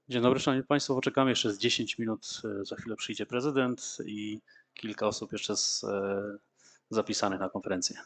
Dzień dobry, szanowni państwo. Poczekamy jeszcze z 10 minut. Za chwilę przyjdzie prezydent i kilka osób jeszcze zapisanych na konferencję.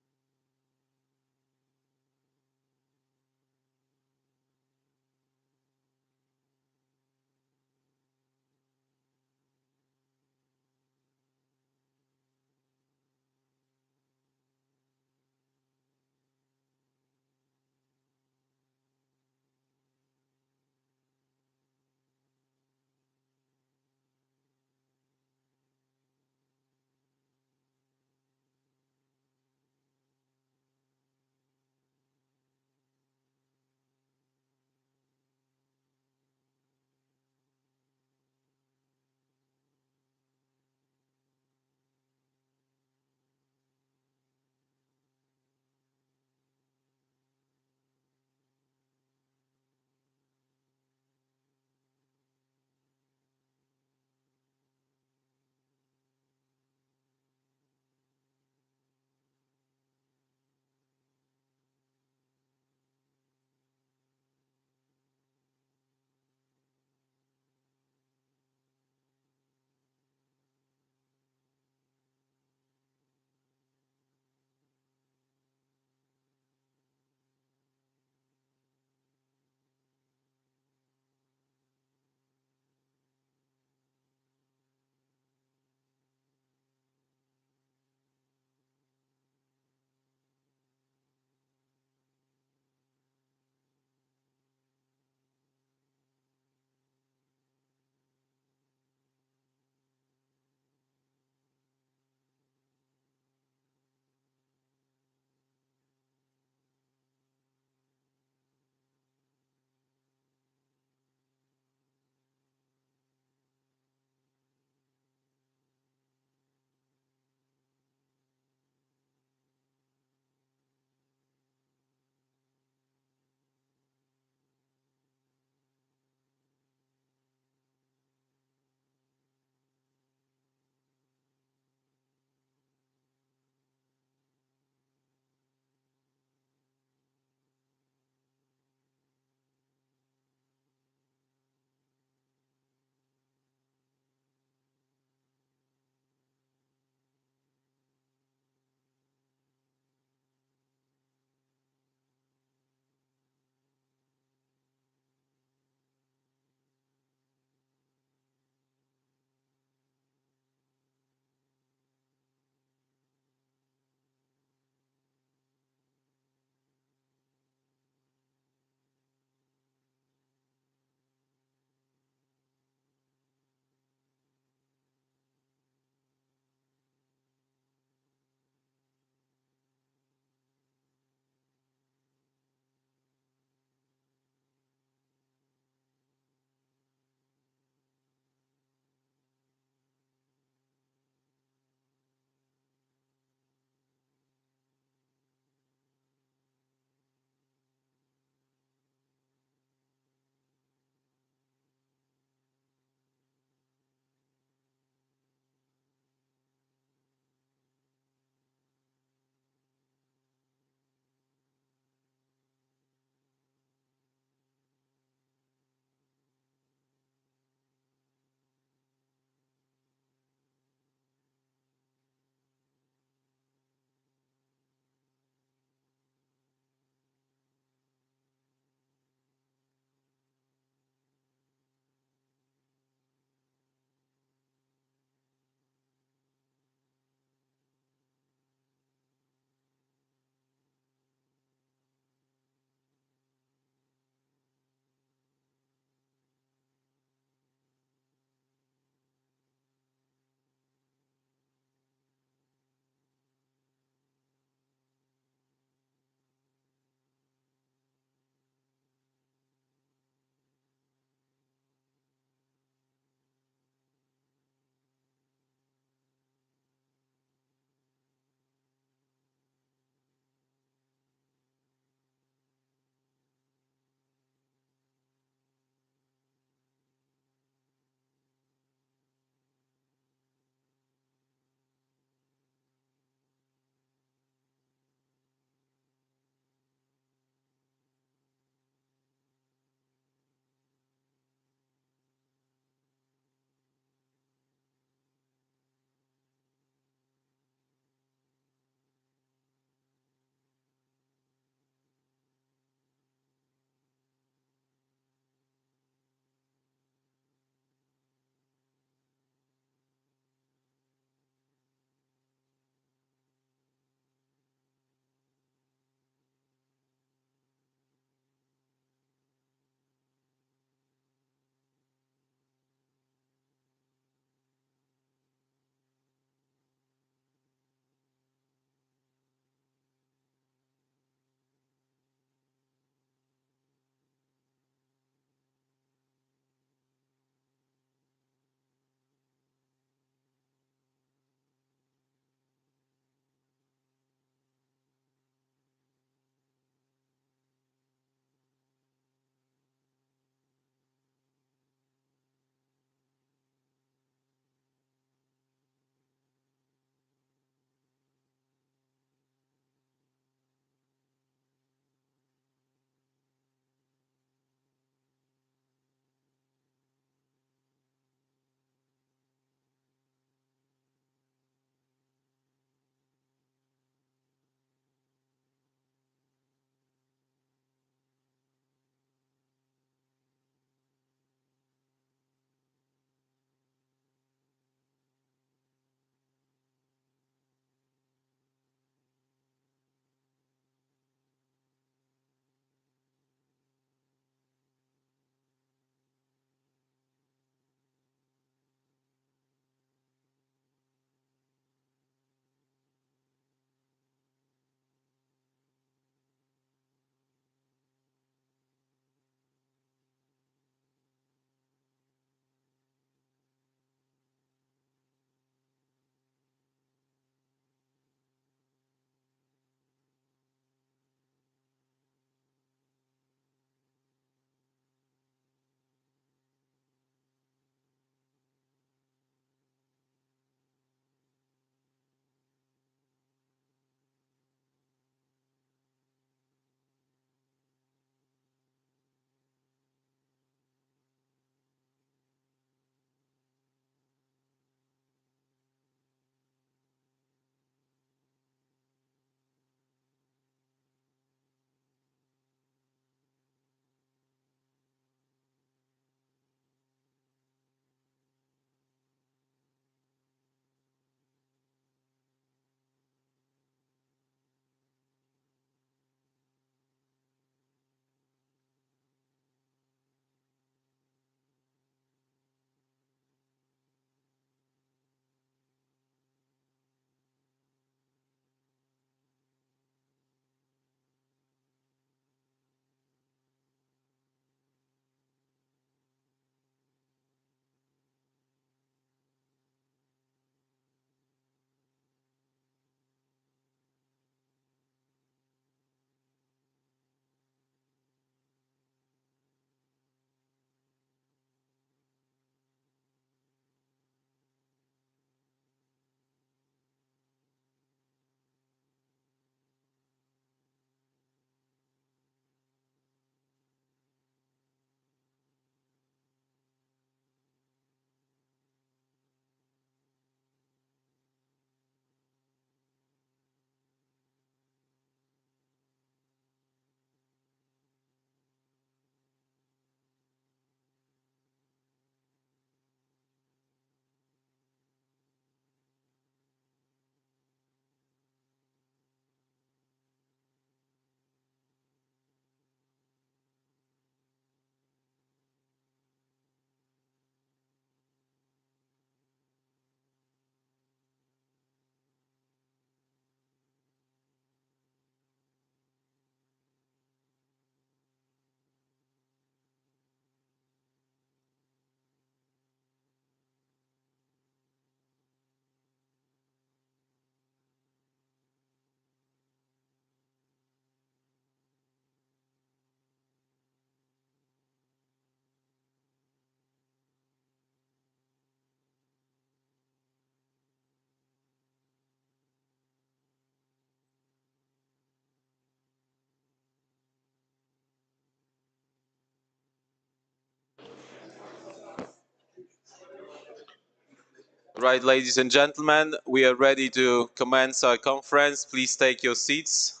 right, ladies and gentlemen, we are ready to commence our conference. Please take your seats.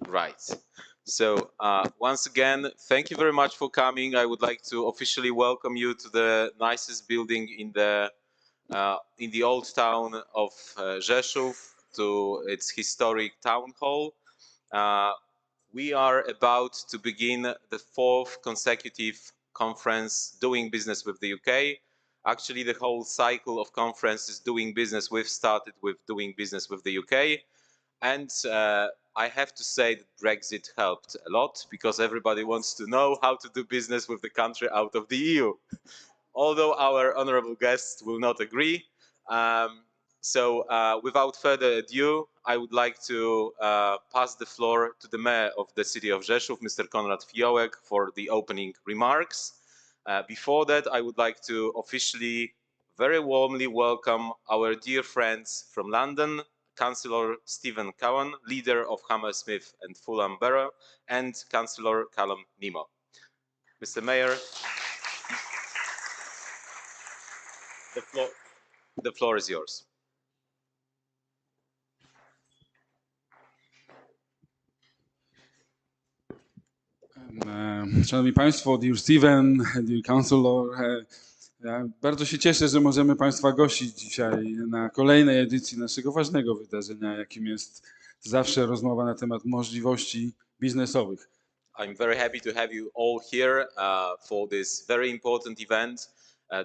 Right. So once again, thank you very much for coming. I would like to officially welcome you to the nicest building in the old town of Rzeszów, to its historic town hall. We are about to begin the 4th consecutive conference doing business with the UK. Actually, the whole cycle of conferences doing business with started with doing business with the UK. And I have to say that Brexit helped a lot, because everybody wants to know how to do business with the country out of the EU. Although our honorable guests will not agree. So without further ado, I would like to pass the floor to the mayor of the city of Rzeszów, Mr. Konrad Fiołek, for the opening remarks. Before that, I would like to officially very warmly welcome our dear friends from London, Councillor Stephena Cowan, leader of Hammersmith and Fulham Borough, and Councillor Callum Nimmo. Mr. Mayor, the floor is yours. Szanowni Państwo, dear Steven, dear Councillor, ja bardzo się cieszę, że możemy Państwa gościć dzisiaj na kolejnej edycji naszego ważnego wydarzenia, jakim jest zawsze rozmowa na temat możliwości biznesowych. I'm very happy to have you all here for this very important event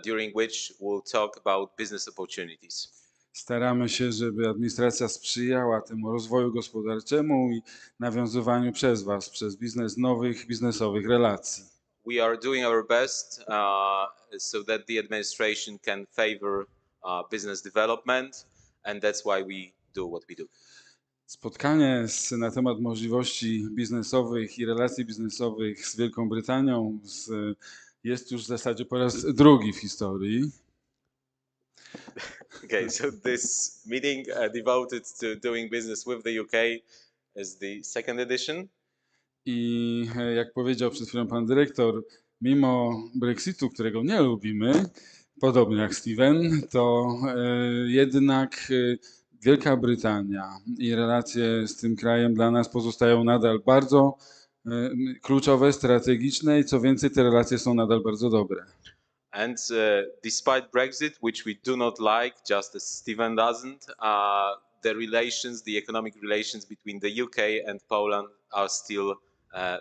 during which we'll talk about business opportunities. Staramy się, żeby administracja sprzyjała temu rozwoju gospodarczemu i nawiązywaniu przez Was, przez biznes, nowych biznesowych relacji. We are doing our best so that the administration can favor business development, and that's why we do what we do. Spotkanie na temat możliwości biznesowych i relacji biznesowych z Wielką Brytanią jest już w zasadzie po raz drugi w historii. Okay, so this meeting devoted to doing business with the UK is the second edition. I jak powiedział przed chwilą pan dyrektor, mimo Brexitu, którego nie lubimy, podobnie jak Steven, to jednak Wielka Brytania i relacje z tym krajem dla nas pozostają nadal bardzo kluczowe, strategiczne i co więcej, te relacje są nadal bardzo dobre. And despite Brexit, which we do not like, just as Steven doesn't, the relations, the economic relations between the UK and Poland are still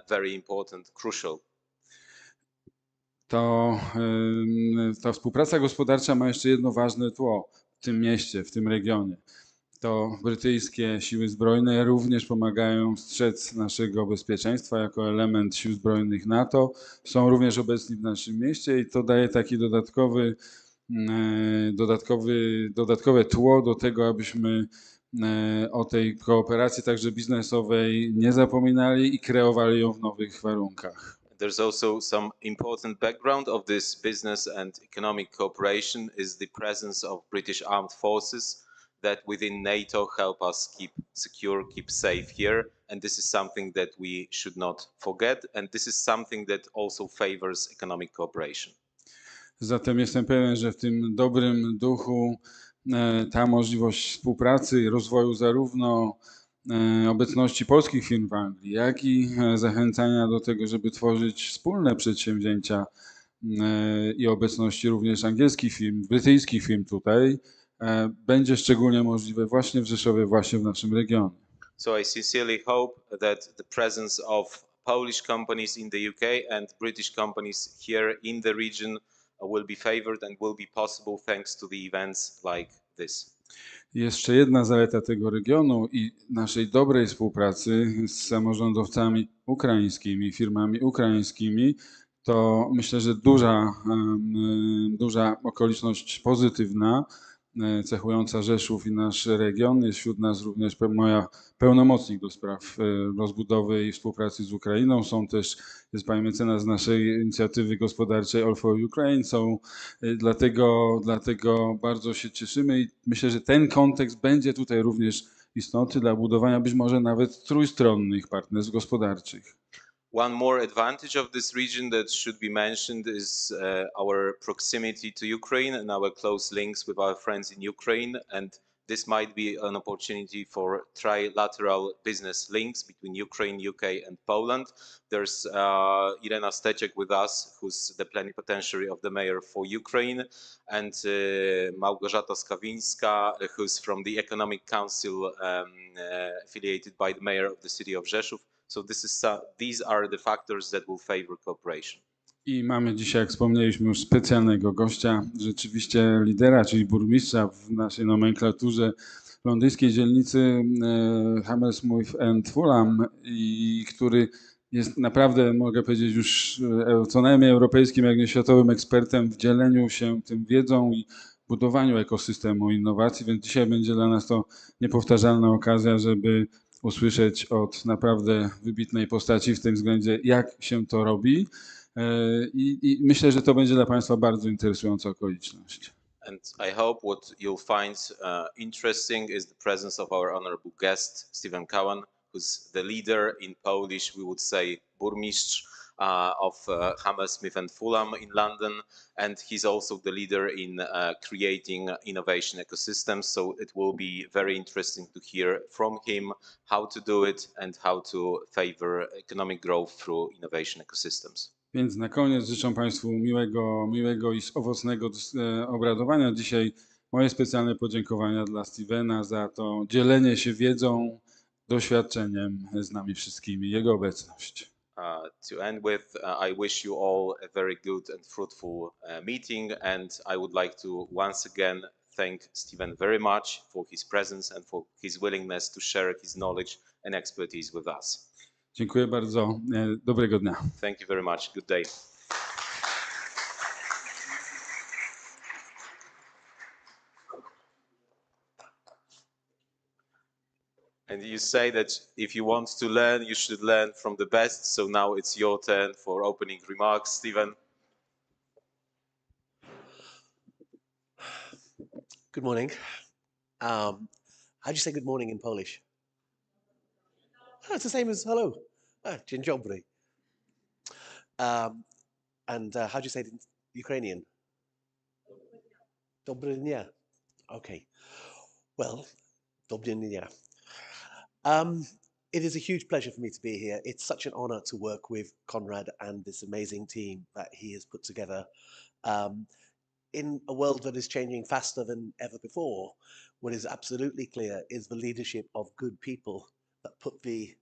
very important, crucial. Ta współpraca gospodarcza ma jeszcze jedno ważne tło w tym mieście, w tym regionie. To brytyjskie siły zbrojne również pomagają strzec naszego bezpieczeństwa jako element sił zbrojnych NATO. Są również obecni w naszym mieście i to daje taki dodatkowe tło do tego, abyśmy o tej kooperacji także biznesowej nie zapominali i kreowali ją w nowych warunkach. There's also some important background of this business and economic cooperation is the presence of British armed forces that within NATO help us keep secure, keep safe here, and this is something that we should not forget, and this is something that also favors economic cooperation. Zatem jestem pewien, że w tym dobrym duchu ta możliwość współpracy i rozwoju zarówno obecności polskich firm w Anglii, jak i zachęcania do tego, żeby tworzyć wspólne przedsięwzięcia i obecności również angielskich firm, brytyjskich firm tutaj, będzie szczególnie możliwe właśnie w Rzeszowie, właśnie w naszym regionie. So I sincerely hope that the presence of Polish companies in the UK and British companies here in the region will be favored and will be possible thanks to the events like this. Jeszcze jedna zaleta tego regionu i naszej dobrej współpracy z samorządowcami ukraińskimi, firmami ukraińskimi, to myślę, że duża okoliczność pozytywna, cechująca Rzeszów i nasz region. Jest wśród nas również moja pełnomocnik do spraw rozbudowy i współpracy z Ukrainą. Jest pani mecenas naszej inicjatywy gospodarczej All for Ukraine. Dlatego bardzo się cieszymy i myślę, że ten kontekst będzie tutaj również istotny dla budowania być może nawet trójstronnych partnerstw gospodarczych. One more advantage of this region that should be mentioned is our proximity to Ukraine and our close links with our friends in Ukraine. And this might be an opportunity for trilateral business links between Ukraine, UK, and Poland. There's Irena Steciek with us, who's the plenipotentiary of the mayor for Ukraine, and Małgorzata Skawińska, who's from the Economic Council affiliated by the mayor of the city of Rzeszów. So these are the factors that will favor cooperation. I mamy dzisiaj, jak wspomnieliśmy, już specjalnego gościa, rzeczywiście lidera, czyli burmistrza w naszej nomenklaturze londyńskiej dzielnicy Hammersmith Fulham, i który jest naprawdę, mogę powiedzieć, już co najmniej europejskim, jak nie światowym ekspertem w dzieleniu się tym wiedzą i budowaniu ekosystemu innowacji, więc dzisiaj będzie dla nas to niepowtarzalna okazja, żeby usłyszeć od naprawdę wybitnej postaci w tym względzie, jak się to robi. I myślę, że to będzie dla Państwa bardzo interesująca okoliczność. And I hope what you'll find interesting is the presence of our honorable guest, Stephen Cowan, who's the leader in Polish, we would say burmistrz, of Hammersmith and Fulham in London, and he's also the leader in creating innovation ecosystems. So it will be very interesting to hear from him how to do it and how to favor economic growth through innovation ecosystems. Więc na koniec życzę Państwu miłego i owocnego obradowania. Dzisiaj moje specjalne podziękowania dla Stephena za to dzielenie się wiedzą, doświadczeniem z nami wszystkimi, jego obecność. To end with, I wish you all a very good and fruitful meeting, and I would like to once again thank Stephen very much for his presence and for his willingness to share his knowledge and expertise with us. Dziękuję bardzo. Dobrego dnia. Thank you very much. Good day. And you say that if you want to learn, you should learn from the best. So now it's your turn for opening remarks, Stephen. Good morning. How do you say good morning in Polish? Oh, it's the same as hello. Dzień dobry. And how do you say it in Ukrainian? Dobry dnia. Okay. Well, dobry dnia. It is a huge pleasure for me to be here. It's such an honor to work with Conrad and this amazing team that he has put together. In a world that is changing faster than ever before, what is absolutely clear is the leadership of good people that put the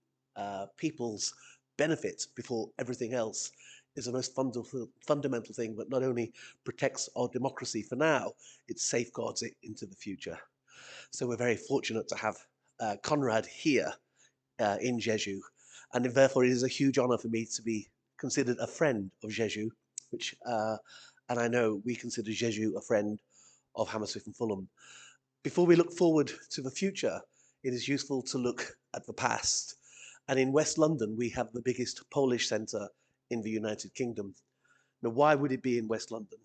people's benefit before everything else is the most fundamental thing that not only protects our democracy for now, it safeguards it into the future. So we're very fortunate to have Conrad here in Rzeszów, and therefore it is a huge honor for me to be considered a friend of Rzeszów, which and I know we consider Rzeszów a friend of Hammersmith and Fulham. Before we look forward to the future, it is useful to look at the past. And in West London, we have the biggest Polish centre in the United Kingdom. Now, why would it be in West London?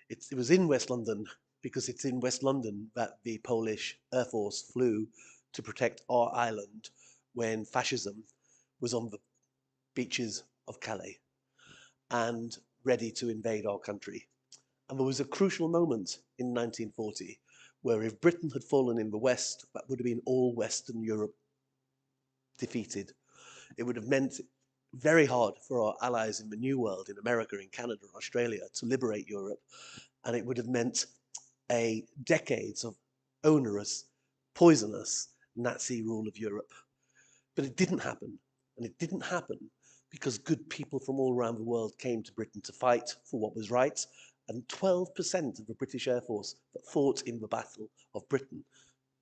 It was in West London because it's in West London that the Polish Air Force flew to protect our island when fascism was on the beaches of Calais and ready to invade our country. And there was a crucial moment in 1940 where if Britain had fallen in the West, that would have been all Western Europe defeated. It would have meant very hard for our allies in the New World, in America, in Canada, and Australia, to liberate Europe. And it would have meant decades of onerous, poisonous Nazi rule of Europe. But it didn't happen. And it didn't happen because good people from all around the world came to Britain to fight for what was right. And 12% of the British Air Force that fought in the Battle of Britain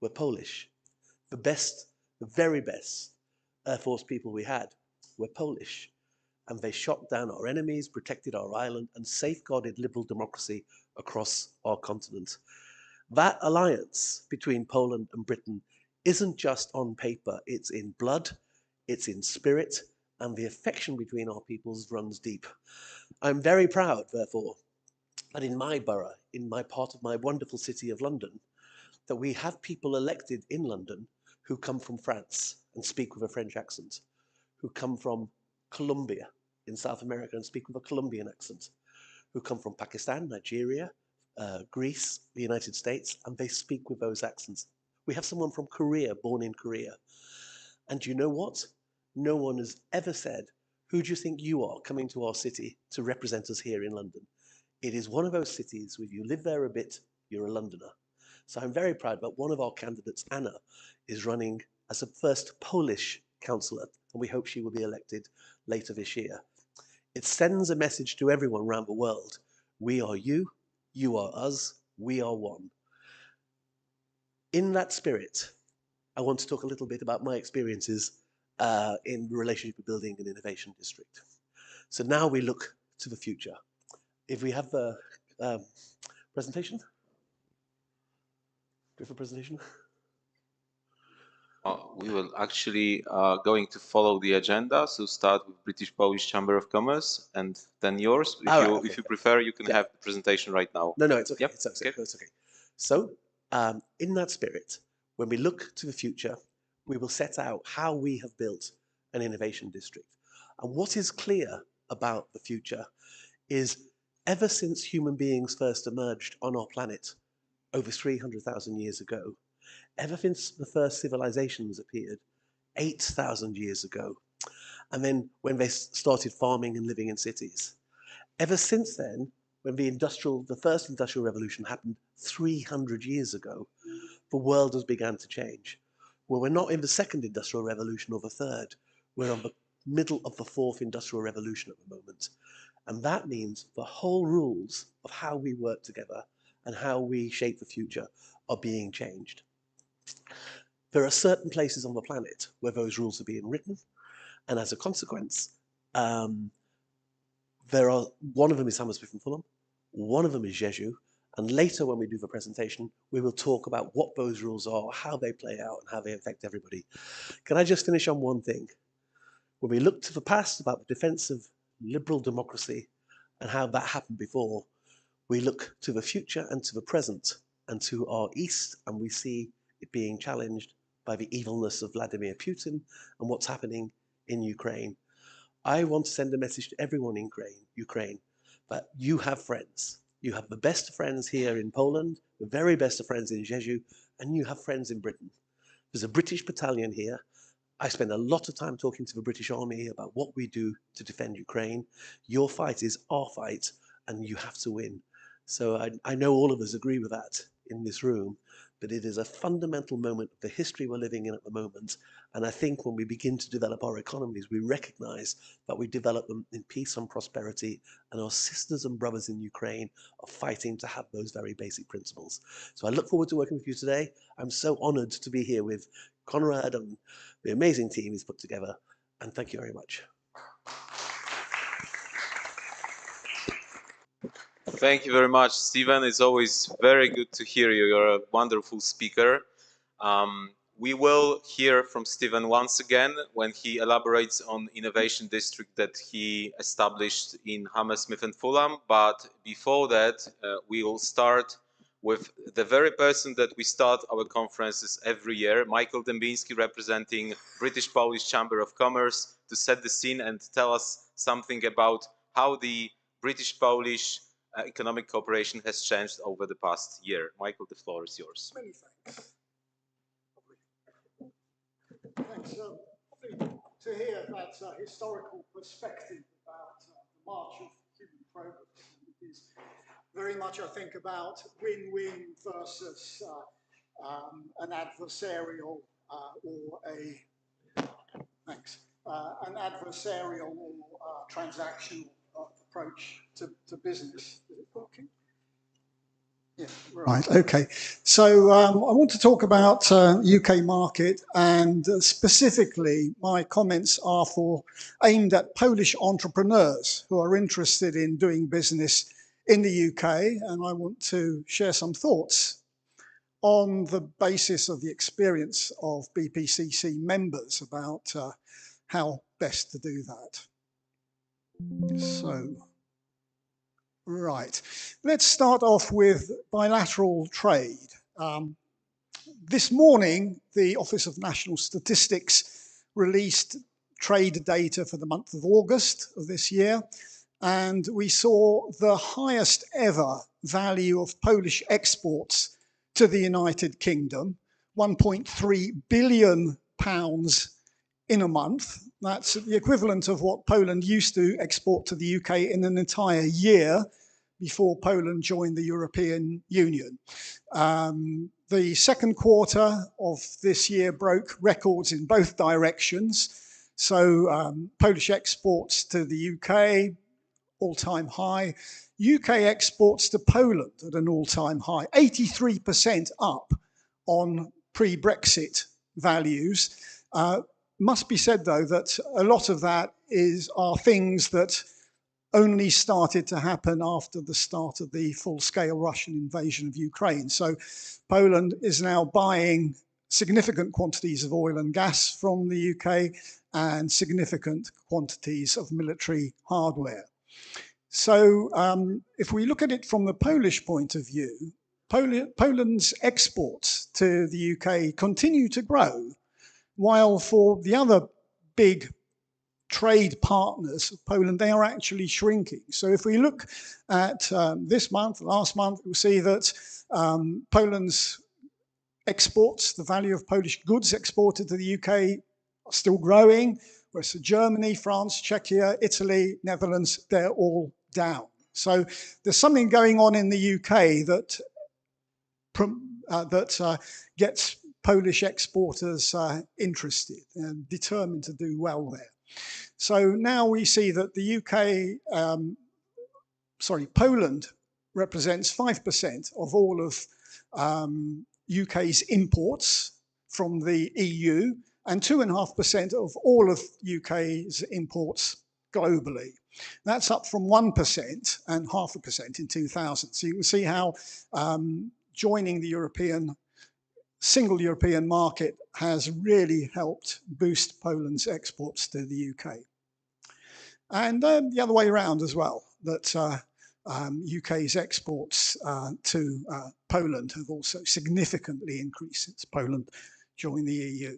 were Polish. The best, the very best Air Force people we had were Polish. And they shot down our enemies, protected our island, and safeguarded liberal democracy across our continent. That alliance between Poland and Britain isn't just on paper, it's in blood, it's in spirit, and the affection between our peoples runs deep. I'm very proud, therefore, that in my borough, in my part of my wonderful city of London, that we have people elected in London who come from France and speak with a French accent, who come from Colombia in South America and speak with a Colombian accent, who come from Pakistan, Nigeria, Greece, the United States, and they speak with those accents. We have someone from Korea, born in Korea. And you know what? No one has ever said, who do you think you are coming to our city to represent us here in London? It is one of those cities where you live there a bit, you're a Londoner. So I'm very proud that one of our candidates, Anna, is running as a first Polish councillor, and we hope she will be elected later this year. It sends a message to everyone around the world. We are you are us, we are one. In that spirit, I want to talk a little bit about my experiences in the relationship of building an innovation district. So now we look to the future. If we have the presentation? Do we have a presentation? We will actually going to follow the agenda. So start with British Polish Chamber of Commerce and then yours. If you prefer, you can have the presentation right now. No, it's okay. Yep. It's okay. It's okay. So in that spirit, when we look to the future, we will set out how we have built an innovation district. And what is clear about the future is ever since human beings first emerged on our planet over 300,000 years ago, ever since the first civilizations appeared 8,000 years ago, and then when they started farming and living in cities, ever since then, when the first industrial revolution happened 300 years ago, the world has begun to change. Well, we're not in the second industrial revolution or the third. We're on the middle of the fourth industrial revolution at the moment. And that means the whole rules of how we work together and how we shape the future are being changed. There are certain places on the planet where those rules are being written, and as a consequence, one of them is Hammersmith Fulham, one of them is Rzeszów, and later when we do the presentation, we will talk about what those rules are, how they play out, and how they affect everybody. Can I just finish on one thing? When we look to the past about the defense of liberal democracy and how that happened before, we look to the future and to the present and to our east, and we see it being challenged by the evilness of Vladimir Putin and what's happening in Ukraine. I want to send a message to everyone in Ukraine that you have friends. You have the best friends here in Poland, the very best of friends in Rzeszów, and you have friends in Britain. There's a British battalion here. I spend a lot of time talking to the British Army about what we do to defend Ukraine. Your fight is our fight, and you have to win. So I know all of us agree with that in this room, but it is a fundamental moment of the history we're living in at the moment. And I think when we begin to develop our economies, we recognize that we develop them in peace and prosperity, and our sisters and brothers in Ukraine are fighting to have those very basic principles. So I look forward to working with you today. I'm so honored to be here with Conrad and the amazing team he's put together. And thank you very much. Thank you very much, Stephen. It's always very good to hear you. You're a wonderful speaker. We will hear from Stephen once again when he elaborates on innovation district that he established in Hammersmith and Fulham. But before that, we will start with the very person that we start our conferences every year, Michael Dębiński, representing British Polish Chamber of Commerce, to set the scene and tell us something about how the British Polish economic cooperation has changed over the past year. Michael, the floor is yours. Many thanks. Thanks. Lovely to hear that historical perspective about the march of human progress. It is very much, I think, about win-win versus an adversarial or an adversarial or transactional approach to business. Is it working? Yeah, right. Okay. So I want to talk about UK market, and specifically my comments are aimed at Polish entrepreneurs who are interested in doing business in the UK, and I want to share some thoughts. on the basis of the experience of BPCC members about how best to do that. So, right, let's start off with bilateral trade. This morning, the Office of National Statistics released trade data for the month of August of this year, and we saw the highest ever value of Polish exports to the United Kingdom, £1.3 billion in a month. That's the equivalent of what Poland used to export to the UK in an entire year before Poland joined the European Union. The second quarter of this year broke records in both directions. So Polish exports to the UK, all-time high. UK exports to Poland at an all-time high, 83% up on pre-Brexit values. Must be said, though, that a lot of that are things that only started to happen after the start of the full-scale Russian invasion of Ukraine. So Poland is now buying significant quantities of oil and gas from the UK and significant quantities of military hardware. So if we look at it from the Polish point of view, Poland's exports to the UK continue to grow, while for the other big trade partners of Poland, they are actually shrinking. So if we look at this month, last month, we'll see that Poland's exports, the value of Polish goods exported to the UK, are still growing, whereas Germany, France, Czechia, Italy, Netherlands, they're all down. So there's something going on in the UK that gets Polish exporters interested and determined to do well there. So now we see that the Poland represents 5% of all of UK's imports from the EU and 2.5% of all of UK's imports globally. That's up from 1% and 0.5% in 2000. So you can see how joining the single European market has really helped boost Poland's exports to the UK. And the other way around as well, that UK's exports to Poland have also significantly increased since Poland joined the EU.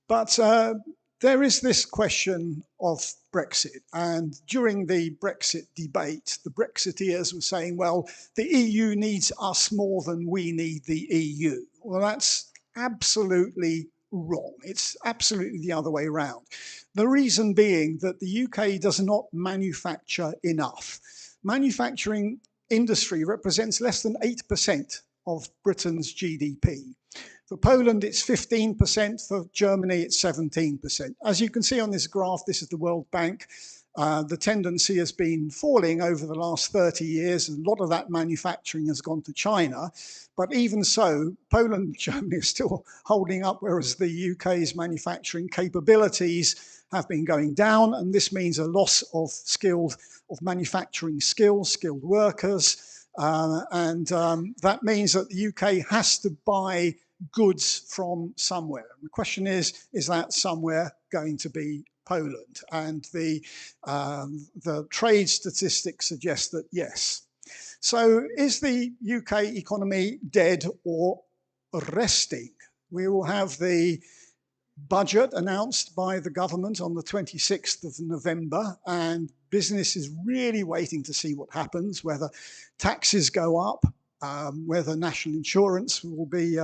But there is this question of Brexit, and during the Brexit debate, the Brexiteers were saying, well, the EU needs us more than we need the EU. Well, that's absolutely wrong. It's absolutely the other way around. The reason being that the UK does not manufacture enough. Manufacturing industry represents less than 8% of Britain's GDP. For Poland, it's 15%. For Germany, it's 17%. As you can see on this graph, this is the World Bank. The tendency has been falling over the last 30 years. A lot of that manufacturing has gone to China. But even so, Poland and Germany are still holding up, whereas the UK's manufacturing capabilities have been going down. And this means a loss of manufacturing skills, skilled workers. That means that the UK has to buy goods from somewhere. And the question is that somewhere going to be Poland? And the trade statistics suggest that yes. So is the UK economy dead or resting? We will have the budget announced by the government on the 26th of November, and business is really waiting to see what happens, whether taxes go up, whether national insurance will be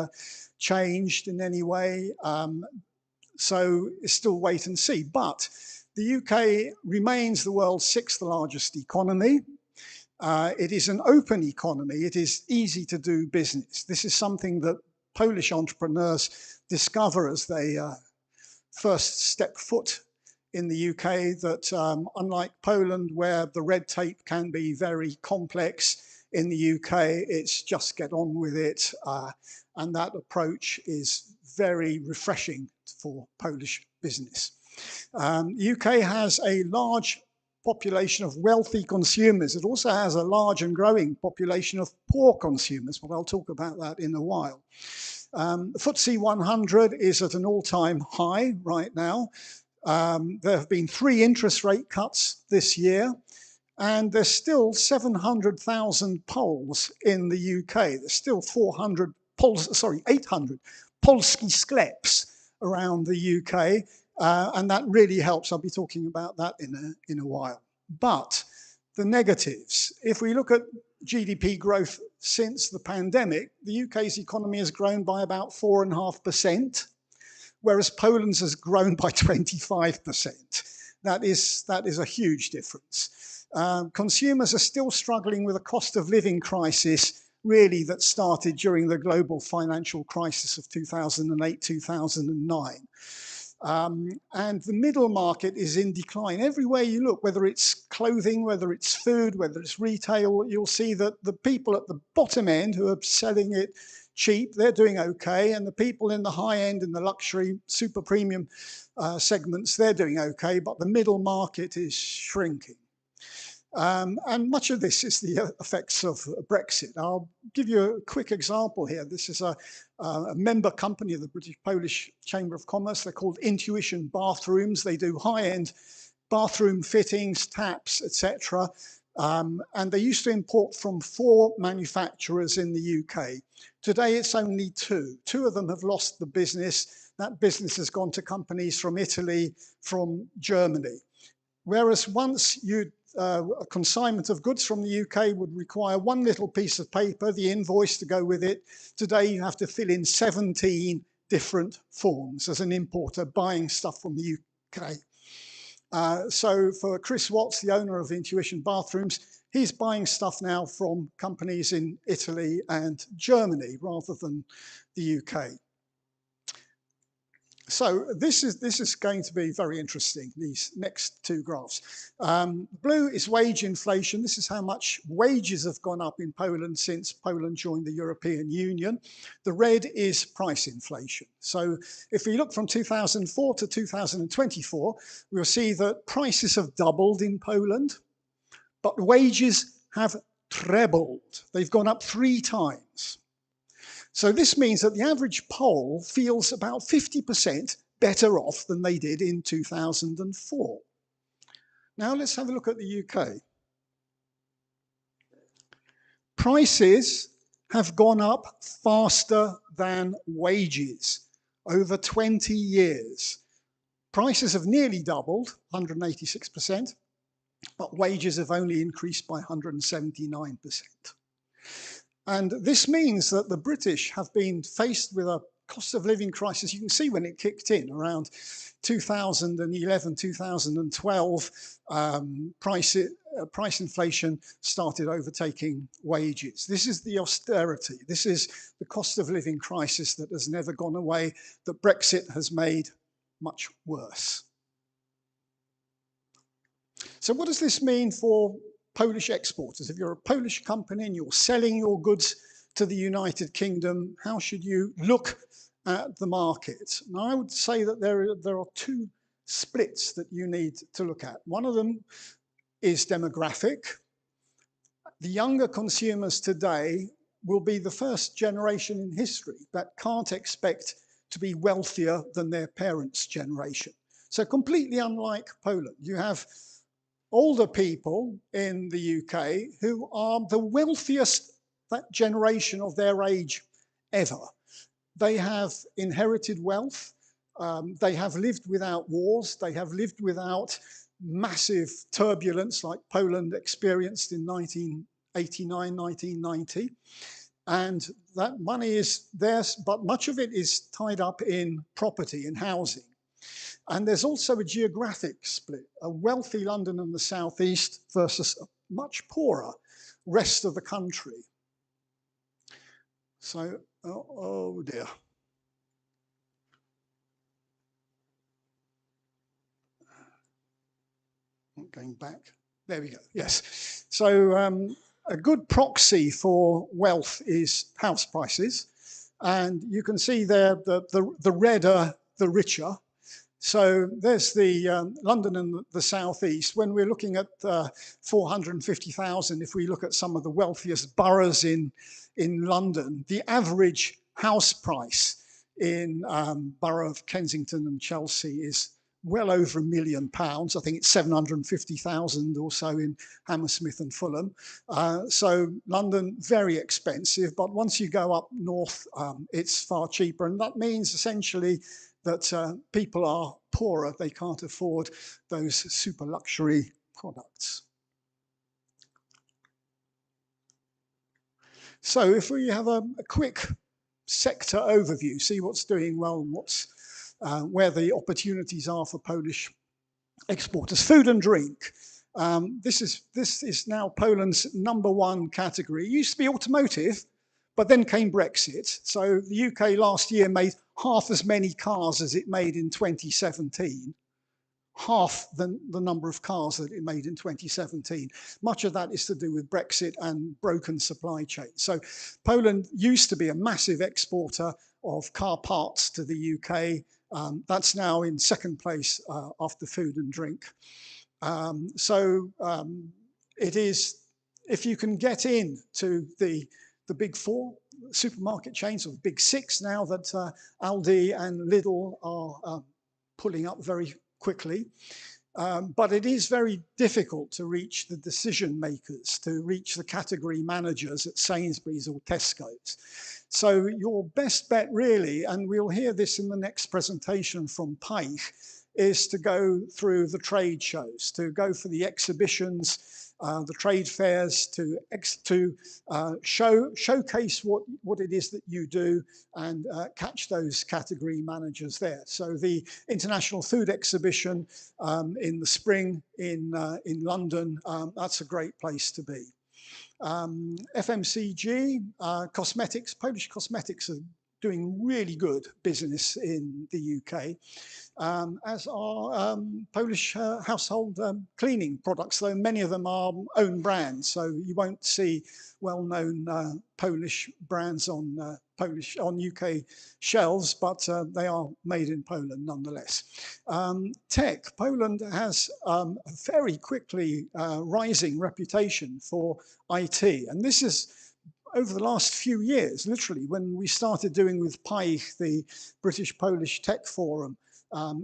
changed in any way. So it's still wait and see. But the UK remains the world's 6th largest economy. It is an open economy. It is easy to do business. This is something that Polish entrepreneurs discover as they first step foot in the UK, that unlike Poland, where the red tape can be very complex, in the UK, it's just get on with it. And that approach is very refreshing for Polish business. UK has a large population of wealthy consumers. It also has a large and growing population of poor consumers, but I'll talk about that in a while. The FTSE 100 is at an all-time high right now. There have been 3 interest rate cuts this year, and there's still 700,000 Poles in the UK. There's still 800 Polski skleps around the UK, and that really helps. I'll be talking about that in a while. But the negatives, if we look at GDP growth since the pandemic, the UK's economy has grown by about 4.5%, whereas Poland's has grown by 25%. That is a huge difference. Consumers are still struggling with a cost of living crisis, really, that started during the global financial crisis of 2008, 2009. And the middle market is in decline. Everywhere you look, whether it's clothing, whether it's food, whether it's retail, you'll see that the people at the bottom end who are selling it cheap, they're doing okay. And the people in the high end, in the luxury, super premium segments, they're doing okay. But the middle market is shrinking. And much of this is the effects of Brexit. I'll give you a quick example here. This is a member company of the British-Polish Chamber of Commerce. They're called Intuition Bathrooms. They do high-end bathroom fittings, taps, etc. And they used to import from 4 manufacturers in the UK. Today it's only 2. 2 of them have lost the business. That business has gone to companies from Italy, from Germany. Whereas once a consignment of goods from the UK would require 1 little piece of paper, the invoice to go with it. Today you have to fill in 17 different forms as an importer buying stuff from the UK. So for Chris Watts, the owner of Intuition Bathrooms, he's buying stuff now from companies in Italy and Germany rather than the UK. So this is going to be very interesting, these next 2 graphs. Blue is wage inflation. This is how much wages have gone up in Poland since Poland joined the European Union. The red is price inflation. So if we look from 2004 to 2024, we'll see that prices have doubled in Poland, but wages have trebled. They've gone up 3 times. So this means that the average Pole feels about 50% better off than they did in 2004. Now let's have a look at the UK. Prices have gone up faster than wages over 20 years. Prices have nearly doubled, 186%, but wages have only increased by 179%. And this means that the British have been faced with a cost of living crisis. You can see when it kicked in around 2011, 2012, price inflation started overtaking wages. This is the austerity. This is the cost of living crisis that has never gone away, that Brexit has made much worse. So what does this mean for Polish exporters? If you're a Polish company and you're selling your goods to the United Kingdom, how should you look at the market? And I would say that there are 2 splits that you need to look at. One of them is demographic. The younger consumers today will be the first generation in history that can't expect to be wealthier than their parents' generation. So completely unlike Poland, you have older people in the UK who are the wealthiest that generation of their age ever. They have inherited wealth. They have lived without wars. They have lived without massive turbulence like Poland experienced in 1989, 1990. And that money is theirs, but much of it is tied up in property, in housing. And there's also a geographic split, a wealthy London and the southeast versus a much poorer rest of the country. So, oh dear. Going back, there we go, yes. So a good proxy for wealth is house prices. And you can see there the redder, the richer. So there's the London and the southeast. When we're looking at 450,000, if we look at some of the wealthiest boroughs in London, the average house price in borough of Kensington and Chelsea is well over £1 million. I think it's 750,000 or so in Hammersmith and Fulham. So London, very expensive, but once you go up north, it's far cheaper. And that means essentially that people are poorer. They can't afford those super luxury products. So if we have a quick sector overview, see what's doing well and what's where the opportunities are for Polish exporters. Food and drink. This is now Poland's #1 category. It used to be automotive, but then came Brexit. So the UK last year made half as many cars as it made in 2017. Half the number of cars that it made in 2017. Much of that is to do with Brexit and broken supply chains. So Poland used to be a massive exporter of car parts to the UK. That's now in second place after food and drink. It is, if you can get in to the big four supermarket chains, or the big six now that Aldi and Lidl are pulling up very quickly. But it is very difficult to reach the decision makers, to reach the category managers at Sainsbury's or Tesco's. So your best bet really, and we'll hear this in the next presentation from Paich, is to go through the trade shows, to go for the exhibitions, the trade fairs, to showcase what it is that you do and catch those category managers there. So the International Food Exhibition in the spring in London, that's a great place to be. FMCG, cosmetics, Polish cosmetics are doing really good business in the UK, as are Polish household cleaning products, though many of them are own brands, so you won't see well-known Polish brands on UK shelves, but they are made in Poland nonetheless. Tech, Poland has a very quickly rising reputation for IT, and this is over the last few years, literally, when we started doing with Paich, the British-Polish Tech Forum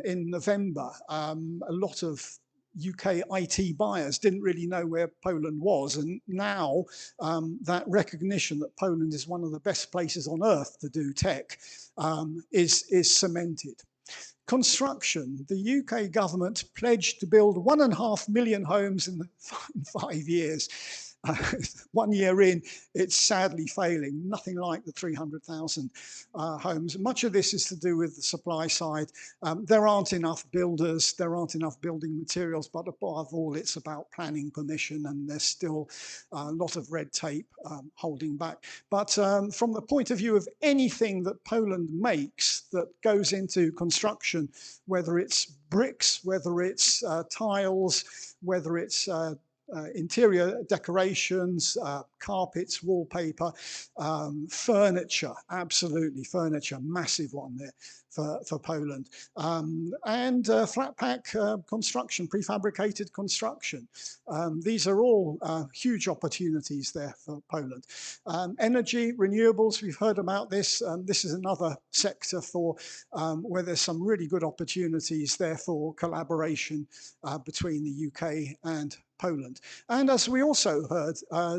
in November, a lot of UK IT buyers didn't really know where Poland was, and now that recognition that Poland is one of the best places on earth to do tech is cemented. Construction, the UK government pledged to build 1.5 million homes in 5 years. 1 year in, it's sadly failing, nothing like the 300,000 homes. Much of this is to do with the supply side. There aren't enough builders, there aren't enough building materials, but above all, it's about planning permission, and there's still a lot of red tape holding back. But from the point of view of anything that Poland makes that goes into construction, whether it's bricks, whether it's tiles, whether it's interior decorations, carpets, wallpaper, furniture, absolutely furniture, massive one there for Poland. And flat pack construction, prefabricated construction. These are all huge opportunities there for Poland. Energy, renewables, we've heard about this. This is another sector for where there's some really good opportunities there for collaboration between the UK and Poland. And as we also heard,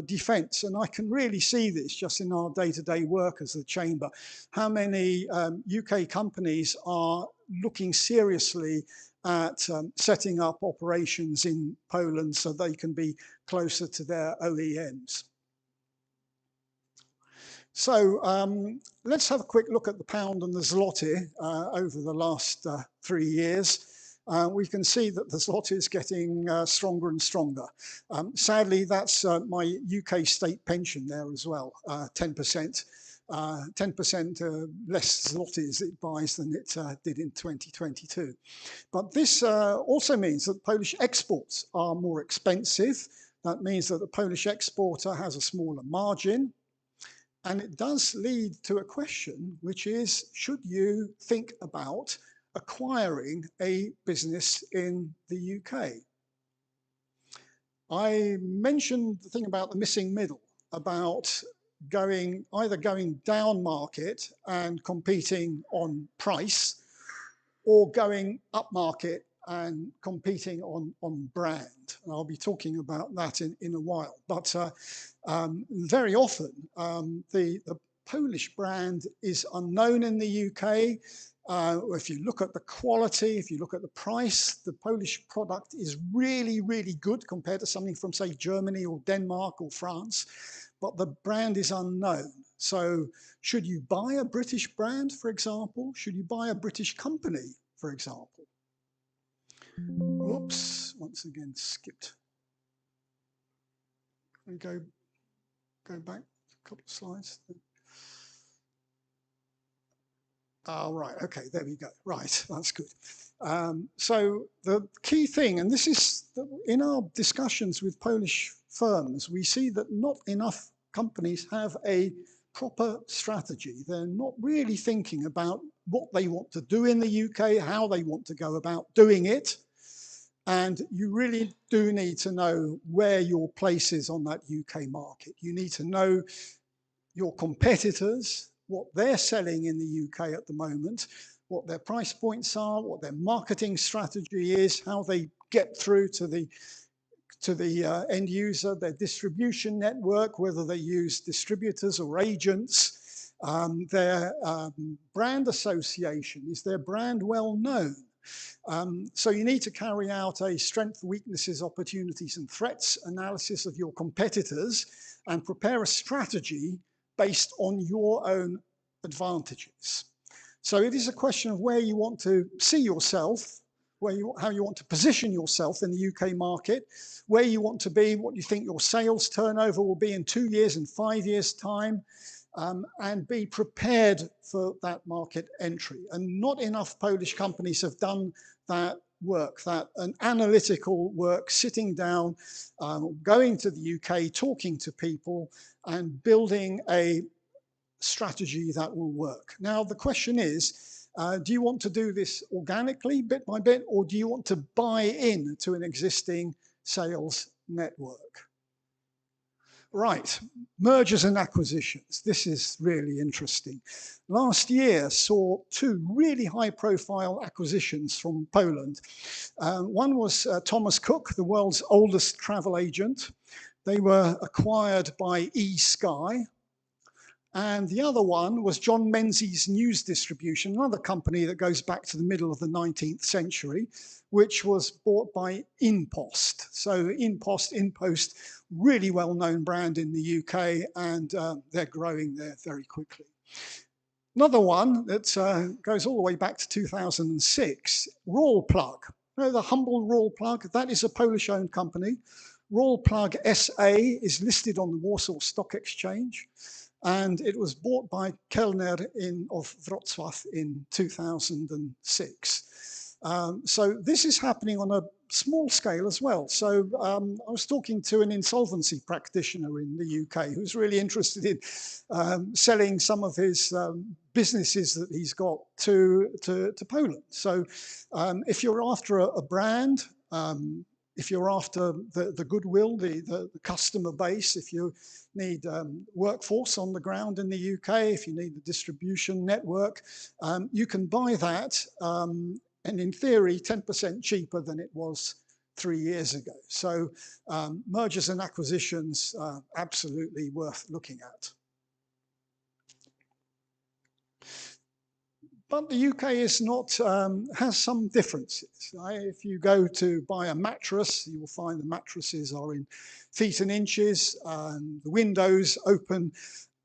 defence, and I can really see this just in our day-to-day work as a chamber, how many UK companies are looking seriously at setting up operations in Poland so they can be closer to their OEMs. So let's have a quick look at the pound and the zloty over the last 3 years. We can see that the zloty is getting stronger and stronger. Sadly, that's my UK state pension there as well, 10%. 10% less zlotys it buys than it did in 2022. But this also means that Polish exports are more expensive. That means that the Polish exporter has a smaller margin. And it does lead to a question, which is, should you think about acquiring a business in the UK. I mentioned the thing about the missing middle, about either going down market and competing on price, or going up market and competing on brand. And I'll be talking about that in a while. But very often, the Polish brand is unknown in the UK. If you look at the quality, if you look at the price, the Polish product is really, really good compared to something from, say, Germany or Denmark or France, but the brand is unknown. So should you buy a British brand, for example? Should you buy a British company, for example? Whoops, once again skipped. And go back a couple of slides. Oh, right, okay, there we go. Right, that's good. So the key thing, and this is in our discussions with Polish firms, we see that not enough companies have a proper strategy. They're not really thinking about what they want to do in the UK, how they want to go about doing it. And you really do need to know where your place is on that UK market. You need to know your competitors, what they're selling in the UK at the moment, what their price points are, what their marketing strategy is, how they get through to the end user, their distribution network, whether they use distributors or agents, their brand association, is their brand well known? So you need to carry out a strengths, weaknesses, opportunities and threats analysis of your competitors and prepare a strategy based on your own advantages. So it is a question of where you want to see yourself, how you want to position yourself in the UK market, where you want to be, what you think your sales turnover will be in 2 years and 5 years' time, and be prepared for that market entry. And not enough Polish companies have done that work, that an analytical work, sitting down, going to the UK, talking to people, and building a strategy that will work. Now, the question is, do you want to do this organically, bit by bit, or do you want to buy in to an existing sales network? Right, mergers and acquisitions. This is really interesting. Last year saw 2 really high-profile acquisitions from Poland. One was Thomas Cook, the world's oldest travel agent. They were acquired by eSky. And the other one was John Menzies News Distribution, another company that goes back to the middle of the 19th century, which was bought by InPost. So InPost, really well-known brand in the UK, and they're growing there very quickly. Another one that goes all the way back to 2006, Rawlplug. You know, the humble Rawlplug, that is a Polish-owned company. Rawlplug SA is listed on the Warsaw Stock Exchange, and it was bought by Kellner of Wrocław in 2006. So this is happening on a small scale as well. So I was talking to an insolvency practitioner in the UK who's really interested in selling some of his businesses that he's got to Poland. So if you're after a brand, if you're after the goodwill, the customer base, if you need workforce on the ground in the UK, if you need the distribution network, you can buy that, and in theory, 10% cheaper than it was 3 years ago. So mergers and acquisitions are absolutely worth looking at. But the UK is not, has some differences. If you go to buy a mattress, you will find the mattresses are in feet and inches, and the windows open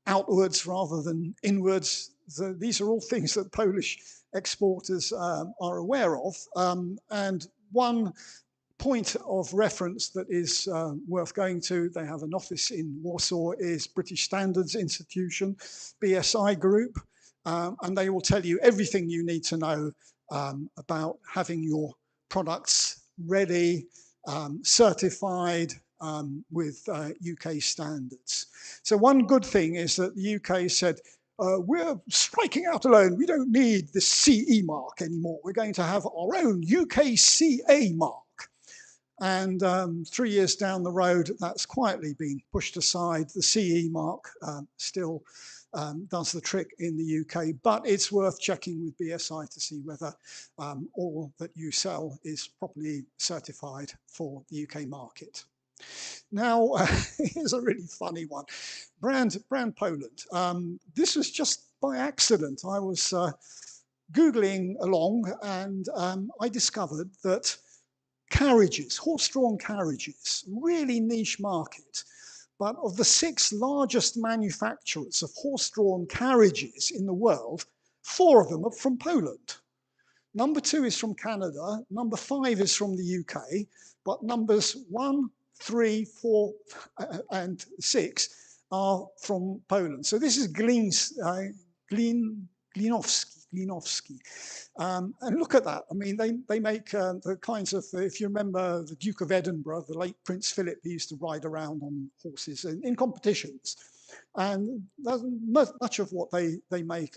outwards rather than inwards. So these are all things that Polish exporters are aware of. And one point of reference that is worth going to, they have an office in Warsaw, is British Standards Institution, BSI Group. And they will tell you everything you need to know about having your products ready, certified with UK standards. So one good thing is that the UK said, we're striking out alone. We don't need the CE mark anymore. We're going to have our own UKCA mark. And 3 years down the road, that's quietly been pushed aside. The CE mark still does the trick in the UK, but it's worth checking with BSI to see whether all that you sell is properly certified for the UK market. Now, here's a really funny one. Brand Poland. This was just by accident. I was Googling along and I discovered that carriages, horse-drawn carriages, really niche market. But of the 6 largest manufacturers of horse-drawn carriages in the world, 4 of them are from Poland. Number 2 is from Canada, number 5 is from the UK, but numbers 1, 3, 4, and 6 are from Poland. So this is Glinowski. And look at that. I mean, they make the kinds of, if you remember the Duke of Edinburgh, the late Prince Philip, he used to ride around on horses in competitions. And much of what they make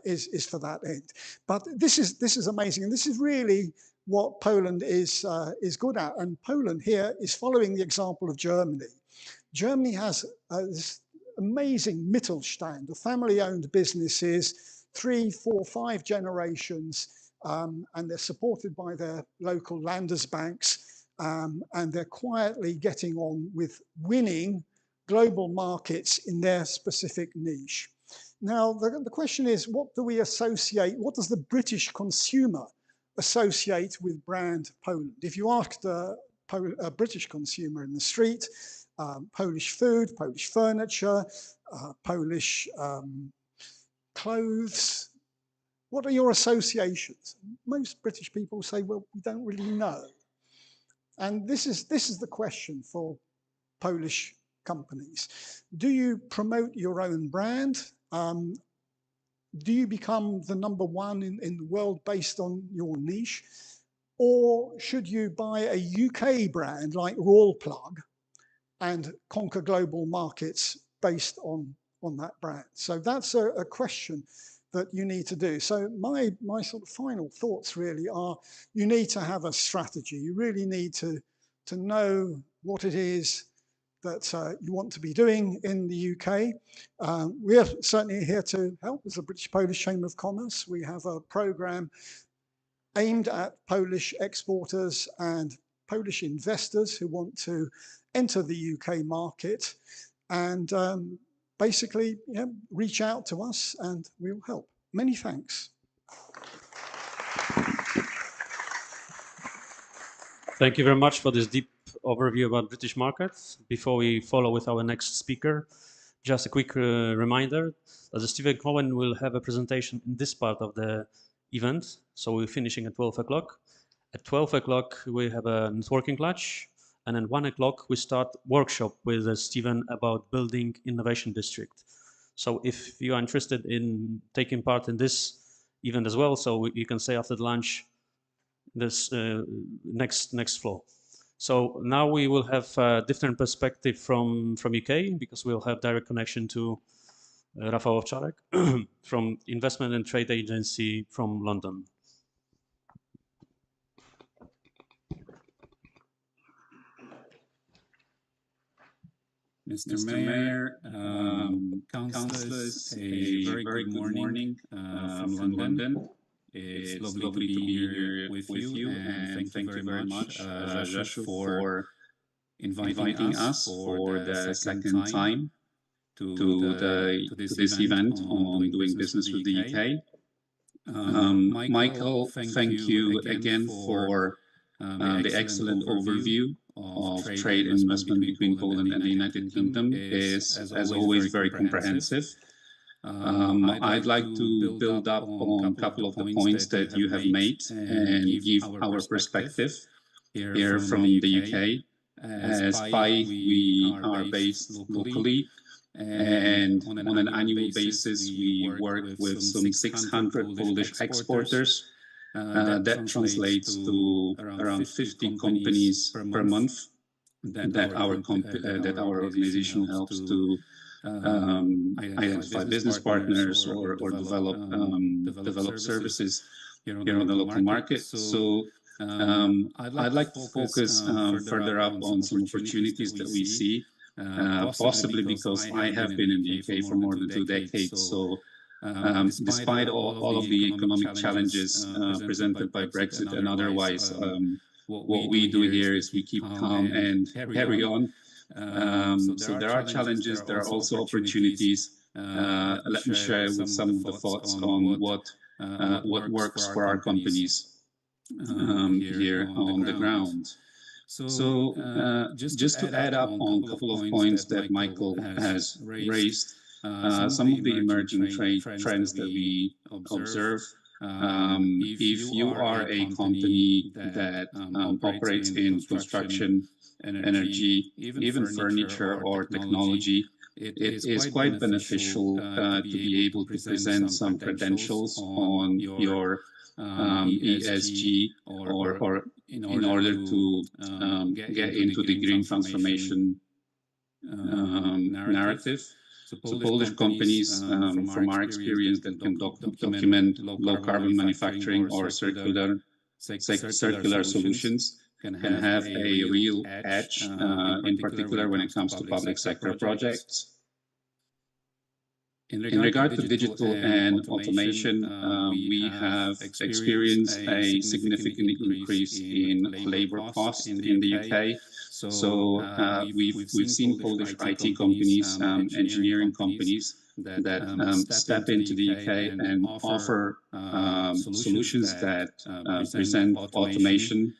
is for that end. But this is amazing. And this is really what Poland is good at. And Poland here is following the example of Germany. Germany has this amazing Mittelstand, the family-owned businesses, 3, 4, 5 generations, and they're supported by their local Landesbanks, and they're quietly getting on with winning global markets in their specific niche. Now, the question is, what do we associate, what does the British consumer associate with brand Poland? If you asked a British consumer in the street, Polish food, Polish furniture, Polish clothes, what are your associations? Most British people say, well, we don't really know. And this is the question for Polish companies. Do you promote your own brand? Do you become the number 1 in the world based on your niche? Or should you buy a UK brand like Rollplug and conquer global markets based on that brand? So that's a question that you need to do. So my sort of final thoughts really are, you need to have a strategy. You really need to know what it is that you want to be doing in the UK. We are certainly here to help as the British Polish Chamber of Commerce. We have a program aimed at Polish exporters and Polish investors who want to enter the UK market. And basically, reach out to us and we'll help. Many thanks. Thank you very much for this deep overview about British markets. Before we follow with our next speaker, just a quick reminder that Stephena Cowan will have a presentation in this part of the event. So we're finishing at 12 o'clock. At 12 o'clock, we have a networking lunch. And at 1 o'clock, we start workshop with Stephen about building innovation district. So if you are interested in taking part in this event as well, so you can stay after the lunch, this next floor. So now we will have a different perspective from UK, because we'll have direct connection to Rafał Owczarek from Investment and Trade Agency from London. Mr. Mayor, councillors, a very good morning from London. It's lovely to be here with you, and thank you very much, Rzeszów, for inviting us for the second time to this event on doing business with the UK. Michael, thank you again for the excellent overview of trade and investment between Poland and the United Kingdom. Is, as always, very comprehensive. I'd like to build up on a couple of the points that you have made and give our perspective here from the UK. As SPI, we are based locally, and on an annual basis, we work with some 600 Polish exporters. That translates to around 50 companies per month that our organization helps to identify business partners, or develop services here on the local market. So I'd like to focus further up on some opportunities that we see, possibly because I have been in the UK for more than 2 decades. So despite all of the economic challenges presented by Brexit and otherwise, what we do here is we keep calm and carry on. So there are challenges, there are also opportunities. Let me share with some of the thoughts on what works for our companies here on the ground. So just to add up on a couple of points that Michael has raised, some of the emerging trends that we observe. If you are a company that operates in construction, energy, even furniture or technology, it is quite beneficial to be able to present some credentials on your ESG or in order to get into the green transformation narrative. So Polish companies, from our experience, that can document low carbon manufacturing or circular solutions can have a real edge, in particular when it comes to public sector projects. In regard to digital and automation, we have experienced a significant increase in labor costs in the UK. So we've seen Polish IT companies, engineering companies that step into the UK and offer solutions that present automation,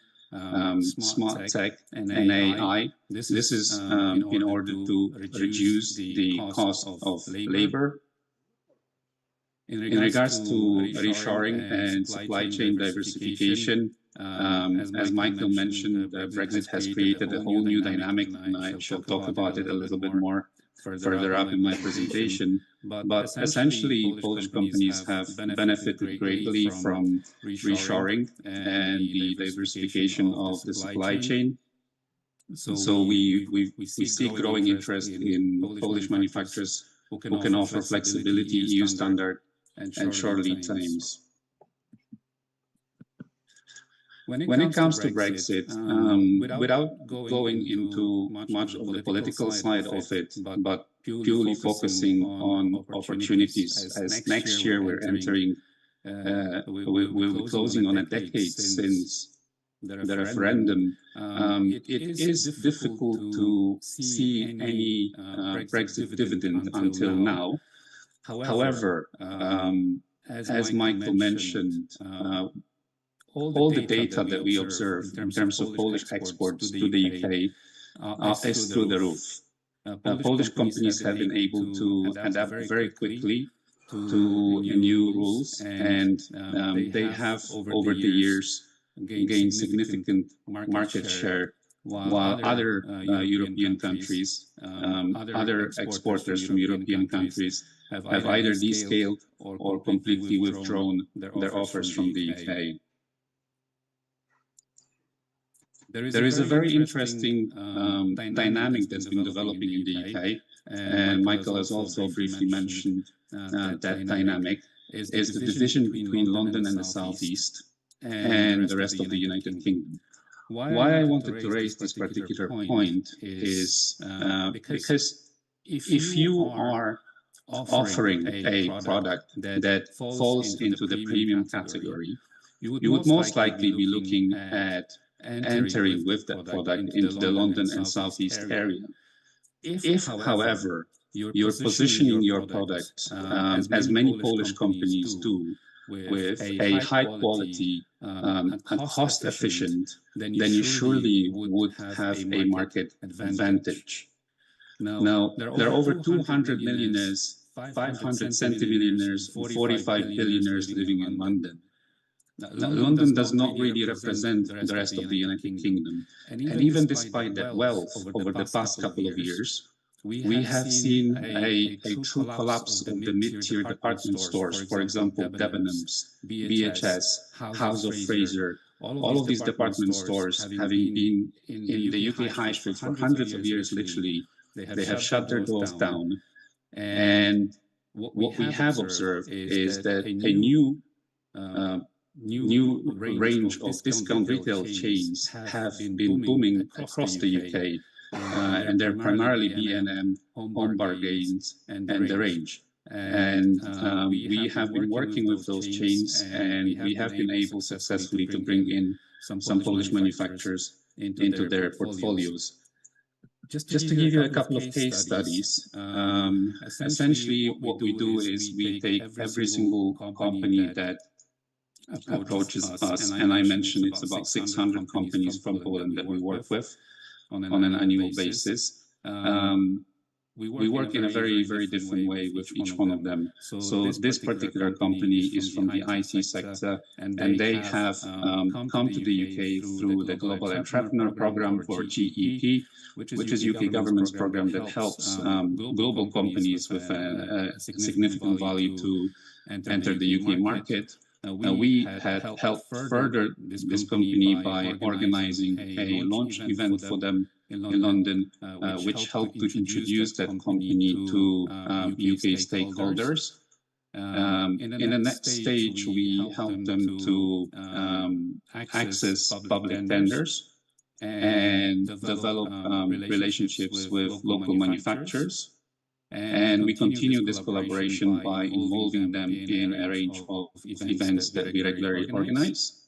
smart tech, and AI. This is in order to reduce the cost of labor. In regards to reshoring and supply chain diversification, as Michael mentioned, Brexit has created a whole new dynamic, and I shall talk about it a little bit more further up in my presentation. But essentially, Polish companies have benefited greatly from reshoring and the diversification of the supply chain. So we see growing interest in Polish manufacturers who can offer flexibility, EU standard, and short lead times. When it comes to Brexit, without going into much of the political side of it, but purely focusing on opportunities, as next year we're entering, we'll be closing on a decade since the referendum, it is difficult to see any Brexit dividend until now. However, as Michael mentioned, all the data that we observe in terms of Polish exports to the UK is through the roof. Polish companies have been able to adapt very quickly to new rules, and they have, over the years, gained significant market share, while other European countries, other exporters from European countries have either descaled or completely withdrawn their offers from the UK. There is a very interesting dynamic that's been developing in the UK, and Michael has also briefly mentioned that dynamic, is the division between London and the Southeast and the rest of the United Kingdom. Why I wanted to raise this particular point is because if you are offering a product that falls into the premium category, you would most likely be looking at entering with that product into the London and Southeast area. If, however, you're positioning your product, as many Polish companies do, with a high quality and cost efficient, then you surely would have a market advantage. Now, there are over 200 millionaires, 500 centimillionaires, 45 billionaires living in London. Now, London does not really represent the rest of the United Kingdom. And even despite that wealth over the past couple of years, we have seen a true collapse of the mid-tier department stores. For example, Debenhams, BHS, House of Fraser, all of these department stores, having been in the UK high street for hundreds of years, literally, they have shut their doors down. And what we have observed is that a new range of discount retail chains have been booming across the UK, and they're primarily B&M, Home Bargains, and The Range. And we have been working with those chains, and we have been able successfully to bring in some Polish manufacturers into their portfolios. Just to give you a couple of case studies, essentially what we do is we take every single company that approaches us, and I mentioned it's about 600 companies from Poland that we work with on an annual basis. We work in a very, very different way with each one of them. So this particular company is from the IT sector, and they have come to the UK through the Global Entrepreneur Program for GEP, which is UK government's program that helps global companies with a significant value to enter the UK market. We had helped further this company by organizing a launch event for them in London, which helped to introduce that company to UK stakeholders. In the next stage, we helped them to access public tenders and develop relationships with local manufacturers. And we continue this collaboration by involving them in a range of events that we regularly organize.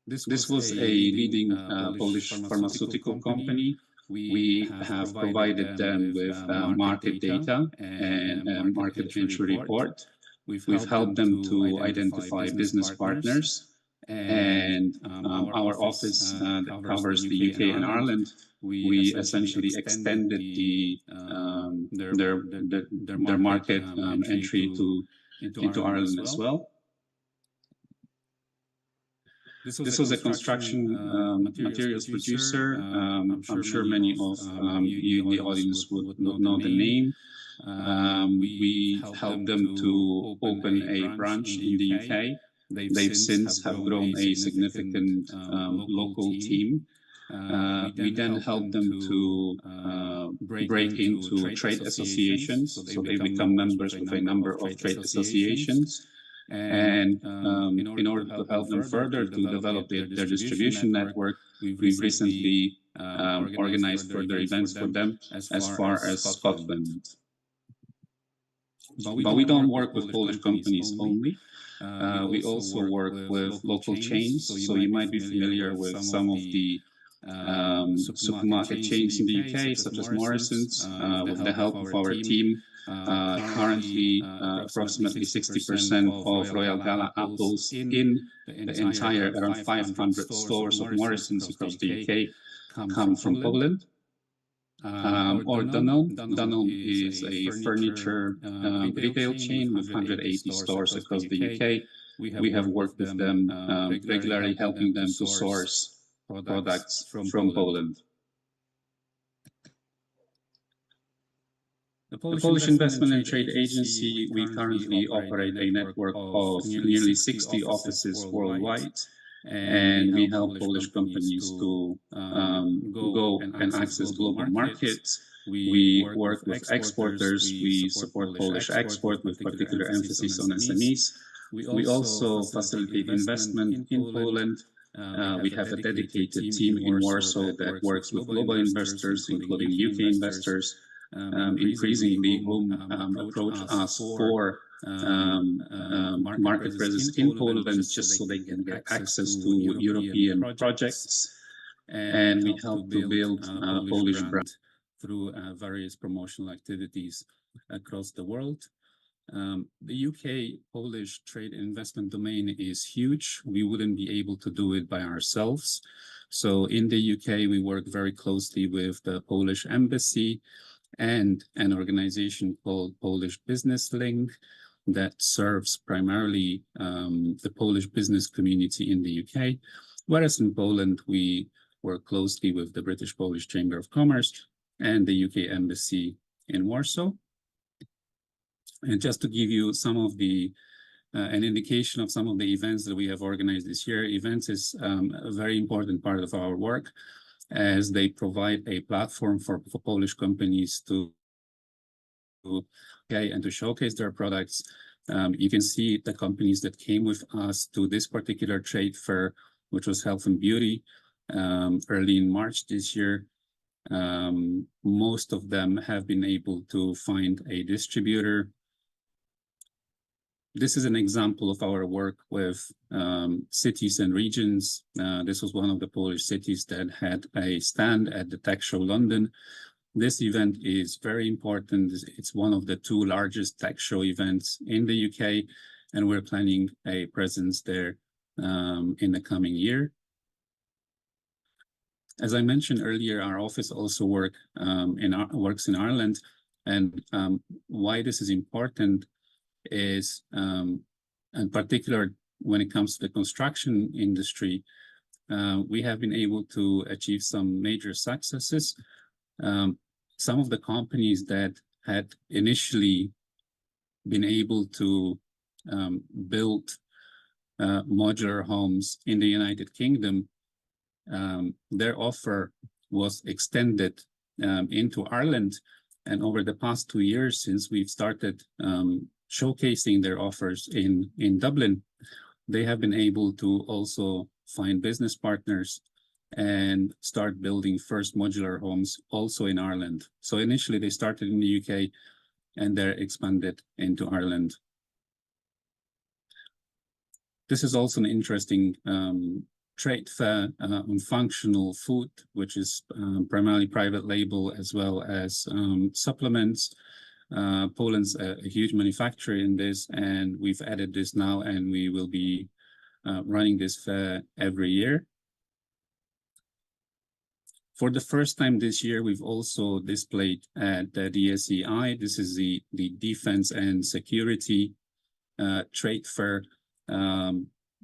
This was a leading Polish pharmaceutical company. We have provided them with market data and a market entry report. We've helped them to identify business partners, and our office that covers the UK and Ireland, we essentially extended their market entry into Ireland as well. This was a construction materials producer. I'm sure many of you in the audience would know the name. We helped them to open a branch in the UK. They've since have grown a significant local team. We then helped them to break into trade associations, so they become members of a number of trade associations. And in order to help them further to develop their distribution network, we've recently organized further events for them as far as Scotland. But we don't work with Polish companies only. We also work with local chains. So you might be familiar with some of the supermarket chains in the UK, such as Morrison's. With the help of our team, currently approximately 60% of Royal Gala apples in the entire around 500 stores of Morrison's across the UK come from Poland. Or Dunelm is a furniture retail chain with 180 stores across the UK. We have worked with them regularly, helping them to source products from Poland. The Polish Investment and Trade Agency, we currently operate a network of nearly 60 offices worldwide, and we help Polish companies to go and access global markets. We work with exporters. We support Polish export with particular emphasis on SMEs. We also facilitate investment in Poland. We have a dedicated team in Warsaw that works with global investors, including UK investors. Increasingly, whom approach us for market presence in Poland just so they can get access to European projects. And we help to build Polish brand through various promotional activities across the world. The UK-Polish trade and investment domain is huge. We wouldn't be able to do it by ourselves. So in the UK, we work very closely with the Polish Embassy and an organization called Polish Business Link that serves primarily the Polish business community in the UK. Whereas in Poland, we work closely with the British-Polish Chamber of Commerce and the UK Embassy in Warsaw. And just to give you some of the an indication of some of the events that we have organized this year, events is a very important part of our work, as they provide a platform for Polish companies to and to showcase their products. You can see the companies that came with us to this particular trade fair, which was health and beauty, early in March this year. Most of them have been able to find a distributor. This is an example of our work with cities and regions. This was one of the Polish cities that had a stand at the Tech Show London. This event is very important. It's one of the two largest tech show events in the UK, and we're planning a presence there in the coming year. As I mentioned earlier, our office also works in Ireland, and why this is important is, in particular, when it comes to the construction industry, we have been able to achieve some major successes. Some of the companies that had initially been able to build modular homes in the United Kingdom, their offer was extended into Ireland. And over the past 2 years, since we've started showcasing their offers in Dublin, they have been able to also find business partners and start building first modular homes also in Ireland. So initially they started in the UK and they're expanded into Ireland. This is also an interesting trade fair on functional food, which is primarily private label as well as supplements. Poland's a huge manufacturer in this, and we've added this now, and we will be running this fair every year. For the first time this year, we've also displayed at the DSEI. This is the Defense and Security Trade Fair.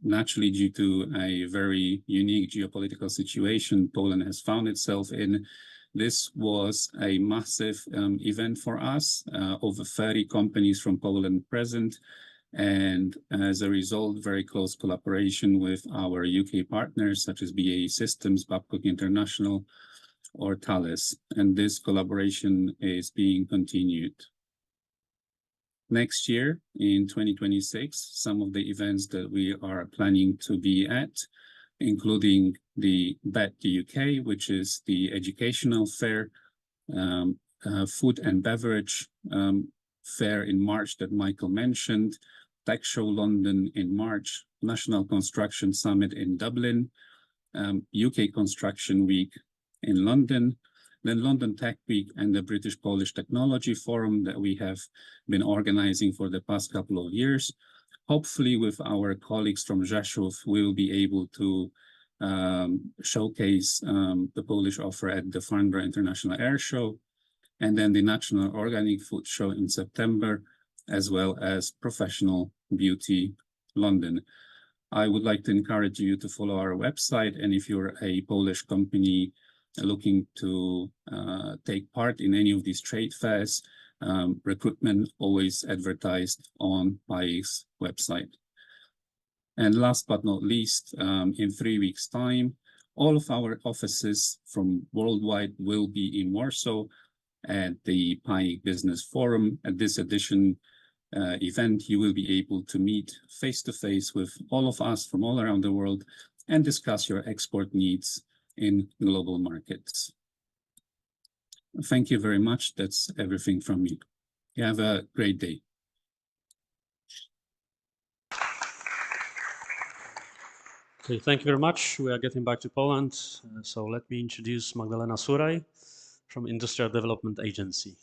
Naturally, due to a very unique geopolitical situation Poland has found itself in, this was a massive event for us. Over 30 companies from Poland present, and as a result, very close collaboration with our UK partners such as BAE Systems, Babcock International, or Thales, and this collaboration is being continued. Next year, in 2026, some of the events that we are planning to be at, including the BET UK, which is the educational fair, food and beverage fair in March that Michael mentioned, Tech Show London in March, National Construction Summit in Dublin, UK Construction Week in London, then London Tech Week and the British-Polish Technology Forum that we have been organizing for the past couple of years. Hopefully with our colleagues from Rzeszów, we will be able to showcase the Polish offer at the Farnborough International Air Show, and then the National Organic Food Show in September, as well as Professional Beauty London. I would like to encourage you to follow our website, and if you're a Polish company looking to take part in any of these trade fairs, recruitment always advertised on PAI's website. And last but not least, in 3 weeks' time, all of our offices from worldwide will be in Warsaw at the PAI Business Forum. At this event, you will be able to meet face-to-face with all of us from all around the world and discuss your export needs in global markets. Thank you very much. That's everything from me. You have a great day. Okay, thank you very much. We are getting back to Poland. So let me introduce Magdalena Suraj from Industrial Development Agency.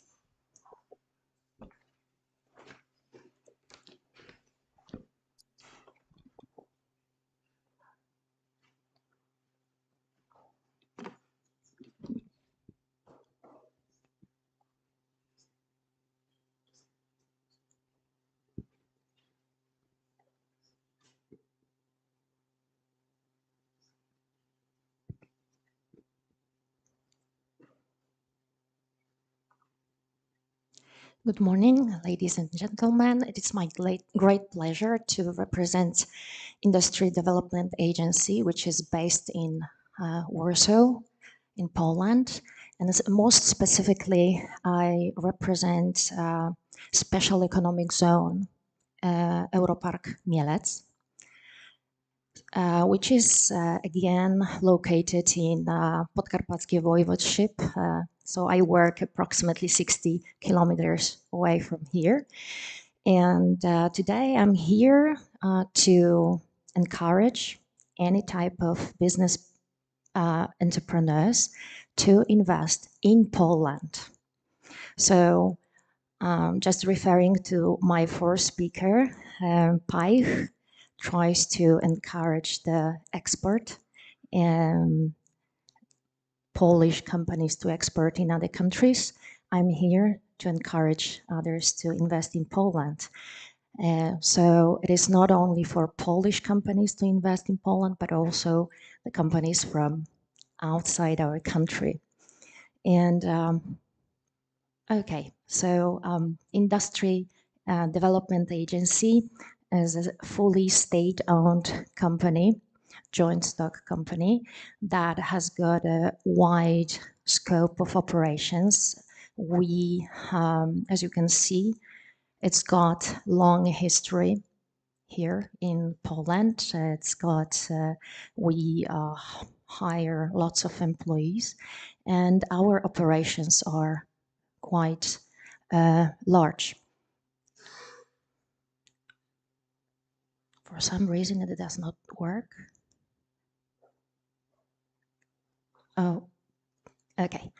Good morning, ladies and gentlemen. It is my great pleasure to represent Industry Development Agency, which is based in Warsaw, in Poland. And most specifically, I represent special economic zone, Europark Mielec, which is again located in Podkarpackie Voivodeship. So I work approximately 60 kilometers away from here. And today I'm here to encourage any type of business entrepreneurs to invest in Poland. So just referring to my first speaker, Pajch tries to encourage the export Polish companies to export in other countries. I'm here to encourage others to invest in Poland. So it is not only for Polish companies to invest in Poland, but also the companies from outside our country. And okay, so Industry Development Agency is a fully state-owned company, joint stock company, that has got a wide scope of operations. We, as you can see, it's got long history here in Poland. It's got, we hire lots of employees, and our operations are quite large. For some reason it does not work. Oh, okay.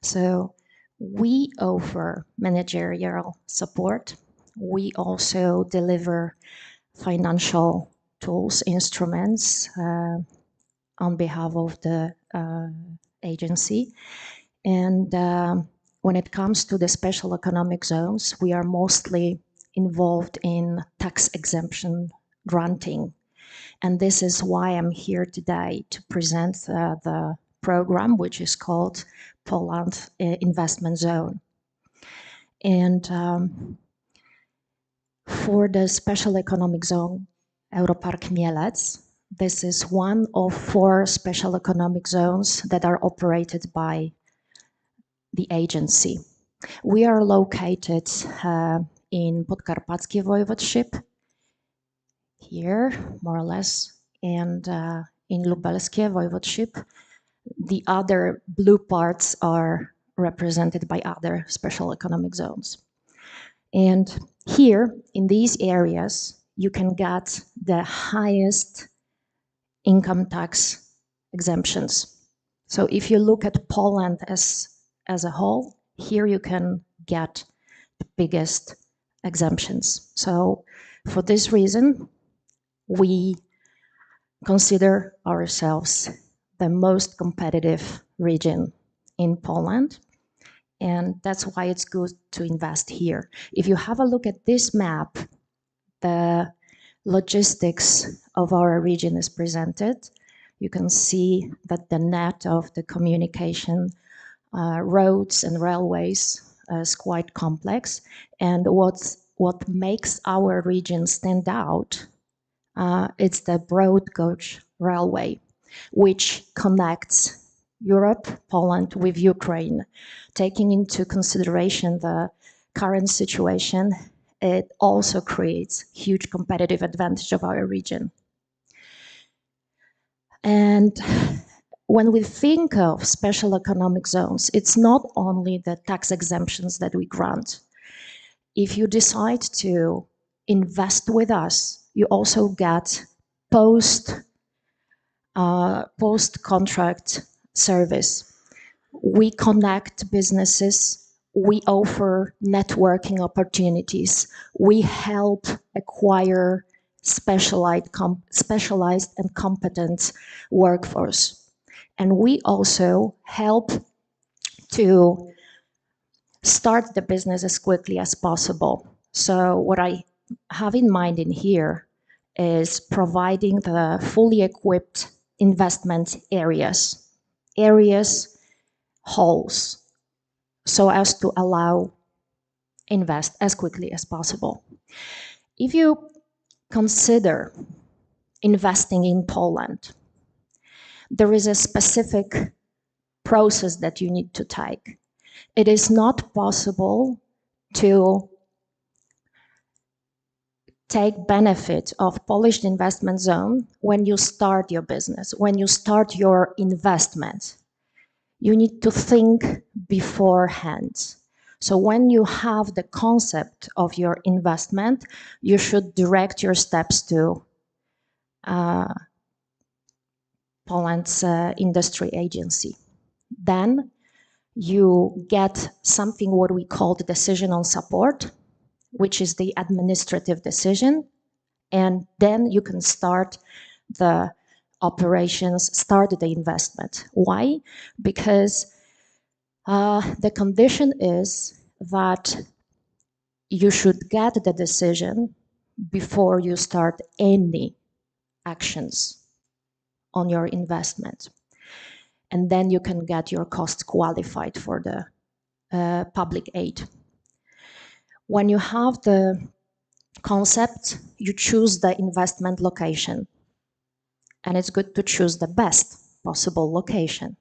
So we offer managerial support. We also deliver financial tools, instruments on behalf of the agency. And when it comes to the special economic zones, we are mostly involved in tax exemption granting. And this is why I'm here today to present the program, which is called Poland Investment Zone. And for the special economic zone, Europark Mielec, this is one of 4 special economic zones that are operated by the agency. We are located in Podkarpackie Voivodeship, here, more or less, and in Lubelskie Voivodeship. The other blue parts are represented by other special economic zones. And here, in these areas, you can get the highest income tax exemptions. So if you look at Poland as a whole, here you can get the biggest exemptions. So for this reason, we consider ourselves the most competitive region in Poland, and that's why it's good to invest here. If you have a look at this map, the logistics of our region is presented. You can see that the net of the communication, roads and railways is quite complex, and what makes our region stand out, it's the broad gauge railway, which connects Europe, Poland with Ukraine. Taking into consideration the current situation, it also creates huge competitive advantage of our region. And when we think of special economic zones, it's not only the tax exemptions that we grant. If you decide to invest with us, you also get post-contract service. We connect businesses, we offer networking opportunities, we help acquire specialized and competent workforce. And we also help to start the business as quickly as possible. So what I have in mind in here is providing the fully equipped investment areas, halls, so as to allow invest as quickly as possible. If you consider investing in Poland, there is a specific process that you need to take. It is not possible to take benefit of Polish investment zone when you start your business, when you start your investment. You need to think beforehand. So when you have the concept of your investment, you should direct your steps to Poland's industry agency. Then you get something what we call the decision on support, which is the administrative decision. And then you can start the operations, start the investment. Why? Because the condition is that you should get the decision before you start any actions on your investment. And then you can get your costs qualified for the public aid. When you have the concept, you choose the investment location. And it's good to choose the best possible location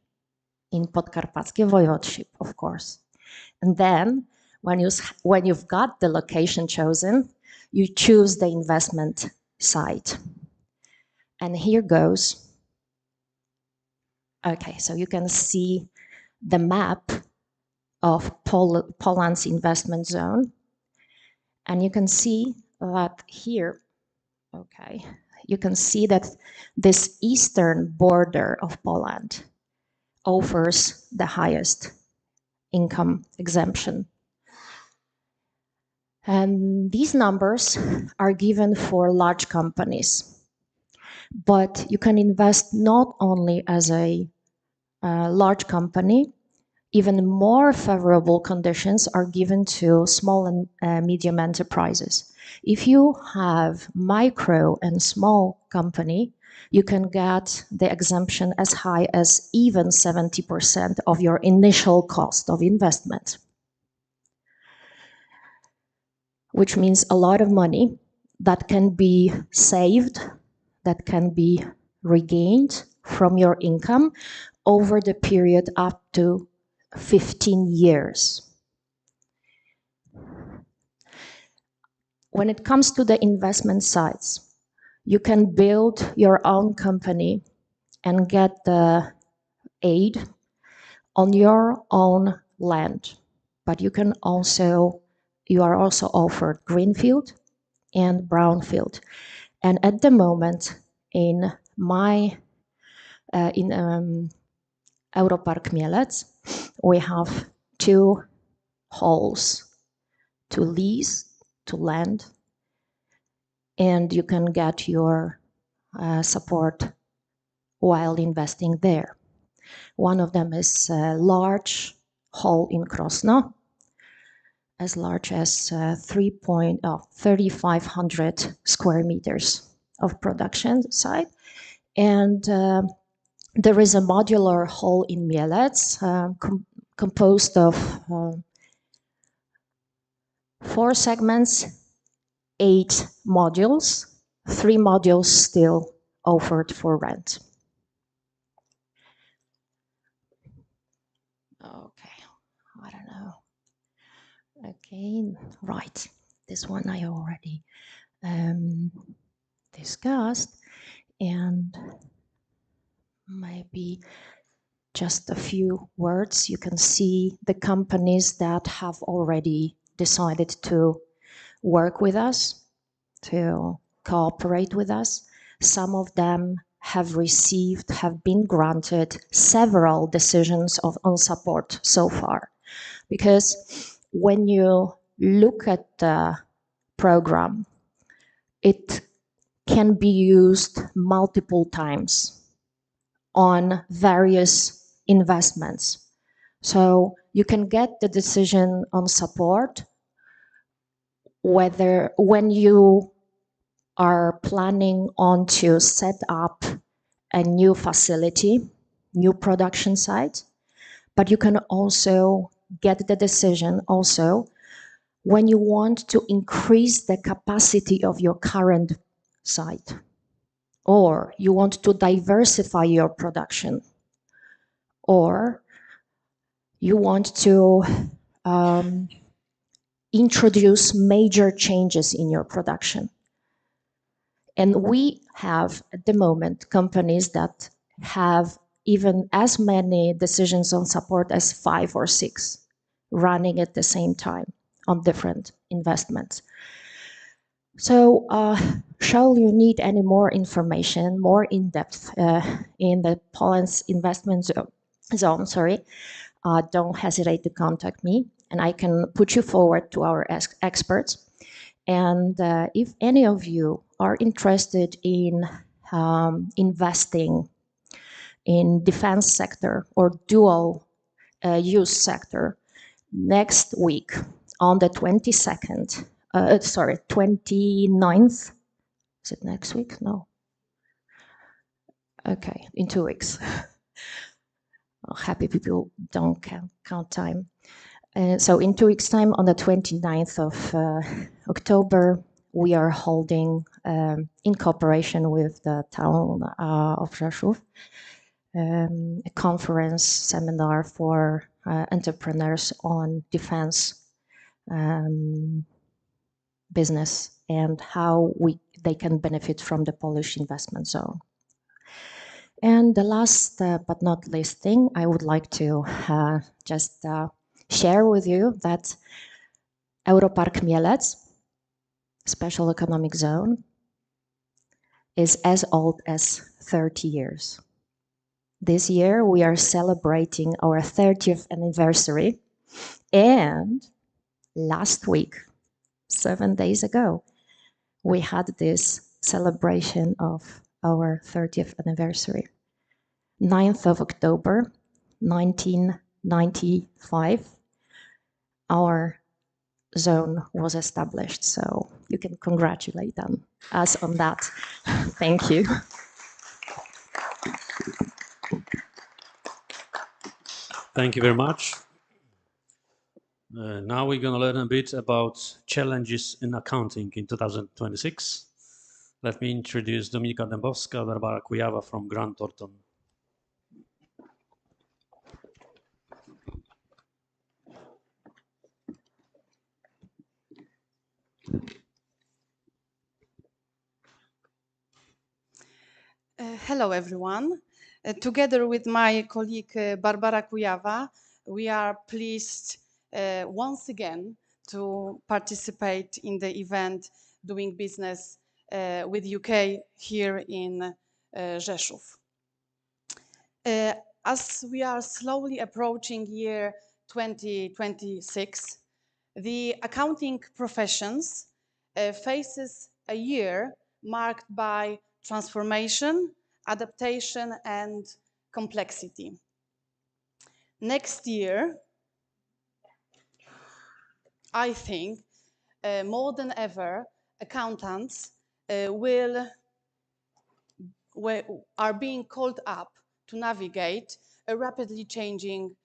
in Podkarpackie Voivodeship, of course. And then when you've got the location chosen, you choose the investment site. And here goes. Okay, so you can see the map of Poland's investment zone. And you can see that here, okay, you can see that this eastern border of Poland offers the highest income exemption. And these numbers are given for large companies. But you can invest not only as a large company, even more favorable conditions are given to small and medium enterprises. If you have micro and small company, you can get the exemption as high as even 70% of your initial cost of investment, which means a lot of money that can be saved, that can be regained from your income over the period up to 15 years. When it comes to the investment sites, you can build your own company and get the aid on your own land, but you are also offered greenfield and brownfield. And at the moment, in Europark Mielec, we have 2 halls to lease, to lend, and you can get your support while investing there. One of them is a large hall in Krosno, as large as 3,500 square meters of production site. And there is a modular hall in Mielec composed of 4 segments, 8 modules, 3 modules still offered for rent. Okay, I don't know. Okay, right. This one I already discussed, and maybe just a few words. You can see the companies that have already decided to work with us, to cooperate with us. Some of them have been granted several decisions on support so far. Because when you look at the program, it can be used multiple times on various investments. So you can get the decision on support when you are planning on to set up a new facility, new production site, but you can also get the decision also when you want to increase the capacity of your current site, or you want to diversify your production, or you want to introduce major changes in your production. And we have, at the moment, companies that have even as many decisions on support as 5 or 6 running at the same time on different investments. So, shall you need any more information, more in-depth in the Poland's investment zone, don't hesitate to contact me, and I can put you forward to our experts. And if any of you are interested in investing in defense sector or dual use sector, next week on the 29th, is it next week? No. Okay, in 2 weeks. Happy people don't count time. So in 2 weeks' time, on the 29th of October, we are holding, in cooperation with the town of Rzeszów, a conference seminar for entrepreneurs on defense business and how they can benefit from the Polish investment zone. And the last but not least thing, I would like to just share with you that Europark Mielec, special economic zone, is as old as 30 years. This year we are celebrating our 30th anniversary, and last week, 7 days ago, we had this celebration of our 30th anniversary. 9th of October, 1995, our zone was established. So you can congratulate us on that. Thank you. Thank you very much. Now we're going to learn a bit about challenges in accounting in 2026. Let me introduce Dominika Dębowska, Barbara Kujawa from Grant Thornton. Hello, everyone. Together with my colleague Barbara Kujawa, we are pleased once again to participate in the event Doing Business with UK here in Rzeszów. As we are slowly approaching year 2026, the accounting professions faces a year marked by transformation, adaptation, and complexity. Next year, I think, more than ever, accountants are being called up to navigate a rapidly changing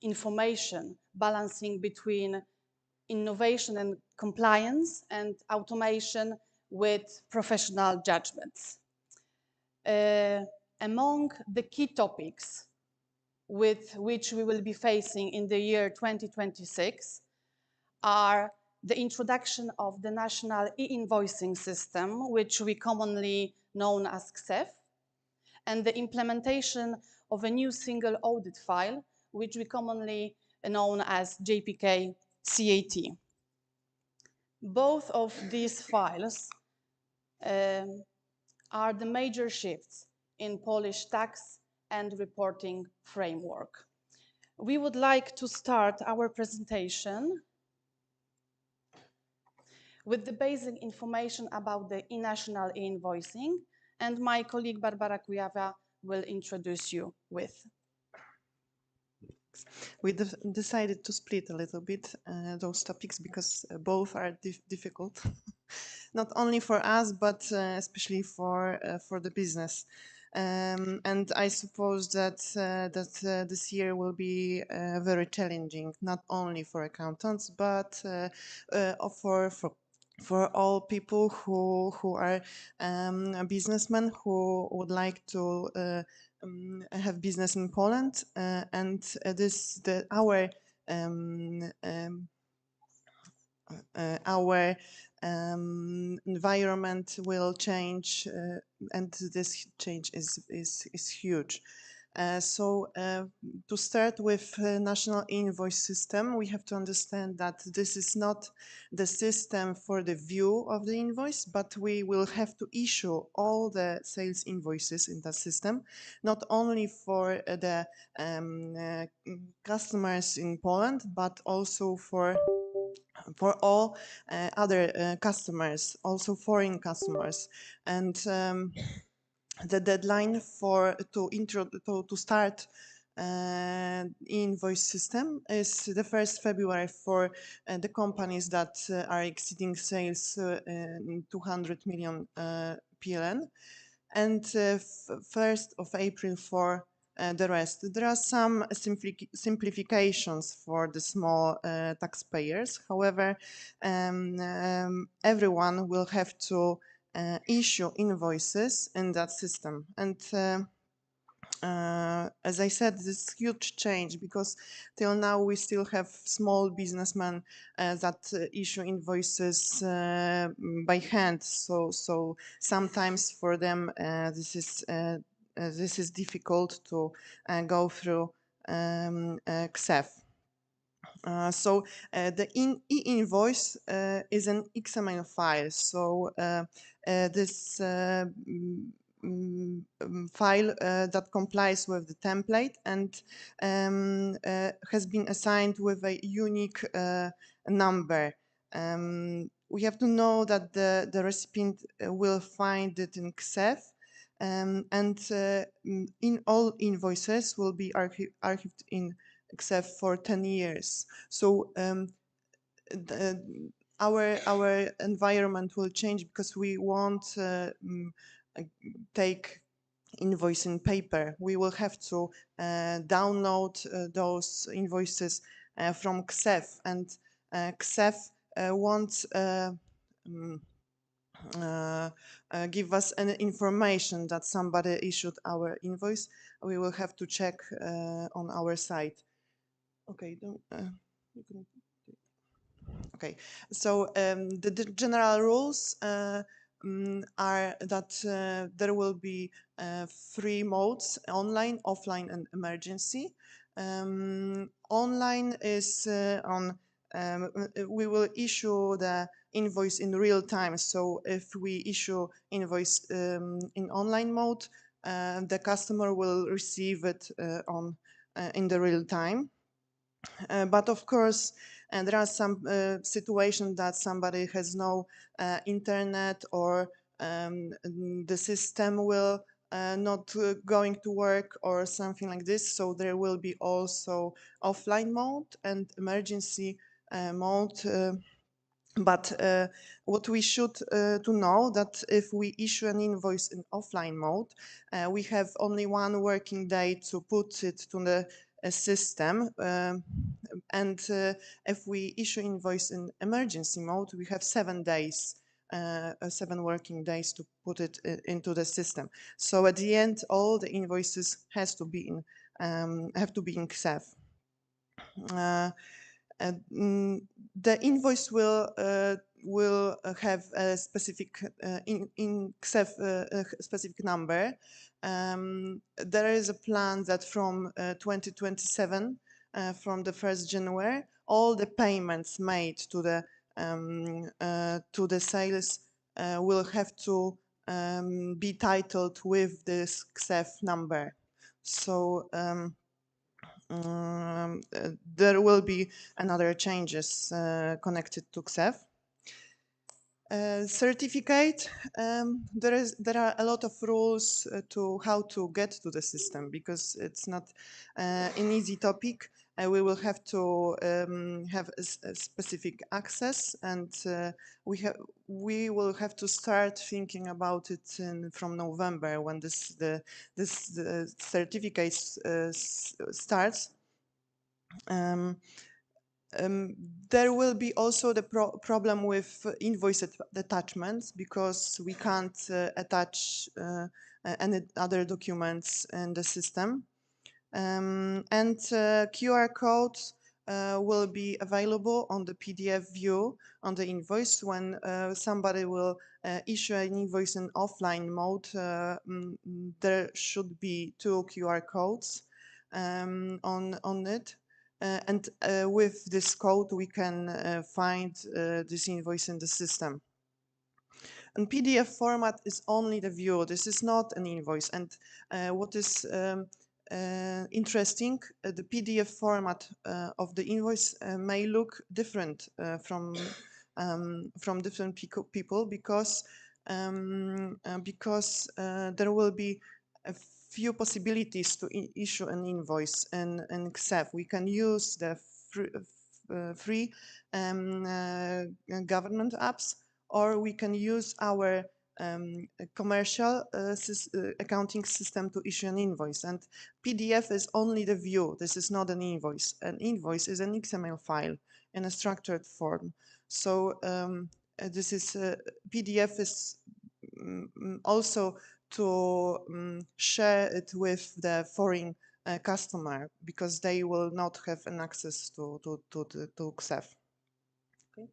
information, balancing between innovation and compliance and automation with professional judgments. Among the key topics with which we will be facing in the year 2026 are the introduction of the national e-invoicing system, which we commonly known as XEF, and the implementation of a new single audit file, which we commonly known as JPK CAT. Both of these files are the major shifts in Polish tax and reporting framework. We would like to start our presentation with the basic information about the national e-invoicing, and my colleague Barbara Kujawa will introduce you with. We decided to split a little bit those topics because both are difficult, not only for us, but especially for the business. And I suppose that this year will be very challenging, not only for accountants, but for all people who are businessmen who would like to have business in Poland, and our environment will change, and this change is huge. So to start with national invoice system, we have to understand that this is not the system for the view of the invoice, but we will have to issue all the sales invoices in that system, not only for the customers in Poland, but also for all other customers, also foreign customers. And the deadline to start invoice system is the 1st February for the companies that are exceeding sales 200 million PLN, and 1st of April for the rest. There are some simplifications for the small taxpayers. However, everyone will have to issue invoices in that system. And as I said, this is huge change, because till now we still have small businessmen that issue invoices by hand. So sometimes for them this is difficult to go through XF. So the e-invoice is an XML file. So this file that complies with the template and has been assigned with a unique number. We have to know that the recipient will find it in XF, and in all invoices will be archived in XF for 10 years. So our environment will change, because we won't take invoice in paper. We will have to download those invoices from XF, and XF won't give us any information that somebody issued our invoice. We will have to check on our site. Okay, okay. So the general rules are that there will be 3 modes: online, offline, and emergency. Online is we will issue the invoice in real time. So if we issue invoice in online mode, the customer will receive it in the real time. But of course, there are some situations that somebody has no internet, or the system will not going to work, or something like this. So there will be also offline mode and emergency mode. But what we should to know, that if we issue an invoice in offline mode, we have only 1 working day to put it to the system, and if we issue invoice in emergency mode, we have 7 days, 7 working days to put it into the system. So at the end, all the invoices have to be in XF. The invoice will have a specific in XF specific number. There is a plan that from 2027, from the 1st January, all the payments made to the sales will have to be titled with this XF number. So there will be another changes connected to XF. Certificate, there are a lot of rules to how to get to the system, because it's not an easy topic. We will have to have a specific access, and we will have to start thinking about it from November, when the certificate starts. There will be also the problem with invoice attachments, because we can't attach any other documents in the system. And QR codes will be available on the PDF view on the invoice. When somebody will issue an invoice in offline mode, there should be 2 QR codes on it. And with this code, we can find this invoice in the system. And PDF format is only the view. This is not an invoice. And what is interesting, the PDF format of the invoice may look different from different people, because there will be a few possibilities to issue an invoice in XEF. We can use the free government apps, or we can use our commercial accounting system to issue an invoice. And PDF is only the view. This is not an invoice. An invoice is an XML file in a structured form. So this is PDF is also to share it with the foreign customer, because they will not have an access to XEF. Okay.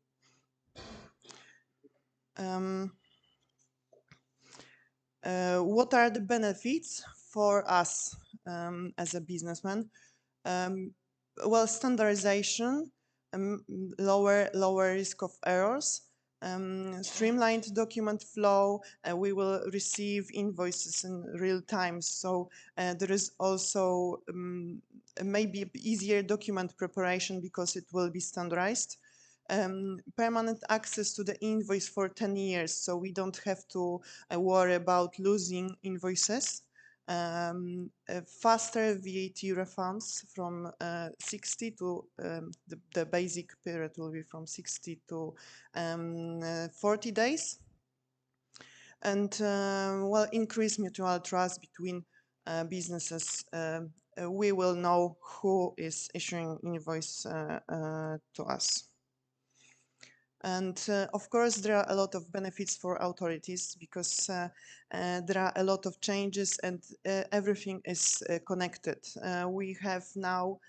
What are the benefits for us as a businessman? Well, standardization, lower risk of errors, streamlined document flow. We will receive invoices in real time, so there is also maybe easier document preparation because it will be standardized. Permanent access to the invoice for 10 years, so we don't have to worry about losing invoices. Faster VAT refunds from 60 to the basic period will be from 60 to 40 days. And well, increase mutual trust between businesses. We will know who is issuing invoice to us. And of course, there are a lot of benefits for authorities, because there are a lot of changes and everything is connected. We have now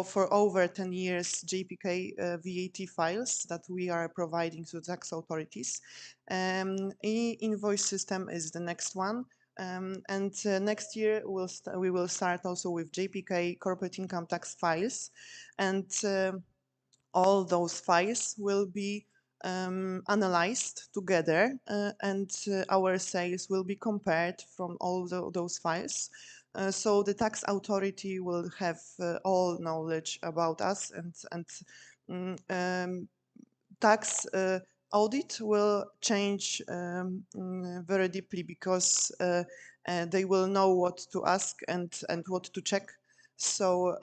for over 10 years JPK VAT files that we are providing to tax authorities. E-invoice system is the next one. And next year we will start also with JPK corporate income tax files. And all those files will be analyzed together, and our sales will be compared from all those files. So the tax authority will have all knowledge about us, and tax audit will change very deeply, because they will know what to ask and what to check. So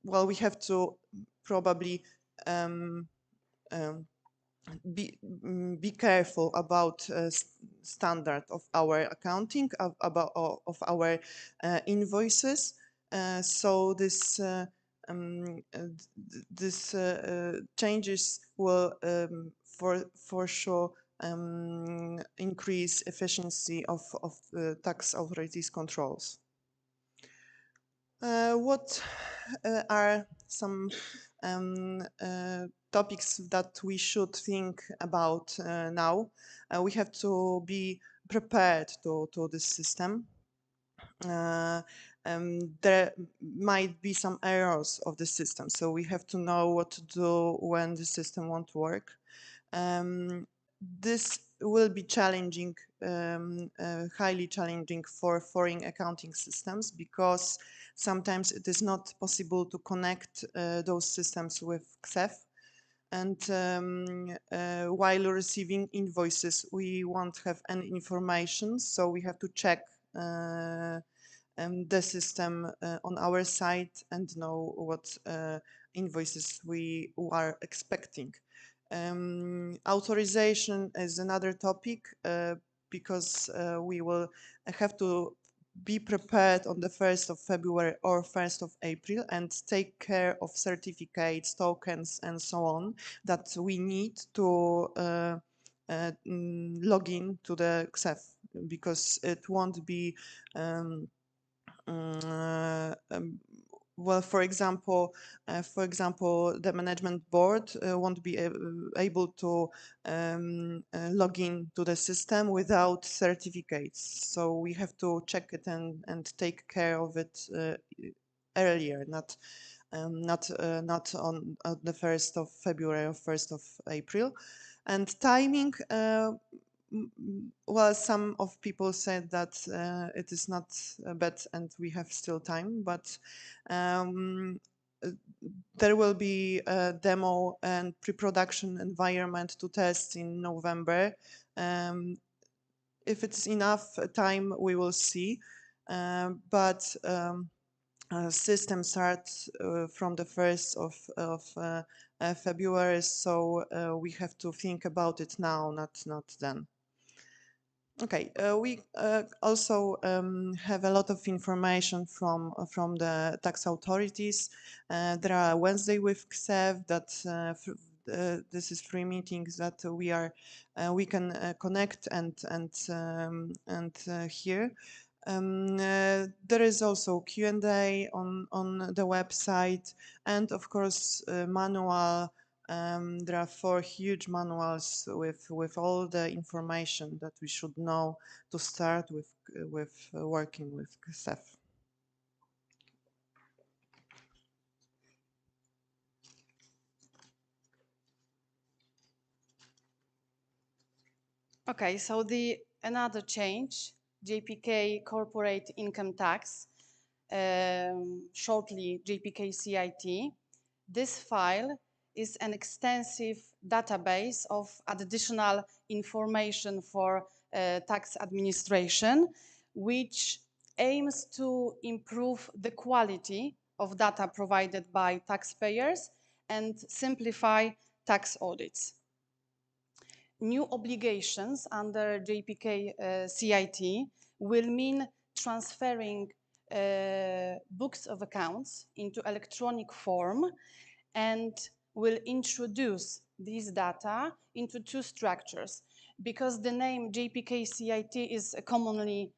well, we have to probably be careful about standard of our accounting, of our invoices. So this changes will for sure increase efficiency of tax authorities' controls. What are some topics that we should think about now? We have to be prepared to this system. There might be some errors of the system, so we have to know what to do when the system won't work. This will be challenging, highly challenging for foreign accounting systems, because sometimes it is not possible to connect those systems with XEF. And while receiving invoices, we won't have any information, so we have to check the system on our side and know what invoices we are expecting. Authorization is another topic, because we will have to be prepared on the 1st of February or 1st of April and take care of certificates, tokens, and so on that we need to log in to the XEF, because it won't be well, for example, the management board won't be able to log in to the system without certificates. So we have to check it and take care of it earlier, not on the 1st of February or 1st of April. And timing, well, some of people said that it is not bad and we have still time, but there will be a demo and pre-production environment to test in November. If it's enough time, we will see. But system starts from the 1st of February, so we have to think about it now, not then. Okay, we also have a lot of information from the tax authorities. There are Wednesday with XEF that this is free meetings that we can connect and hear. There is also Q&A on the website, and of course manual. There are 4 huge manuals with all the information that we should know to start with working with XEF. Okay, so another change, JPK corporate income tax, shortly JPK CIT. This file is an extensive database of additional information for tax administration, which aims to improve the quality of data provided by taxpayers and simplify tax audits. New obligations under JPK CIT will mean transferring books of accounts into electronic form and will introduce these data into 2 structures. Because the name JPK CIT is a commonly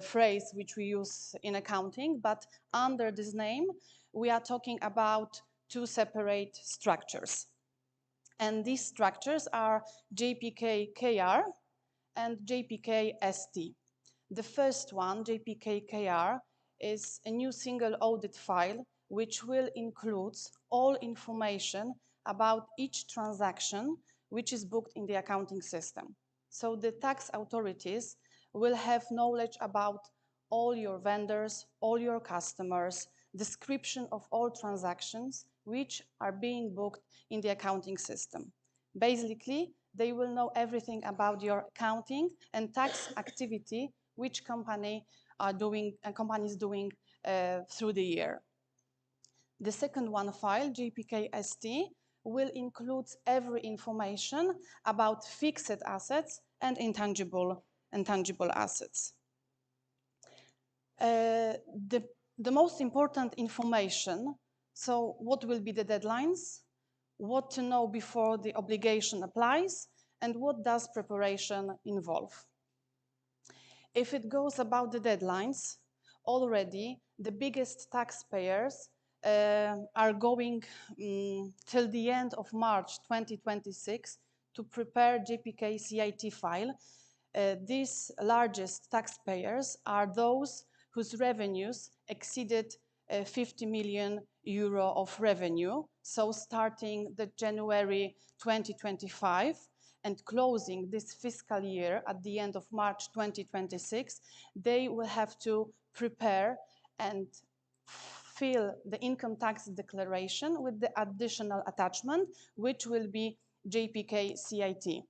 phrase which we use in accounting, but under this name we are talking about 2 separate structures. And these structures are JPK KR and JPK ST. The first one, JPK KR, is a new single audit file which will include all information about each transaction which is booked in the accounting system. So the tax authorities will have knowledge about all your vendors, all your customers, description of all transactions which are being booked in the accounting system. Basically, they will know everything about your accounting and tax activity which companies doing through the year. The second one file, JPK ST, will include every information about fixed assets and intangible assets. The most important information, so what will be the deadlines, what to know before the obligation applies, and what does preparation involve. If it goes about the deadlines, already the biggest taxpayers are going till the end of March 2026 to prepare JPK CIT file. These largest taxpayers are those whose revenues exceeded 50 million euro of revenue. So starting the January 2025 and closing this fiscal year at the end of March 2026, they will have to prepare and fill the income tax declaration with the additional attachment, which will be JPK CIT.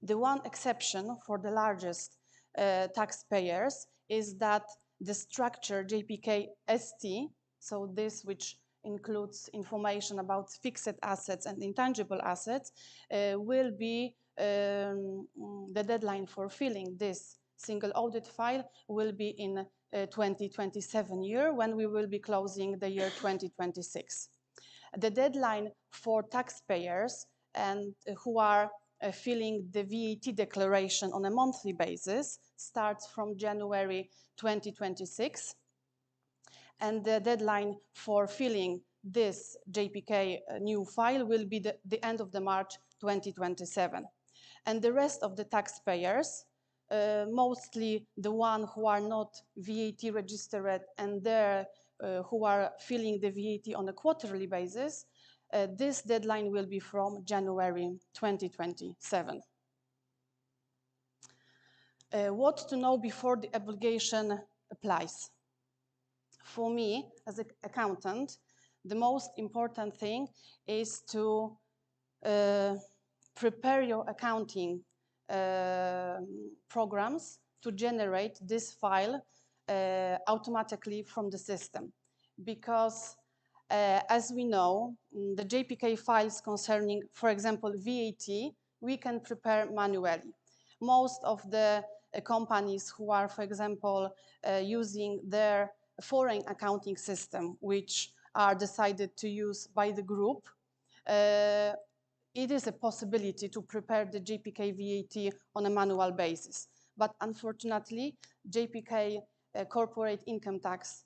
The one exception for the largest taxpayers is that the structure JPK ST, so this which includes information about fixed assets and intangible assets, will be the deadline for filling this single audit file will be in 2027 year, when we will be closing the year 2026. The deadline for taxpayers and who are filling the VAT declaration on a monthly basis starts from January 2026. And the deadline for filling this JPK new file will be the end of the March 2027. And the rest of the taxpayers, mostly the ones who are not VAT registered and who are filling the VAT on a quarterly basis, this deadline will be from January 2027. What to know before the obligation applies? For me, as an accountant, the most important thing is to prepare your accounting programs to generate this file automatically from the system. Because as we know, the JPK files concerning, for example, VAT, we can prepare manually. Most of the companies who are, for example, using their foreign accounting system, which are decided to use by the group, it is a possibility to prepare the JPK VAT on a manual basis. But unfortunately, JPK corporate income tax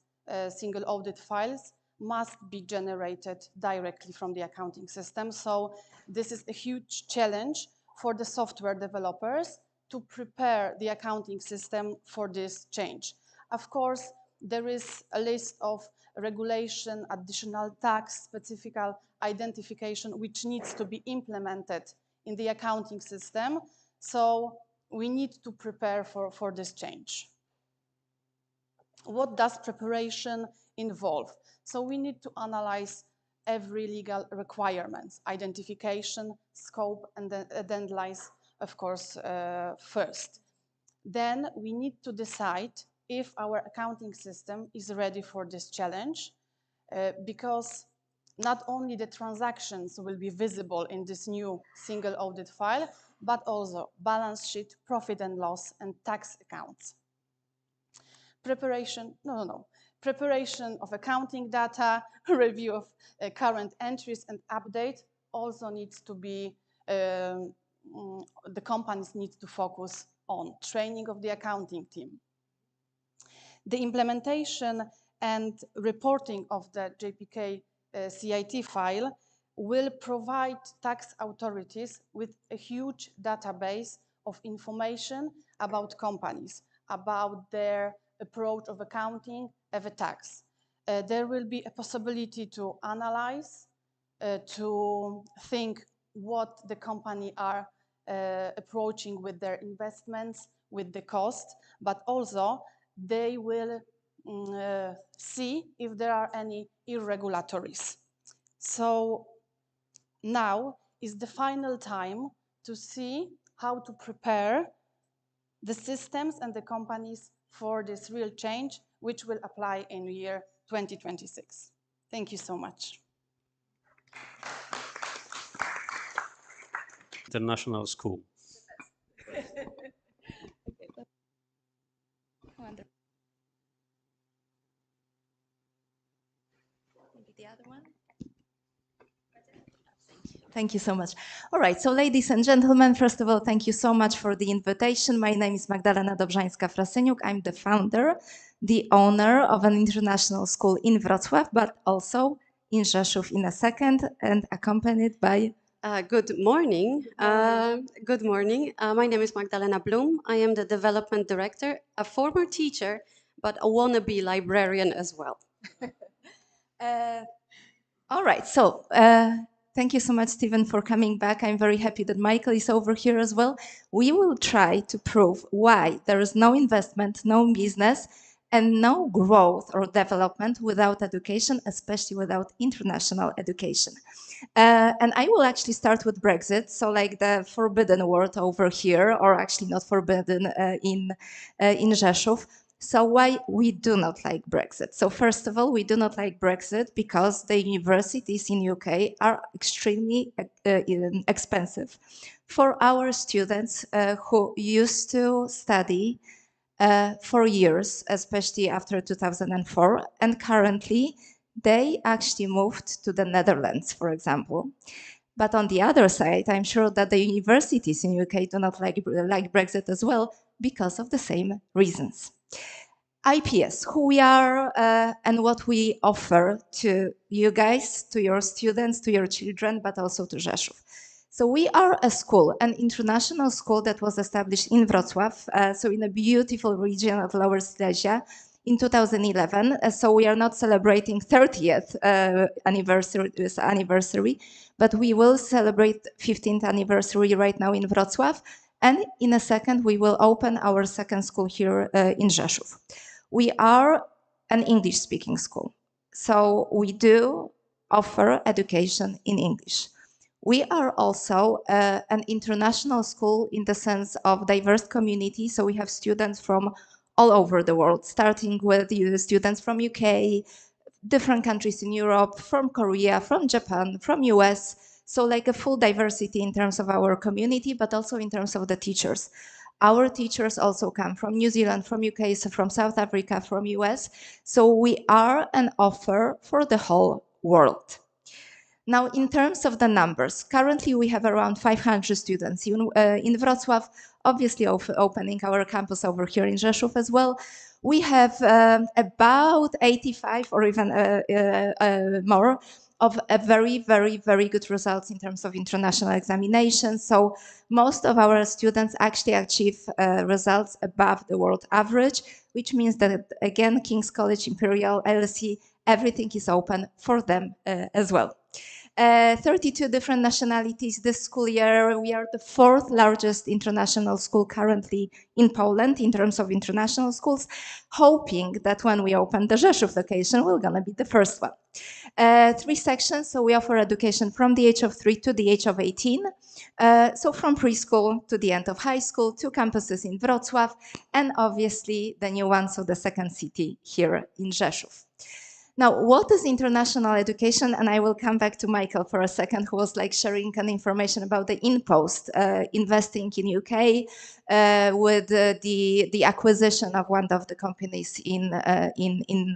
single audit files must be generated directly from the accounting system. So this is a huge challenge for the software developers to prepare the accounting system for this change. Of course, there is a list of regulation, additional tax, specific identification, which needs to be implemented in the accounting system. So we need to prepare for this change. What does preparation involve? So we need to analyze every legal requirements, identification, scope, and then analyze, of course, first. Then we need to decide if our accounting system is ready for this challenge, because not only the transactions will be visible in this new single audit file, but also balance sheet, profit and loss, and tax accounts. Preparation of accounting data, review of current entries and update also needs to be, the companies need to focus on training of the accounting team. The implementation and reporting of the JPK CIT file will provide tax authorities with a huge database of information about companies, about their approach of accounting of a tax. There will be a possibility to analyze, to think what the company are approaching with their investments, with the cost, but also they will see if there are any irregularities. So now is the final time to see how to prepare the systems and the companies for this real change, which will apply in the year 2026. Thank you so much. International school. Wonderful. Maybe the other one. Thank you so much. All right, so ladies and gentlemen, first of all, thank you so much for the invitation. My name is Magdalena Dobrzańska-Frasyniuk. I'm the founder, the owner of an international school in Wrocław, but also in Rzeszów in a second, and accompanied by... Good morning. Good morning. My name is Magdalena Blum. I am the development director, a former teacher, but a wannabe librarian as well. All right, so thank you so much, Stephen, for coming back. I'm very happy that Michael is over here as well. We will try to prove why there is no investment, no business, and no growth or development without education, especially without international education. And I will actually start with Brexit, so like the forbidden word over here, or actually not forbidden in Rzeszów. So why we do not like Brexit? So first of all, we do not like Brexit because the universities in UK are extremely expensive for our students who used to study for years, especially after 2004. And currently, they actually moved to the Netherlands, for example. But on the other side, I'm sure that the universities in UK do not like Brexit as well because of the same reasons. IPS, who we are and what we offer to you guys, to your students, to your children, but also to Rzeszów. So we are a school, an international school that was established in Wrocław, so in a beautiful region of Lower Silesia in 2011. So we are not celebrating 30th anniversary, but we will celebrate 15th anniversary right now in Wrocław. And in a second, we will open our second school here in Rzeszów. We are an English-speaking school, so we do offer education in English. We are also an international school in the sense of diverse community, so we have students from all over the world, starting with students from UK, different countries in Europe, from Korea, from Japan, from US, so like a full diversity in terms of our community, but also in terms of the teachers. Our teachers also come from New Zealand, from UK, so from South Africa, from US. So we are an offer for the whole world. Now, in terms of the numbers, currently we have around 500 students in Wrocław, obviously opening our campus over here in Rzeszów as well. We have about 85 or even more of a very, very, very good results in terms of international examinations. So most of our students actually achieve results above the world average, which means that, again, King's College, Imperial, LSE, everything is open for them as well. 32 different nationalities this school year. We are the 4th largest international school currently in Poland in terms of international schools, hoping that when we open the Rzeszów location, we're gonna be the first one. 3 sections, so we offer education from the age of 3 to the age of 18. So from preschool to the end of high school, 2 campuses in Wrocław, and obviously the new one, so the second city here in Rzeszów. Now, what is international education? And I will come back to Michael for a second, who was like sharing an information about the InPost investing in UK with the acquisition of one of the companies in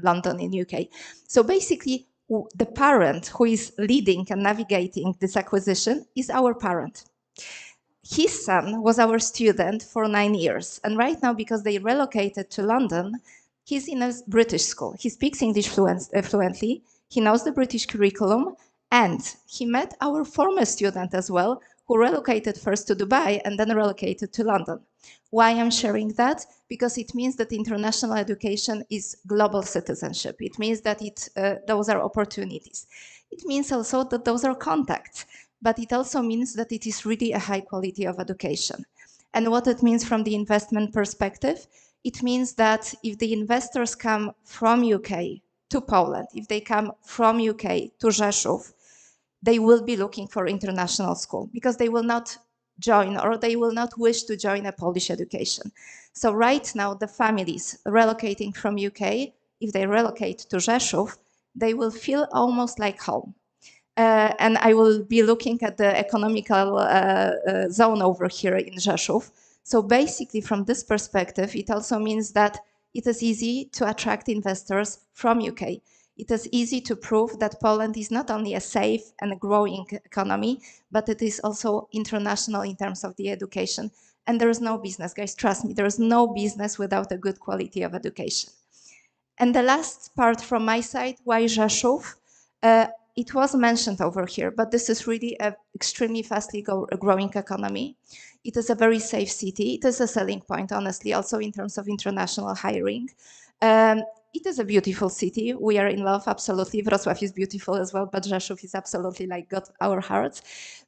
London, in UK. So basically, the parent who is leading and navigating this acquisition is our parent. His son was our student for 9 years. And right now, because they relocated to London, he's in a British school. He speaks English fluently. He knows the British curriculum. And he met our former student as well, who relocated first to Dubai and then relocated to London. Why I'm sharing that? Because it means that international education is global citizenship. It means that those are opportunities. It means also that those are contacts. But it also means that it is really a high quality of education. And what it means from the investment perspective, it means that if the investors come from UK to Poland, if they come from UK to Rzeszów, they will be looking for international school because they will not join or they will not wish to join a Polish education. So right now, the families relocating from UK, if they relocate to Rzeszów, they will feel almost like home. And I will be looking at the economical zone over here in Rzeszów. So basically, from this perspective, it also means that it is easy to attract investors from UK. It is easy to prove that Poland is not only a safe and growing economy, but it is also international in terms of the education. And there is no business, guys, trust me, there is no business without a good quality of education. And the last part from my side, why Rzeszów? It was mentioned over here, but this is really an extremely fastly growing economy. It is a very safe city. It is a selling point, honestly, also in terms of international hiring. It is a beautiful city. We are in love, absolutely. Wrocław is beautiful as well, but Rzeszów is absolutely like got our hearts.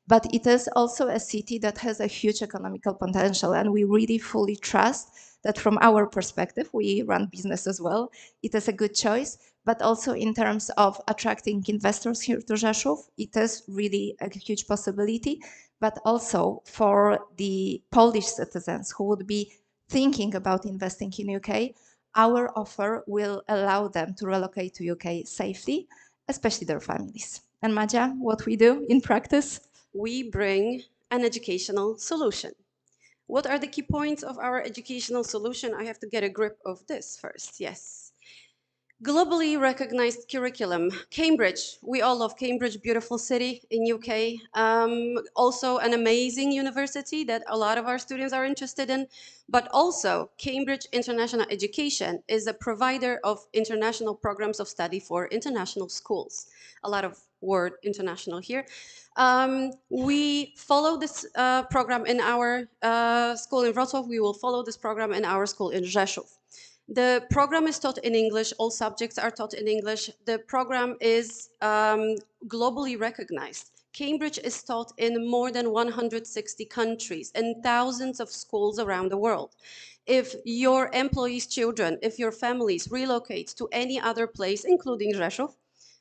But it is also a city that has a huge economical potential, and we really fully trust that from our perspective, we run business as well. It is a good choice, but also in terms of attracting investors here to Rzeszów, it is really a huge possibility, but also for the Polish citizens who would be thinking about investing in UK, our offer will allow them to relocate to UK safely, especially their families. And Madzia, what we do in practice? We bring an educational solution. What are the key points of our educational solution? I have to get a grip of this first, yes. Globally recognized curriculum. Cambridge, we all love Cambridge, beautiful city in UK. Also an amazing university that a lot of our students are interested in, but also Cambridge International Education is a provider of international programs of study for international schools. A lot of word international here. We follow this program in our school in Wrocław. We will follow this program in our school in Rzeszów. The program is taught in English. All subjects are taught in English. The program is globally recognized. Cambridge is taught in more than 160 countries and thousands of schools around the world. If your employees' children, if your families relocate to any other place, including Rzeszów,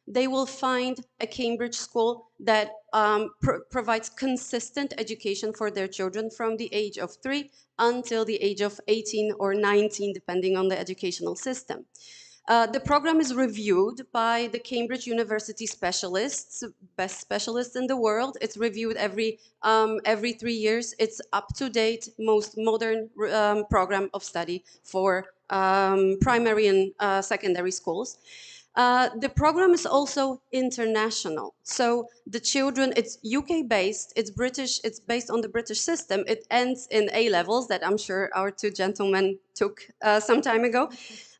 they will find a Cambridge school that provides consistent education for their children from the age of 3 until the age of 18 or 19, depending on the educational system. The program is reviewed by the Cambridge University specialists, best specialists in the world. It's reviewed every 3 years. It's up-to-date, most modern program of study for primary and secondary schools. The program is also international. So the children, it's UK-based, it's British, it's based on the British system. It ends in A-levels that I'm sure our two gentlemen took some time ago.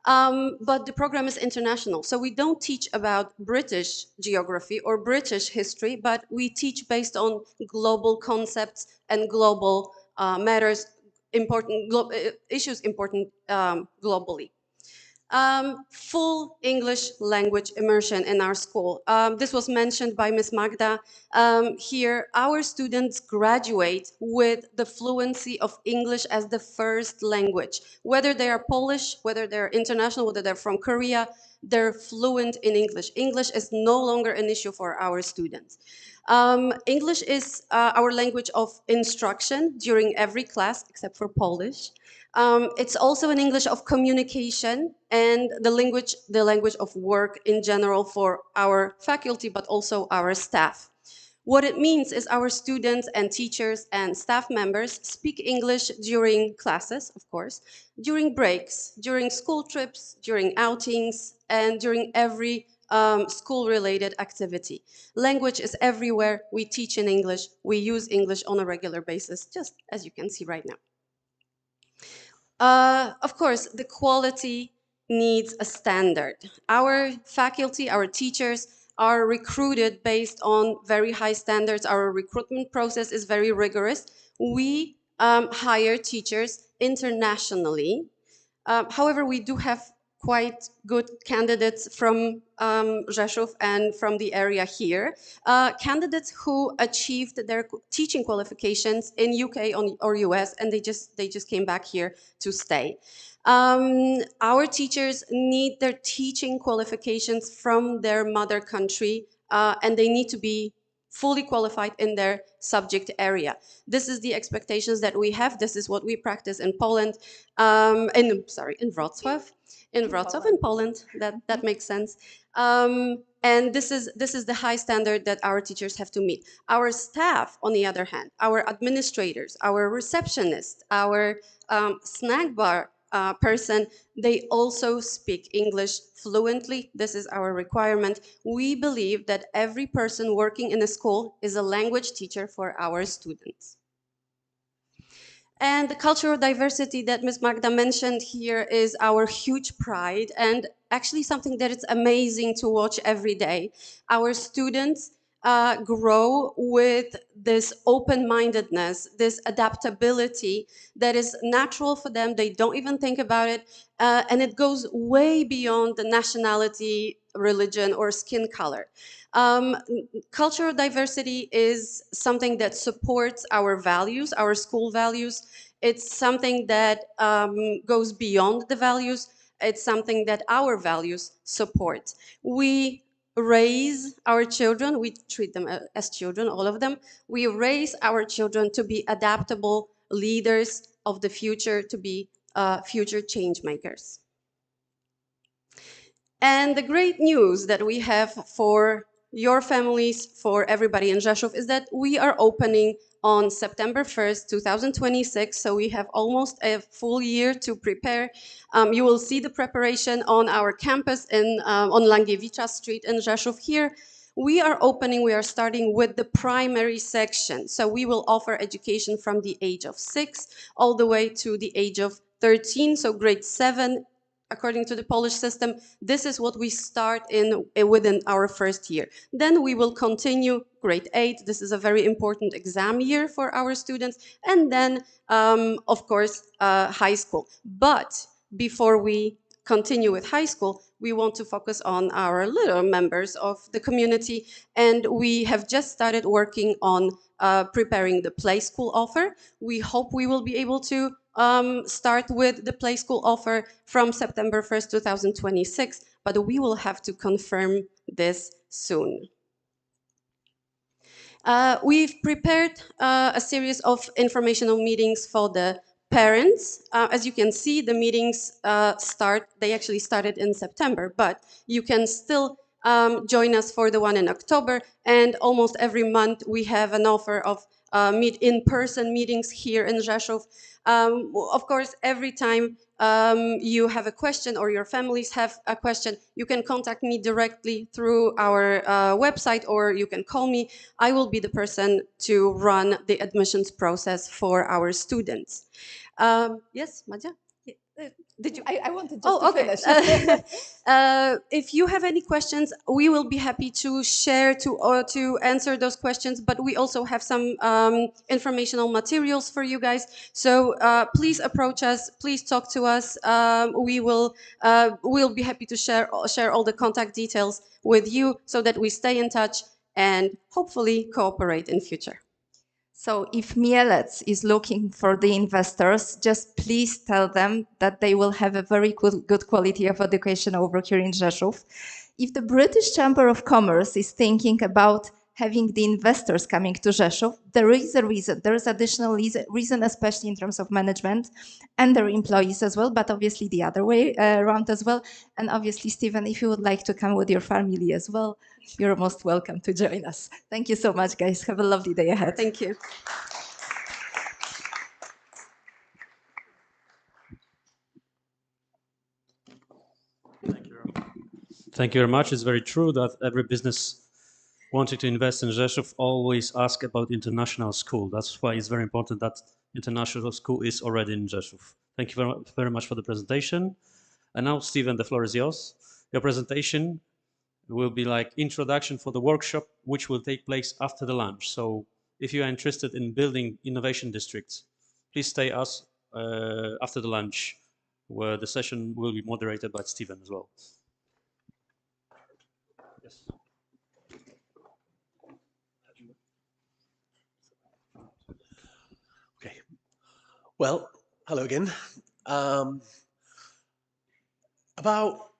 But the program is international. So we don't teach about British geography or British history, but we teach based on global concepts and global matters, important issues important globally. Full English language immersion in our school. This was mentioned by Ms. Magda. Here, our students graduate with the fluency of English as the first language. Whether they are Polish, whether they're international, whether they're from Korea, they're fluent in English. English is no longer an issue for our students. English is our language of instruction during every class, except for Polish. It's also an English of communication and the language of work in general for our faculty, but also our staff. What it means is our students and teachers and staff members speak English during classes, of course, during breaks, during school trips, during outings, and during every school-related activity. Language is everywhere. We teach in English. We use English on a regular basis, just as you can see right now. Of course, the quality needs a standard. Our faculty, our teachers are recruited based on very high standards. Our recruitment process is very rigorous. We hire teachers internationally. However, we do have quite good candidates from Rzeszów and from the area here. Candidates who achieved their teaching qualifications in UK or US, and they just came back here to stay. Our teachers need their teaching qualifications from their mother country, and they need to be fully qualified in their subject area. This is the expectations that we have. This is what we practice in Poland, in Wrocław. In Wrocław, in Poland, that makes sense. And this is the high standard that our teachers have to meet. Our staff, on the other hand, our administrators, our receptionists, our snack bar person, they also speak English fluently. This is our requirement. We believe that every person working in a school is a language teacher for our students. And the cultural diversity that Ms. Magda mentioned here is our huge pride and actually something that is amazing to watch every day. Our students grow with this open-mindedness, this adaptability that is natural for them. They don't even think about it. And it goes way beyond the nationality, religion, or skin color. Cultural diversity is something that supports our values, our school values. It's something that goes beyond the values. It's something that our values support. We raise our children, we treat them as children, all of them. We raise our children to be adaptable leaders of the future, to be future change makers. And the great news that we have for your families, for everybody in Rzeszów, is that we are opening on September 1st, 2026. So we have almost a full year to prepare. You will see the preparation on our campus on Langiewicza Street in Rzeszów here. We are starting with the primary section. So we will offer education from the age of 6 all the way to the age of 13. So grade 7, according to the Polish system, this is what we start within our first year. Then we will continue grade 8. This is a very important exam year for our students. And then, of course, high school. But before we continue with high school, we want to focus on our little members of the community. And we have just started working on preparing the play school offer. We hope we will be able to start with the play school offer from September 1st, 2026, but we will have to confirm this soon. We've prepared a series of informational meetings for the parents. As you can see, the meetings they actually started in September, but you can still join us for the one in October. And almost every month we have an offer of in-person meetings here in Rzeszów. Of course, every time you have a question or your families have a question, you can contact me directly through our website, or you can call me. I will be the person to run the admissions process for our students. Yes, Madzia? Did you? I wanted just to finish. If you have any questions, we will be happy to share to answer those questions. But we also have some informational materials for you guys. So please approach us. Please talk to us. We'll be happy to share all the contact details with you so that we stay in touch and hopefully cooperate in future. So if Mielec is looking for the investors, just please tell them that they will have a very good quality of education over here in Rzeszów. If the British Chamber of Commerce is thinking about having the investors coming to Rzeszów, there is a reason. There is additional reason, especially in terms of management and their employees as well, but obviously the other way around as well. And obviously, Stephen, if you would like to come with your family as well, you're most welcome to join us. Thank you so much, guys. Have a lovely day ahead. Thank you. Thank you very much. It's very true that every business wanting to invest in Rzeszów always ask about international school. That's why it's very important that international school is already in Rzeszów. Thank you very much for the presentation. And now, Stephen, the floor is yours. Your presentation will be like introduction for the workshop, which will take place after the lunch. So if you are interested in building innovation districts, please stay us after the lunch, where the session will be moderated by Stephen as well. Yes. Okay. Well, hello again. About,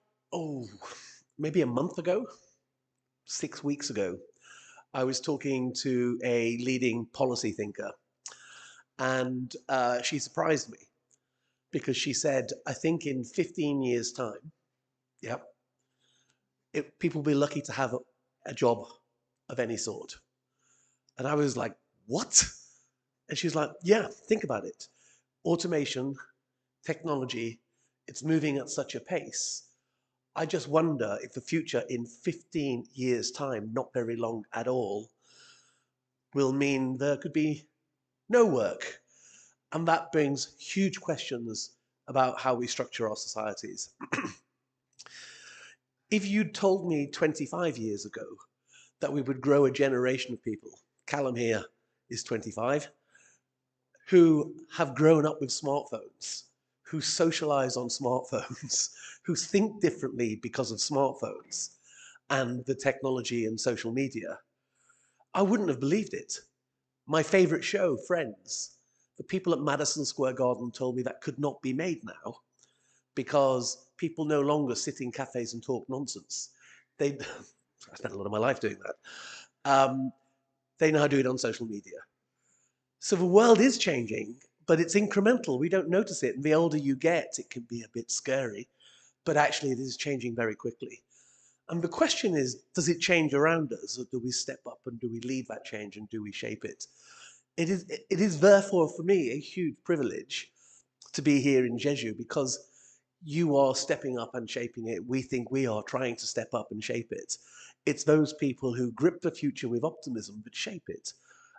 maybe a month ago, 6 weeks ago, I was talking to a leading policy thinker, and she surprised me because she said, I think in 15 years' time, people will be lucky to have a job of any sort. And I was like, what? And she's like, yeah, think about it. Automation, technology, it's moving at such a pace. I just wonder if the future in 15 years' time, not very long at all, will mean there could be no work. And that brings huge questions about how we structure our societies. If you'd told me 25 years ago that we would grow a generation of people, Callum here is 25, who have grown up with smartphones, who socialize on smartphones, who think differently because of smartphones and the technology and social media, I wouldn't have believed it. My favorite show, Friends, the people at Madison Square Garden told me that could not be made now because people no longer sit in cafes and talk nonsense. I spent a lot of my life doing that. They now do it on social media. So the world is changing, but it's incremental. We don't notice it. And the older you get, it can be a bit scary. But actually, it is changing very quickly. And the question is, does it change around us, or do we step up and do we lead that change and do we shape it? It is therefore for me a huge privilege to be here in Rzeszów, because you are stepping up and shaping it. We think we are trying to step up and shape it. It's those people who grip the future with optimism that shape it.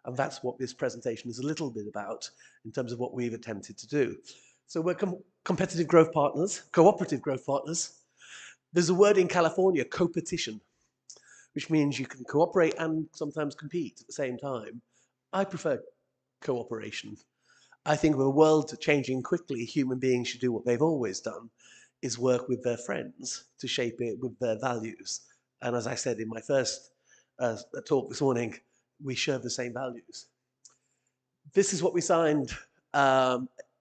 And that's what this presentation is a little bit about in terms of what we've attempted to do. So we're competitive growth partners, cooperative growth partners. There's a word in California, co-petition, which means you can cooperate and sometimes compete at the same time. I prefer cooperation. I think with a world changing quickly, human beings should do what they've always done, is work with their friends to shape it with their values. And as I said in my first talk this morning, we share the same values. This is what we signed, I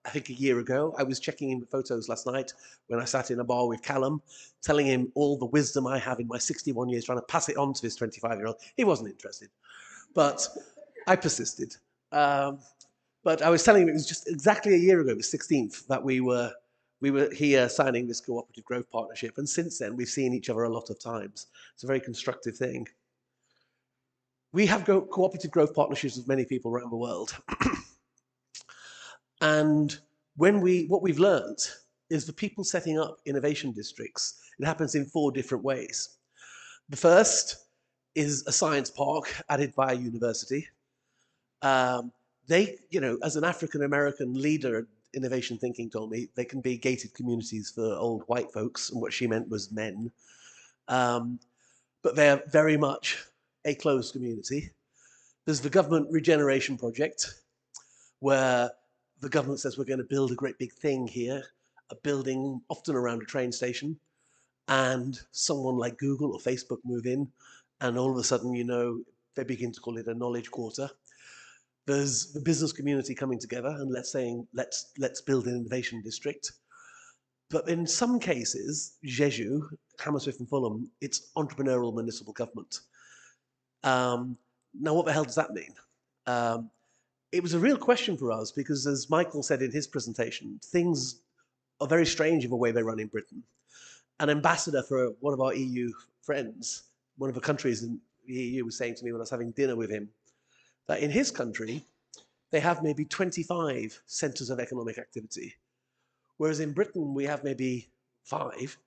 think a year ago. I was checking in the photos last night when I sat in a bar with Callum, telling him all the wisdom I have in my 61 years, trying to pass it on to this 25-year-old. He wasn't interested, but I persisted. But I was telling him it was just exactly a year ago, the 16th, that we were here signing this cooperative growth partnership. And since then, we've seen each other a lot of times. It's a very constructive thing. We have cooperative growth partnerships with many people around the world. And what we've learned is the people setting up innovation districts, it happens in 4 different ways. The first is a science park added by a university. They, as an African-American leader, innovation thinking told me, they can be gated communities for old white folks, and what she meant was men. But they're very much a closed community. There's the government regeneration project, where the government says we're going to build a great big thing here, a building often around a train station, and someone like Google or Facebook move in, and all of a sudden, they begin to call it a knowledge quarter. There's the business community coming together and let's build an innovation district. But in some cases, Rzeszów, Hammersmith and Fulham, it's entrepreneurial municipal government. Now, what the hell does that mean? It was a real question for us because, as Michael said in his presentation, things are very strange in the way they run in Britain. An ambassador for one of our EU friends, one of the countries in the EU, was saying to me when I was having dinner with him, that in his country, they have maybe 25 centres of economic activity, whereas in Britain, we have maybe 5,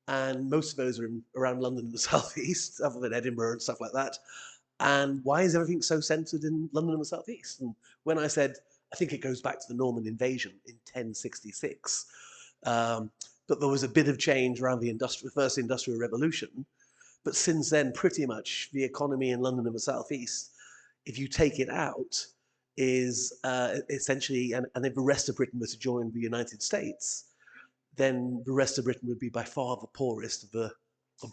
and most of those are around London and the southeast, other than Edinburgh and stuff like that. And why is everything so centred in London and the southeast? And when I said, I think it goes back to the Norman invasion in 1066, but there was a bit of change around the first industrial revolution. But since then, pretty much the economy in London and the southeast, if you take it out, is essentially, and if the rest of Britain were to join the United States, then the rest of Britain would be by far the poorest of the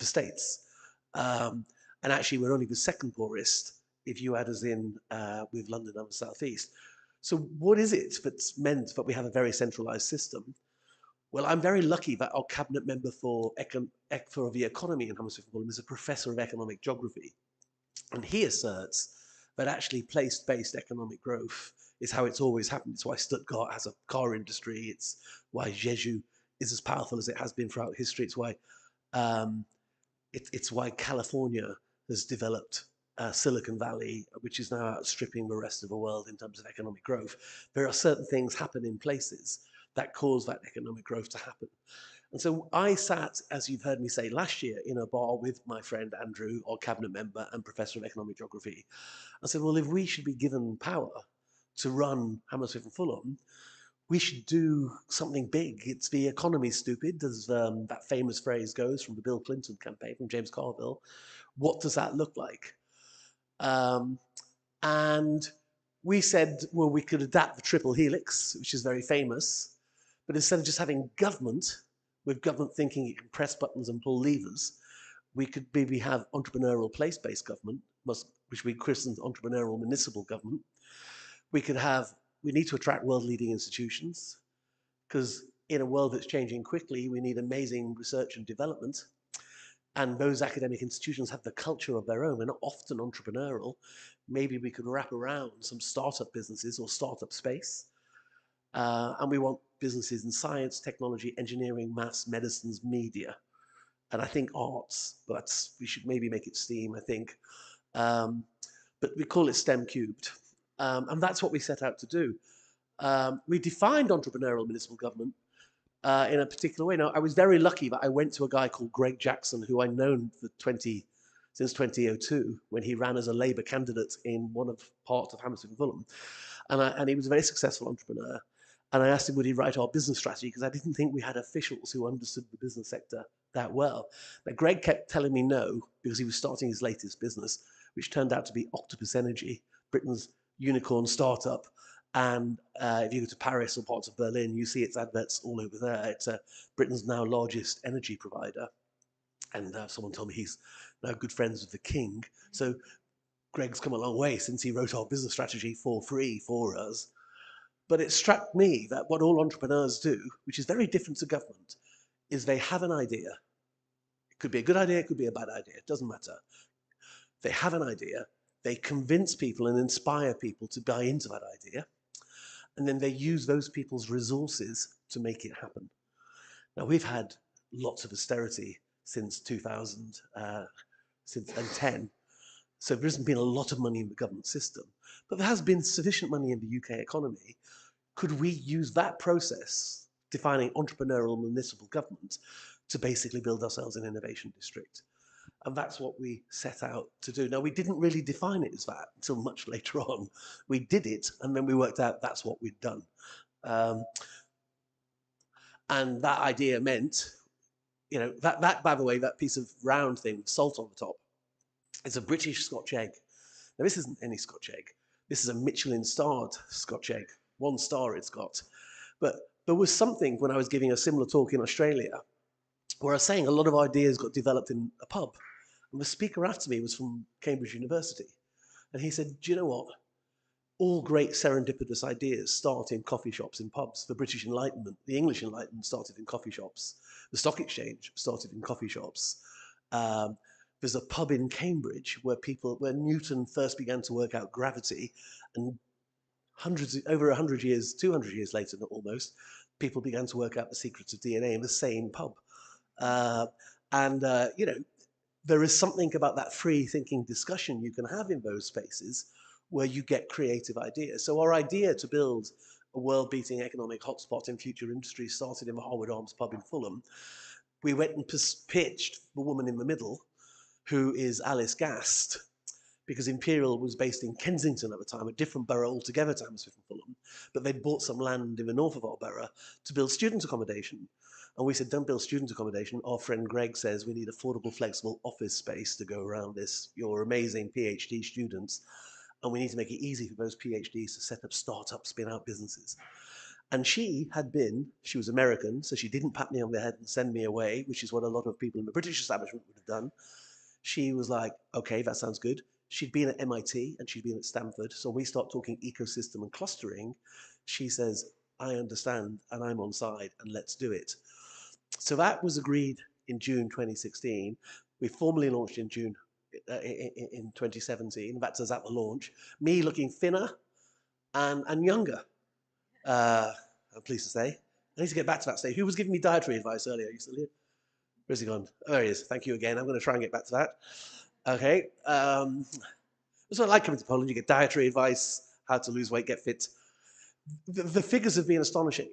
states. And actually, we're only the second poorest if you add us in with London and the southeast. So what is it that's meant that we have a very centralized system? Well, I'm very lucky that our cabinet member for the economy in Hammersmith Fulham is a professor of economic geography. And he asserts that actually place-based economic growth is how it's always happened. It's why Stuttgart has a car industry. It's why Rzeszów is as powerful as it has been throughout history. It's why California has developed Silicon Valley, which is now outstripping the rest of the world in terms of economic growth. There are certain things happen in places that cause that economic growth to happen. And so I sat, as you've heard me say, last year in a bar with my friend Andrew, our cabinet member and professor of economic geography. I said, well, if we should be given power to run Hammersmith and Fulham, we should do something big. It's the economy stupid, as that famous phrase goes from the Bill Clinton campaign, from James Carville. What does that look like? And we said, well, we could adapt the triple helix, which is very famous, but instead of just having government, with government thinking it can press buttons and pull levers, we could maybe have entrepreneurial place-based government, which we christened entrepreneurial municipal government. We need to attract world-leading institutions, because in a world that's changing quickly, we need amazing research and development. And those academic institutions have the culture of their own. They're not often entrepreneurial. Maybe we could wrap around some startup businesses or startup space. And we want businesses in science, technology, engineering, maths, medicines, media. and I think arts, but we should maybe make it STEAM, I think. But we call it STEM cubed. And that's what we set out to do. We defined entrepreneurial municipal government in a particular way. Now, I was very lucky that I went to a guy called Greg Jackson, who I've known for since 2002, when he ran as a Labour candidate in one of parts of Hammersmith Fulham. And he was a very successful entrepreneur. And I asked him, would he write our business strategy? Because I didn't think we had officials who understood the business sector that well. But Greg kept telling me no, because he was starting his latest business, which turned out to be Octopus Energy, Britain's unicorn startup. And if you go to Paris or parts of Berlin, you see its adverts all over there. It's Britain's now largest energy provider. And someone told me he's now good friends with the king. So Greg's come a long way since he wrote our business strategy for free for us. But it struck me that what all entrepreneurs do, which is very different to government, is they have an idea. It could be a good idea, it could be a bad idea, it doesn't matter. They have an idea, they convince people and inspire people to buy into that idea, and then they use those people's resources to make it happen. Now, we've had lots of austerity since 2010, so there hasn't been a lot of money in the government system, but there has been sufficient money in the UK economy. Could we use that process, defining entrepreneurial municipal government, to basically build ourselves an innovation district? And that's what we set out to do. Now, we didn't really define it as that until much later on. We did it, and then we worked out that's what we'd done. And that idea meant, you know, that, by the way, that piece of round thing with salt on the top, it's a British Scotch egg. Now, this isn't any Scotch egg. This is a Michelin-starred Scotch egg. 1 star it's got. But there was something when I was giving a similar talk in Australia where I was saying a lot of ideas got developed in a pub. And the speaker after me was from Cambridge University. And he said, do you know what? All great serendipitous ideas start in coffee shops, in pubs. The British Enlightenment, the English Enlightenment started in coffee shops. The stock exchange started in coffee shops. There's a pub in Cambridge where Newton first began to work out gravity, and over 100 years, 200 years later, almost, people began to work out the secrets of DNA in the same pub. You know, there is something about that free thinking discussion you can have in those spaces where you get creative ideas. So our idea to build a world-beating economic hotspot in future industries started in the Harwood Arms pub in Fulham. We went and pitched the woman in the middle, who is Alice Gast, because Imperial was based in Kensington at the time, a different borough altogether to Hammersmith and Fulham, but they'd bought some land in the north of our borough to build student accommodation. And we said, don't build student accommodation. Our friend Greg says we need affordable, flexible office space to go around this. You're amazing PhD students, and we need to make it easy for those PhDs to set up startups, spin out businesses. And she was American, so she didn't pat me on the head and send me away, which is what a lot of people in the British establishment would have done. She was like, okay, that sounds good. She'd been at MIT and she'd been at Stanford. So we start talking ecosystem and clustering. She says, I understand and I'm on side and let's do it. So that was agreed in June 2016. We formally launched in June in 2017. That's us at the launch. Me looking thinner and younger, I'm pleased to say. I need to get back to that stage. Who was giving me dietary advice earlier? Are you still here? Where's he gone? Oh, there he is. Thank you again. I'm going to try and get back to that. Okay. That's what I like coming to Poland. You get dietary advice, how to lose weight, get fit. The figures have been astonishing.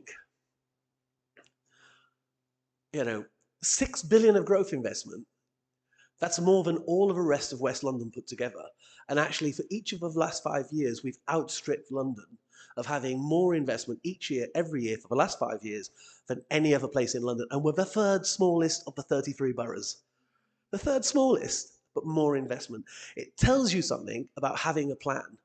You know, 6 billion of growth investment. That's more than all of the rest of West London put together. And actually, for each of the last 5 years, we've outstripped London of having more investment each year, every year, for the last 5 years than any other place in London. And we're the 3rd smallest of the 33 boroughs. The 3rd smallest, but more investment. It tells you something about having a plan.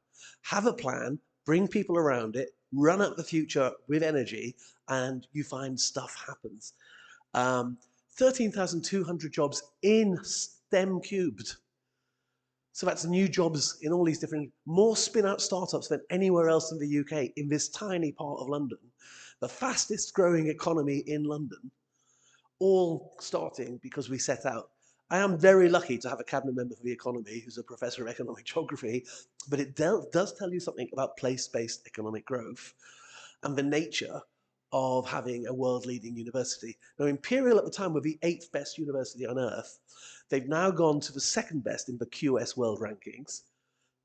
Have a plan, bring people around it, run up the future with energy, and you find stuff happens. 13,200 jobs in STEM cubed. So that's new jobs in all these different, more spin-out startups than anywhere else in the UK in this tiny part of London. The fastest growing economy in London, all starting because we set out. I am very lucky to have a cabinet member for the economy who's a professor of economic geography, but it does tell you something about place-based economic growth and the nature of having a world-leading university. Now, Imperial at the time were the 8th best university on earth. They've now gone to the 2nd best in the QS World Rankings.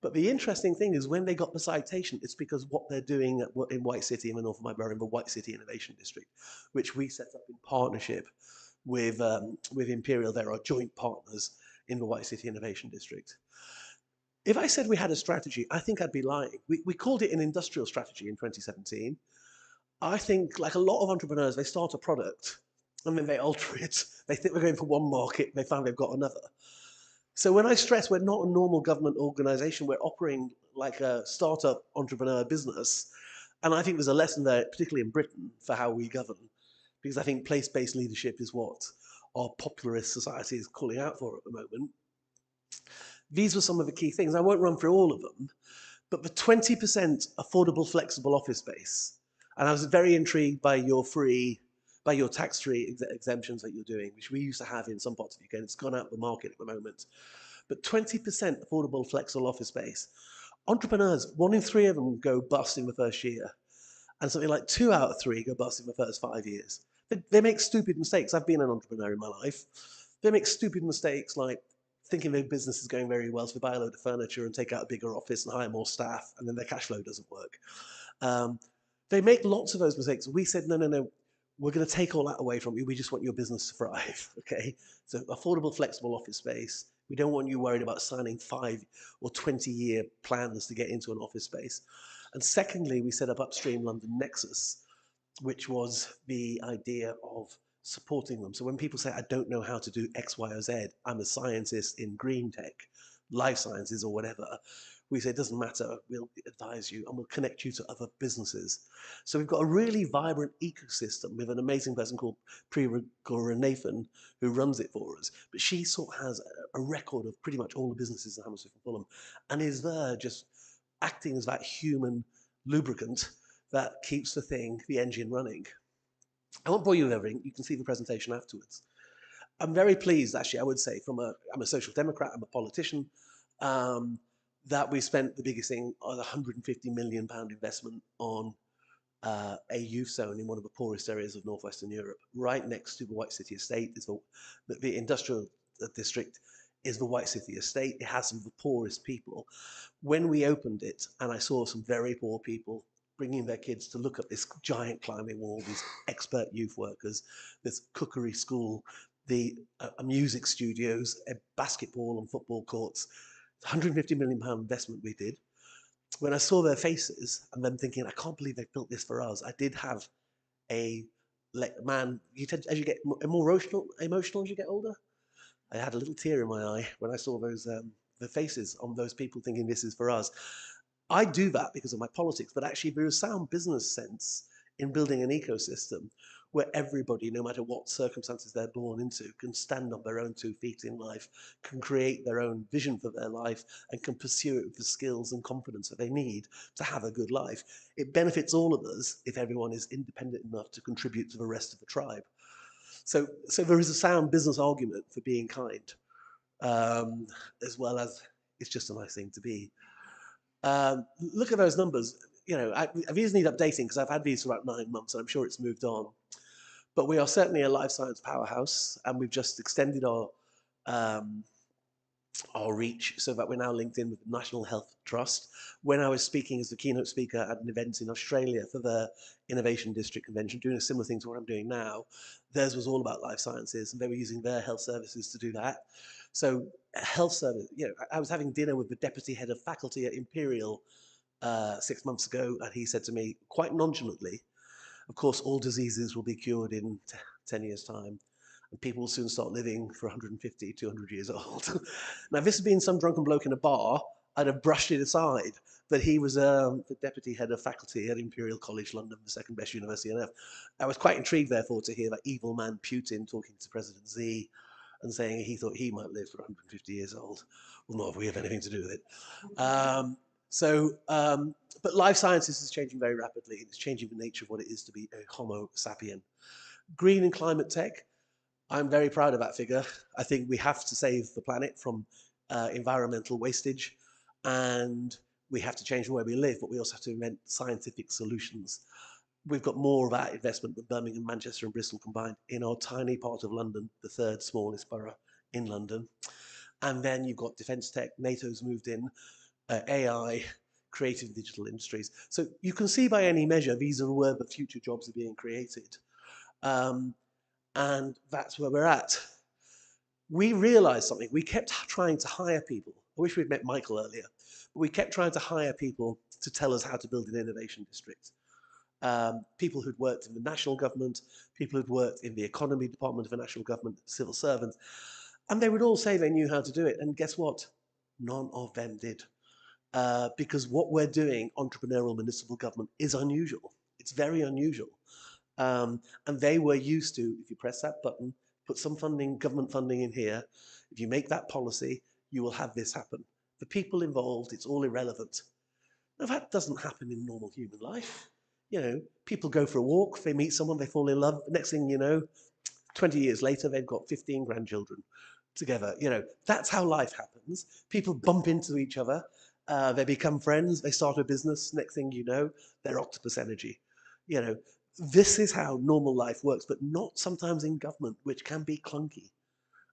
But the interesting thing is when they got the citation, it's because what they're doing in White City, in the north of my borough, in the White City Innovation District, which we set up in partnership with Imperial. They're our joint partners in the White City Innovation District. If I said we had a strategy, I think I'd be lying. We called it an industrial strategy in 2017. I think, like a lot of entrepreneurs, they start a product and then they alter it. They think we're going for one market, and they find they've got another. So when I stress we're not a normal government organization, we're operating like a startup entrepreneur business. And I think there's a lesson there, particularly in Britain, for how we govern, because I think place-based leadership is what our popularist society is calling out for at the moment. These were some of the key things. I won't run through all of them, but the 20% affordable, flexible office space. And I was very intrigued by your tax-free exemptions that you're doing, which we used to have in some parts of the UK, and it's gone out of the market at the moment. But 20% affordable, flexible office space. Entrepreneurs, 1 in 3 of them go bust in the first year, and something like 2 out of 3 go bust in the first 5 years. They make stupid mistakes. I've been an entrepreneur in my life. They make stupid mistakes like thinking their business is going very well, so they buy a load of furniture and take out a bigger office and hire more staff, and then their cash flow doesn't work. They make lots of those mistakes. We said, no, we're going to take all that away from you. We just want your business to thrive, okay? So affordable, flexible office space. We don't want you worried about signing 5 or 20-year plans to get into an office space. And secondly, we set up Upstream London Nexus, which was the idea of supporting them. So when people say, I don't know how to do X, Y, or Z, I'm a scientist in green tech, life sciences, or whatever, we say, it doesn't matter, we'll advise you and we'll connect you to other businesses. So we've got a really vibrant ecosystem with an amazing person called Priya Nathan who runs it for us. But she sort of has a record of pretty much all the businesses in Hammersmith Fulham and is there just acting as that human lubricant that keeps the engine running. I won't bore you with everything. You can see the presentation afterwards. I'm very pleased, actually, I would say, I'm a social democrat, I'm a politician, that we spent the biggest thing on a £150 million investment on a youth zone in one of the poorest areas of northwestern Europe. Right next to the White City Estate is the industrial district is the White City Estate. It has some of the poorest people. When we opened it, and I saw some very poor people bringing their kids to look at this giant climbing wall, these expert youth workers, this cookery school, the music studios, a basketball and football courts, £150 million investment we did. When I saw their faces and them thinking, I can't believe they built this for us, I did have a man, as you get more emotional as you get older, I had a little tear in my eye when I saw those the faces on those people thinking this is for us. I do that because of my politics, but actually there is sound business sense in building an ecosystem where everybody, no matter what circumstances they're born into, can stand on their own 2 feet in life, can create their own vision for their life, and can pursue it with the skills and confidence that they need to have a good life. It benefits all of us if everyone is independent enough to contribute to the rest of the tribe. So there is a sound business argument for being kind, as well as it's just a nice thing to be. Look at those numbers. You know, these need updating because I've had these for about 9 months and I'm sure it's moved on. But we are certainly a life science powerhouse, and we've just extended our reach so that we're now linked in with the National Health Trust. When I was speaking as the keynote speaker at an event in Australia for the Innovation District Convention, doing a similar thing to what I'm doing now, theirs was all about life sciences, and they were using their health services to do that. So health service, you know, I was having dinner with the deputy head of faculty at Imperial 6 months ago, and he said to me quite nonchalantly, of course, all diseases will be cured in 10 years' time, and people will soon start living for 150, 200 years old. Now, if this had been some drunken bloke in a bar, I'd have brushed it aside, but he was the deputy head of faculty at Imperial College London, the 2nd best university on earth. I was quite intrigued, therefore, to hear that evil man Putin talking to President Xi and saying he thought he might live for 150 years old. Well, not if we have anything to do with it. But life sciences is changing very rapidly. It's changing the nature of what it is to be a Homo sapien. Green and climate tech, I'm very proud of that figure. I think we have to save the planet from environmental wastage, and we have to change the way we live, but we also have to invent scientific solutions. we've got more of that investment than Birmingham, Manchester and Bristol combined in our tiny part of London, the third smallest borough in London. And then you've got defence tech, NATO's moved in, AI, creative digital industries. So you can see by any measure, these are where the future jobs are being created. And that's where we're at. We realized something. We kept trying to hire people. I wish we'd met Michael earlier. But we kept trying to hire people to tell us how to build an innovation district. People who'd worked in the national government, people who'd worked in the economy department of a national government, civil servants. And they would all say they knew how to do it. And guess what? None of them did. Because what we're doing, entrepreneurial municipal government, is unusual. It's very unusual. And they were used to, if you press that button, put some funding, government funding in here, if you make that policy, you will have this happen. The people involved, it's all irrelevant. Now that doesn't happen in normal human life. You know, people go for a walk, they meet someone, they fall in love. Next thing you know, 20 years later, they've got 15 grandchildren together. You know, that's how life happens. People bump into each other, they become friends, they start a business. Next thing you know, they're octopus energy. You know, this is how normal life works, but not sometimes in government, which can be clunky.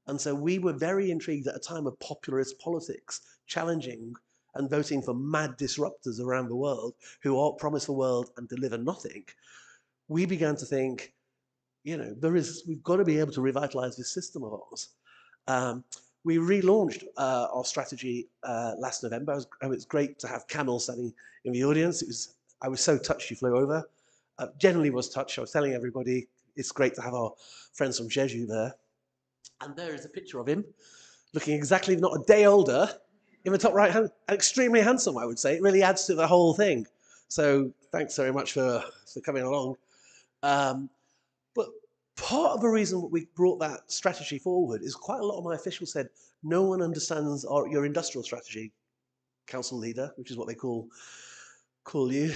And so we were very intrigued at a time of popularist politics, challenging and voting for mad disruptors around the world who all promise the world and deliver nothing. We began to think, you know, we've got to be able to revitalize this system of ours. We relaunched our strategy last November. It's great to have Camille standing in the audience. I was so touched you flew over. Generally was touched. I was telling everybody it's great to have our friends from Rzeszów there. And there is a picture of him, looking exactly, not a day older, in the top right hand, extremely handsome, I would say. It really adds to the whole thing. So thanks very much for coming along. But part of the reason we brought that strategy forward is quite a lot of my officials said, no one understands your industrial strategy, council leader, which is what they call you.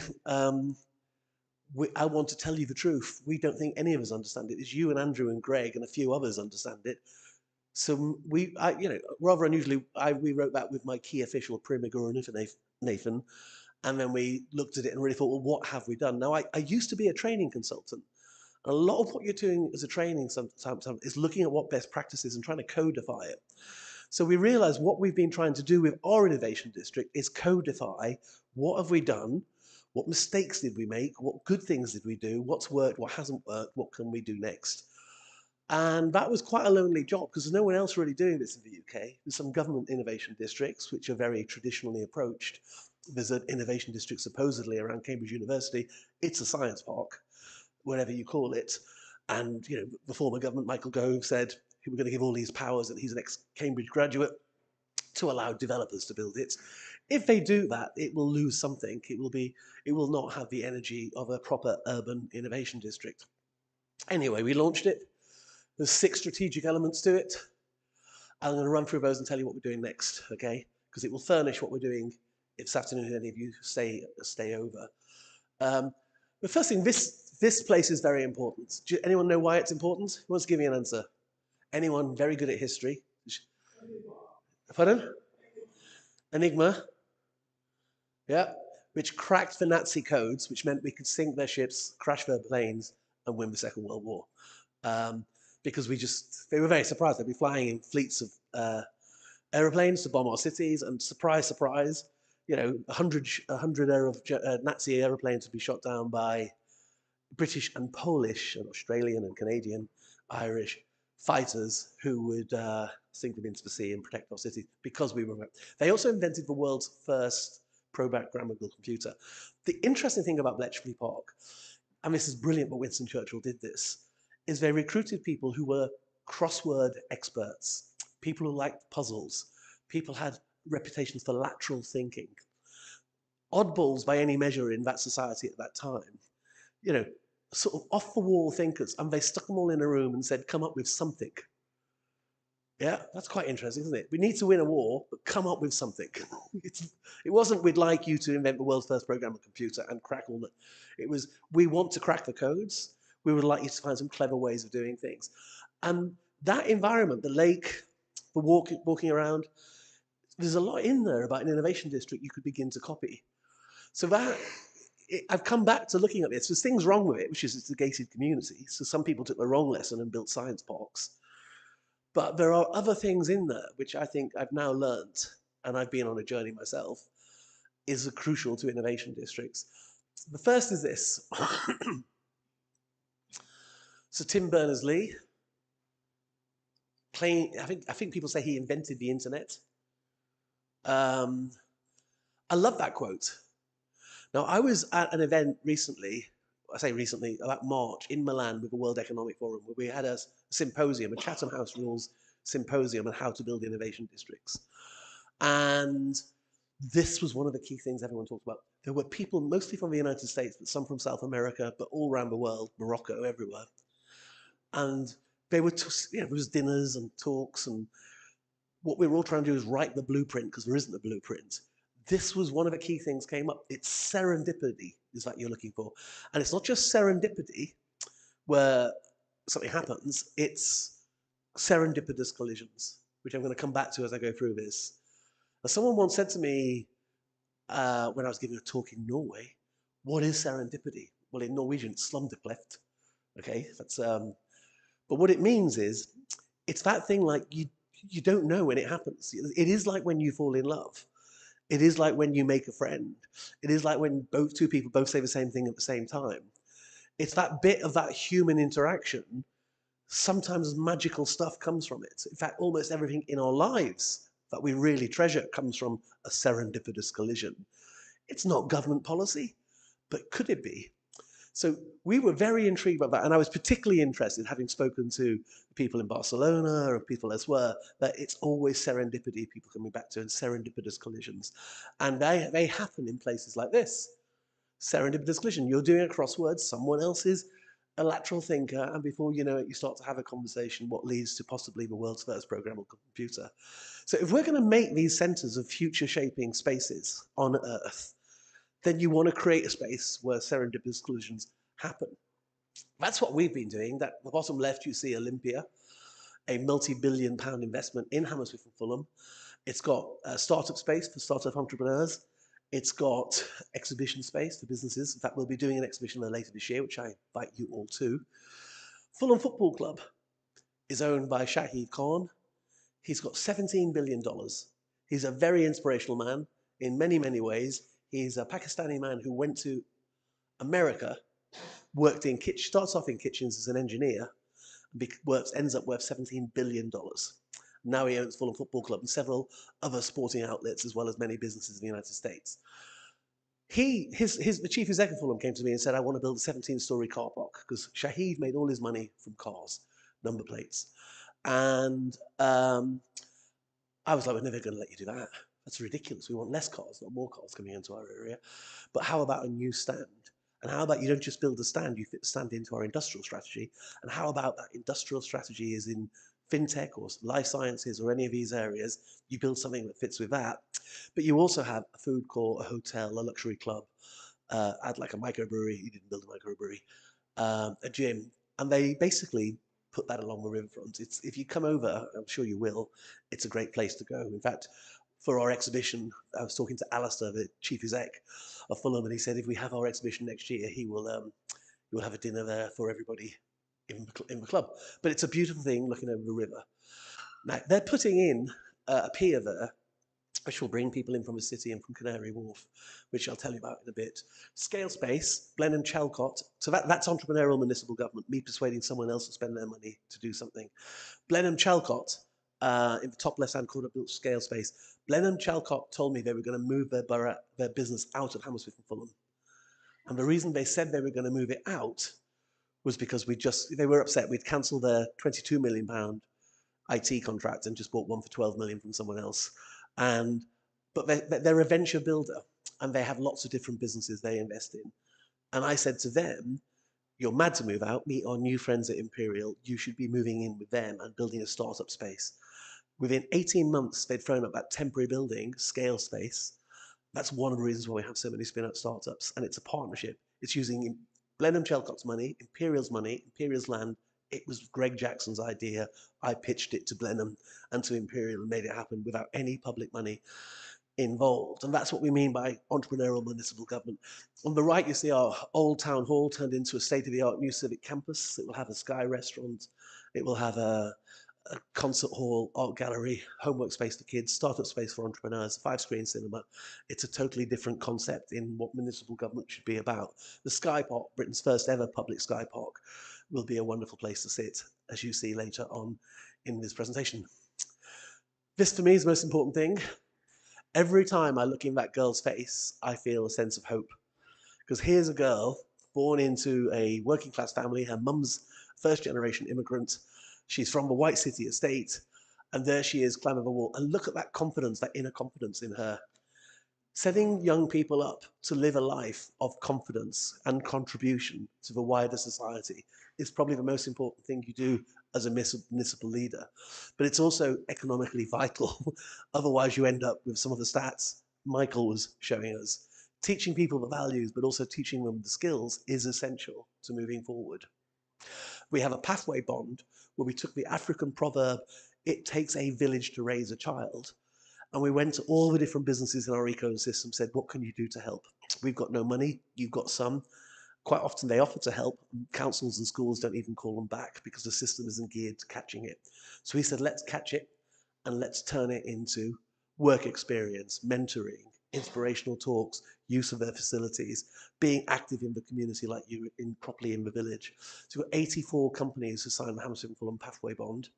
I want to tell you the truth. We don't think any of us understand it. It's you and Andrew and Greg and a few others understand it. So you know, rather unusually, we wrote that with my key official, Nathan, and then we looked at it and really thought, well, what have we done? Now, I used to be a training consultant. And a lot of what you're doing as a training sometimes is looking at what best practices and trying to codify it. So we realized what we've been trying to do with our innovation district is codify what have we done, what mistakes did we make, what good things did we do, what's worked, what hasn't worked, what can we do next? And that was quite a lonely job because there's no one else really doing this in the UK. There's some government innovation districts which are very traditionally approached. There's an innovation district supposedly around Cambridge University. It's a science park, whatever you call it. And you know, the former government, Michael Gove, said he was going to give all these powers, and he's an ex-Cambridge graduate, to allow developers to build it. If they do that, it will lose something. It will not have the energy of a proper urban innovation district. Anyway, we launched it. There's 6 strategic elements to it. I'm going to run through those and tell you what we're doing next, okay? Because it will furnish what we're doing this afternoon if any of you stay over. The first thing, this place is very important. Do anyone know why it's important? Who wants to give me an answer? Anyone very good at history? Pardon? Enigma? Yeah, which cracked the Nazi codes, which meant we could sink their ships, crash their planes, and win the Second World War. Because they were very surprised. They'd be flying in fleets of aeroplanes to bomb our cities, and surprise, surprise, you know, 100 Nazi aeroplanes would be shot down by British and Polish and Australian and Canadian, Irish fighters who would sink them into the sea and protect our cities because we were. They also invented the world's first programmable computer. The interesting thing about Bletchley Park, and this is brilliant, but Winston Churchill did this, is they recruited people who were crossword experts, people who liked puzzles, people had reputations for lateral thinking. Oddballs by any measure in that society at that time, you know, sort of off-the-wall thinkers, and they stuck them all in a room and said, come up with something. Yeah, that's quite interesting, isn't it? We need to win a war, but come up with something. It wasn't, we'd like you to invent the world's first programmable computer and crack all the... It was, we want to crack the codes. We would like you to find some clever ways of doing things. And that environment, the lake, the walking around, there's a lot in there about an innovation district you could begin to copy. So that I've come back to looking at this. There's things wrong with it, which is it's a gated community. So some people took the wrong lesson and built science parks. But there are other things in there, which I think I've now learned, and I've been on a journey myself, is crucial to innovation districts. The first is this. So Tim Berners-Lee, I think people say he invented the internet. I love that quote. Now, I was at an event recently, I say recently, about March, in Milan with the World Economic Forum, where we had a symposium, a Chatham House Rules symposium on how to build innovation districts. And this was one of the key things everyone talked about. There were people mostly from the United States, but some from South America, but all around the world, Morocco, everywhere. And they were, there was dinners and talks, and what we were all trying to do is write the blueprint, because there isn't a blueprint. This was one of the key things came up. It's serendipity is what you're looking for. And it's not just serendipity where something happens, it's serendipitous collisions, which I'm going to come back to as I go through this. Now, someone once said to me when I was giving a talk in Norway, what is serendipity? Well, in Norwegian, it's slumdepleft. Okay, that's, but what it means is, it's that thing like you don't know when it happens. It is like when you fall in love. It is like when you make a friend. It is like when two people both say the same thing at the same time. It's that bit of that human interaction. Sometimes magical stuff comes from it. In fact, almost everything in our lives that we really treasure comes from a serendipitous collision. It's not government policy, but could it be? So we were very intrigued by that, and I was particularly interested, having spoken to people in Barcelona or people elsewhere, that it's always serendipity people coming back to, and serendipitous collisions. And they happen in places like this. Serendipitous collision. You're doing a crossword, someone else is a lateral thinker, and before you know it, you start to have a conversation what leads to possibly the world's first programmable computer. So if we're going to make these centers of future-shaping spaces on Earth, then you want to create a space where serendipitous collisions happen. That's what we've been doing. At the bottom left, you see Olympia, a multi-billion-pound investment in Hammersmith Fulham. It's got a startup space for startup entrepreneurs. It's got exhibition space for businesses. In fact, we'll be doing an exhibition there later this year, which I invite you all to. Fulham Football Club is owned by Shahid Khan. He's got $17 billion. He's a very inspirational man in many, many ways. He's a Pakistani man who went to America, worked in kitchens, starts off in kitchens as an engineer, ends up worth $17 billion. Now he owns Fulham Football Club and several other sporting outlets, as well as many businesses in the United States. The chief executive of Fulham came to me and said, I want to build a 17-story car park, because Shahid made all his money from cars, number plates. And I was like, we're never going to let you do that. That's ridiculous. We want less cars, not more cars coming into our area. But how about a new stand? And how about you don't just build a stand, you fit the stand into our industrial strategy? And how about that industrial strategy is in fintech or life sciences or any of these areas? You build something that fits with that. But you also have a food court, a hotel, a luxury club, add like a microbrewery. You didn't build a microbrewery, a gym. And they basically put that along the riverfront. If you come over, I'm sure you will, it's a great place to go. In fact, for our exhibition, I was talking to Alistair, the chief exec of Fulham, and he said if we have our exhibition next year, he will have a dinner there for everybody in the club. But it's a beautiful thing looking over the river. Now, they're putting in a pier there, which will bring people in from the city and from Canary Wharf, which I'll tell you about in a bit. Scale Space, Blenheim Chalcott. So that's entrepreneurial municipal government, me persuading someone else to spend their money to do something. Blenheim Chalcott, in the top left-hand corner, built Scale Space. Blenheim Chalcott told me they were going to move their business out of Hammersmith and Fulham. And the reason they said they were going to move it out was because they were upset. We'd cancelled their £22 million IT contract and just bought one for 12 million from someone else. But they're a venture builder, and they have lots of different businesses they invest in. And I said to them, you're mad to move out, meet our new friends at Imperial, you should be moving in with them and building a startup space. Within 18 months, they'd thrown up that temporary building, Scale Space. That's one of the reasons why we have so many spin-out startups, and it's a partnership. It's using Blenheim Chalcott's money, Imperial's land. It was Greg Jackson's idea. I pitched it to Blenheim and to Imperial and made it happen without any public money. involved. And that's what we mean by entrepreneurial municipal government. On the right, you see our old town hall turned into a state-of-the-art new civic campus. It will have a Sky restaurant. It will have a concert hall, art gallery, homework space for kids, startup space for entrepreneurs, 5-screen cinema. It's a totally different concept in what municipal government should be about. The Sky Park, Britain's first ever public Sky Park, will be a wonderful place to sit, as you see later on in this presentation. This, for me, is the most important thing. Every time I look in that girl's face, I feel a sense of hope. Because here's a girl born into a working class family. Her mum's first generation immigrant. She's from a white city estate. And there she is climbing the wall. And look at that confidence, that inner confidence in her. Setting young people up to live a life of confidence and contribution to the wider society is probably the most important thing you do as a municipal leader. But it's also economically vital. Otherwise, you end up with some of the stats Michael was showing us. Teaching people the values, but also teaching them the skills is essential to moving forward. We have a pathway bond where we took the African proverb, it takes a village to raise a child. And we went to all the different businesses in our ecosystem, said, what can you do to help? We've got no money, you've got some. Quite often they offer to help. Councils and schools don't even call them back because the system isn't geared to catching it. So we said, let's catch it and let's turn it into work experience, mentoring, inspirational talks, use of their facilities, being active in the community like you properly in the village. So we've got 84 companies who signed the Hammersmith Fulham Pathway Bond.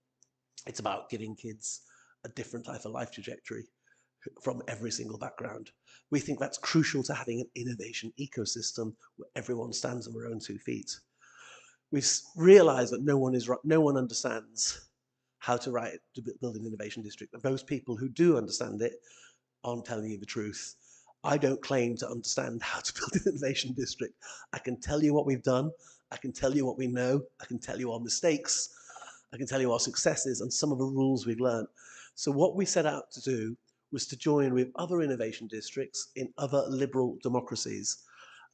It's about giving kids a different type of life trajectory from every single background. We think that's crucial to having an innovation ecosystem where everyone stands on their own 2 feet. We've realized that no one understands how to build an innovation district. And those people who do understand it aren't telling you the truth. I don't claim to understand how to build an innovation district. I can tell you what we've done. I can tell you what we know. I can tell you our mistakes. I can tell you our successes and some of the rules we've learned. So what we set out to do was to join with other innovation districts in other liberal democracies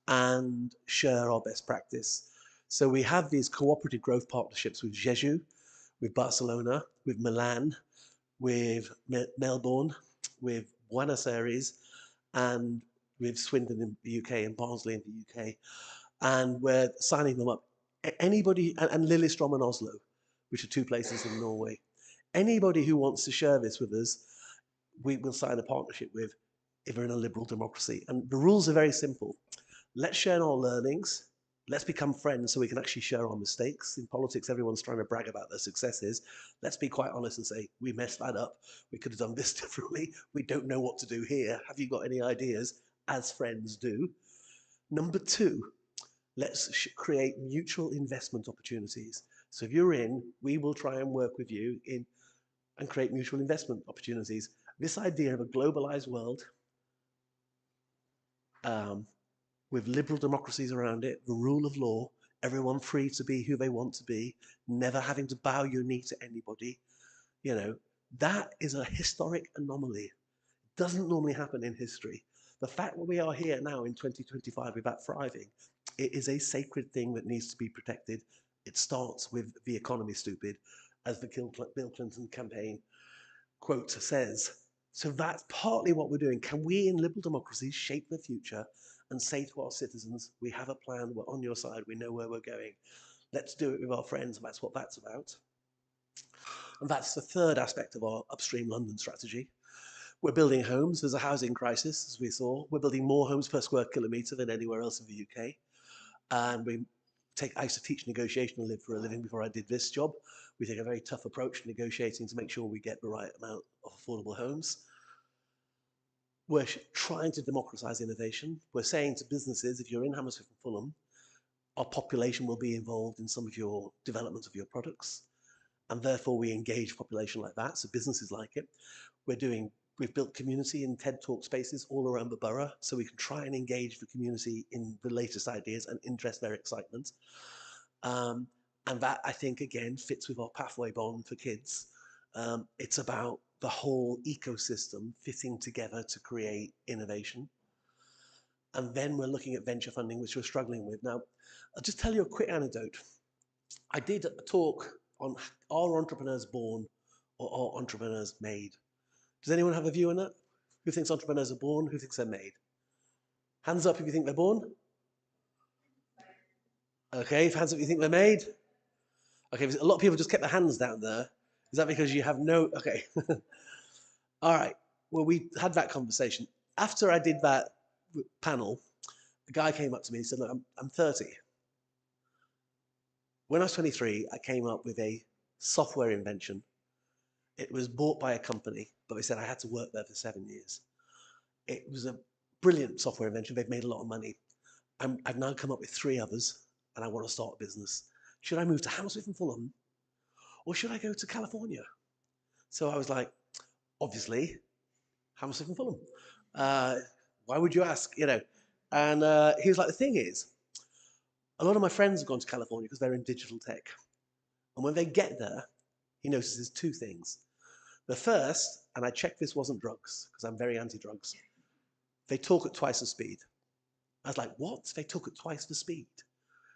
and share our best practice. So we have these cooperative growth partnerships with Rzeszów, with Barcelona, with Milan, with Melbourne, with Buenos Aires, and with Swindon in the UK and Barnsley in the UK. And we're signing them up. Anybody, and Lillestrøm and Oslo, which are 2 places in Norway. Anybody who wants to share this with us, we will sign a partnership with if we're in a liberal democracy. And the rules are very simple. Let's share our learnings. Let's become friends so we can actually share our mistakes. In politics, everyone's trying to brag about their successes. Let's be quite honest and say, we messed that up. We could have done this differently. We don't know what to do here. Have you got any ideas? As friends do. Number 2, let's create mutual investment opportunities. So if you're in, we will try and work with you and create mutual investment opportunities. This idea of a globalized world with liberal democracies around it, the rule of law, everyone free to be who they want to be, never having to bow your knee to anybody, you know, that is a historic anomaly. It doesn't normally happen in history. The fact that we are here now in 2025 with that thriving, it is a sacred thing that needs to be protected. It starts with the economy, stupid, as the Bill Clinton campaign quote says. So that's partly what we're doing. Can we in liberal democracies shape the future and say to our citizens, we have a plan, we're on your side, we know where we're going. Let's do it with our friends, and that's what that's about. And that's the third aspect of our upstream London strategy. We're building homes. There's a housing crisis, as we saw. We're building more homes per square kilometre than anywhere else in the UK. And I used to teach negotiation for a living before I did this job. We take a very tough approach to negotiating to make sure we get the right amount of affordable homes. We're trying to democratise innovation. We're saying to businesses, if you're in Hammersmith and Fulham, our population will be involved in some of your development of your products. And therefore we engage population like that, so businesses like it. We've built community and TED Talk spaces all around the borough, so we can try and engage the community in the latest ideas and interest their excitement. And that, I think, again, fits with our pathway bond for kids. It's about the whole ecosystem fitting together to create innovation. And then we're looking at venture funding, which we're struggling with. Now, I'll just tell you a quick anecdote. I did a talk on are entrepreneurs born or are entrepreneurs made? Does anyone have a view on that? Who thinks entrepreneurs are born? Who thinks they're made? Hands up if you think they're born. Okay, hands up if you think they're made. Okay, a lot of people just kept their hands down there. Is that because you have no, okay. All right, well, we had that conversation. After I did that panel, a guy came up to me and said, look, I'm 30. When I was 23, I came up with a software invention. It was bought by a company, but they said I had to work there for 7 years. It was a brilliant software invention. They've made a lot of money. I've now come up with 3 others, and I want to start a business. Should I move to Hammersmith and Fulham, or should I go to California? So I was like, obviously, Hammersmith and Fulham. Why would you ask? You know, and he was like, the thing is, a lot of my friends have gone to California because they're in digital tech. And when they get there, he notices 2 things. The first, and I checked this wasn't drugs, because I'm very anti-drugs, they talk at twice the speed. I was like, what? They talk at twice the speed?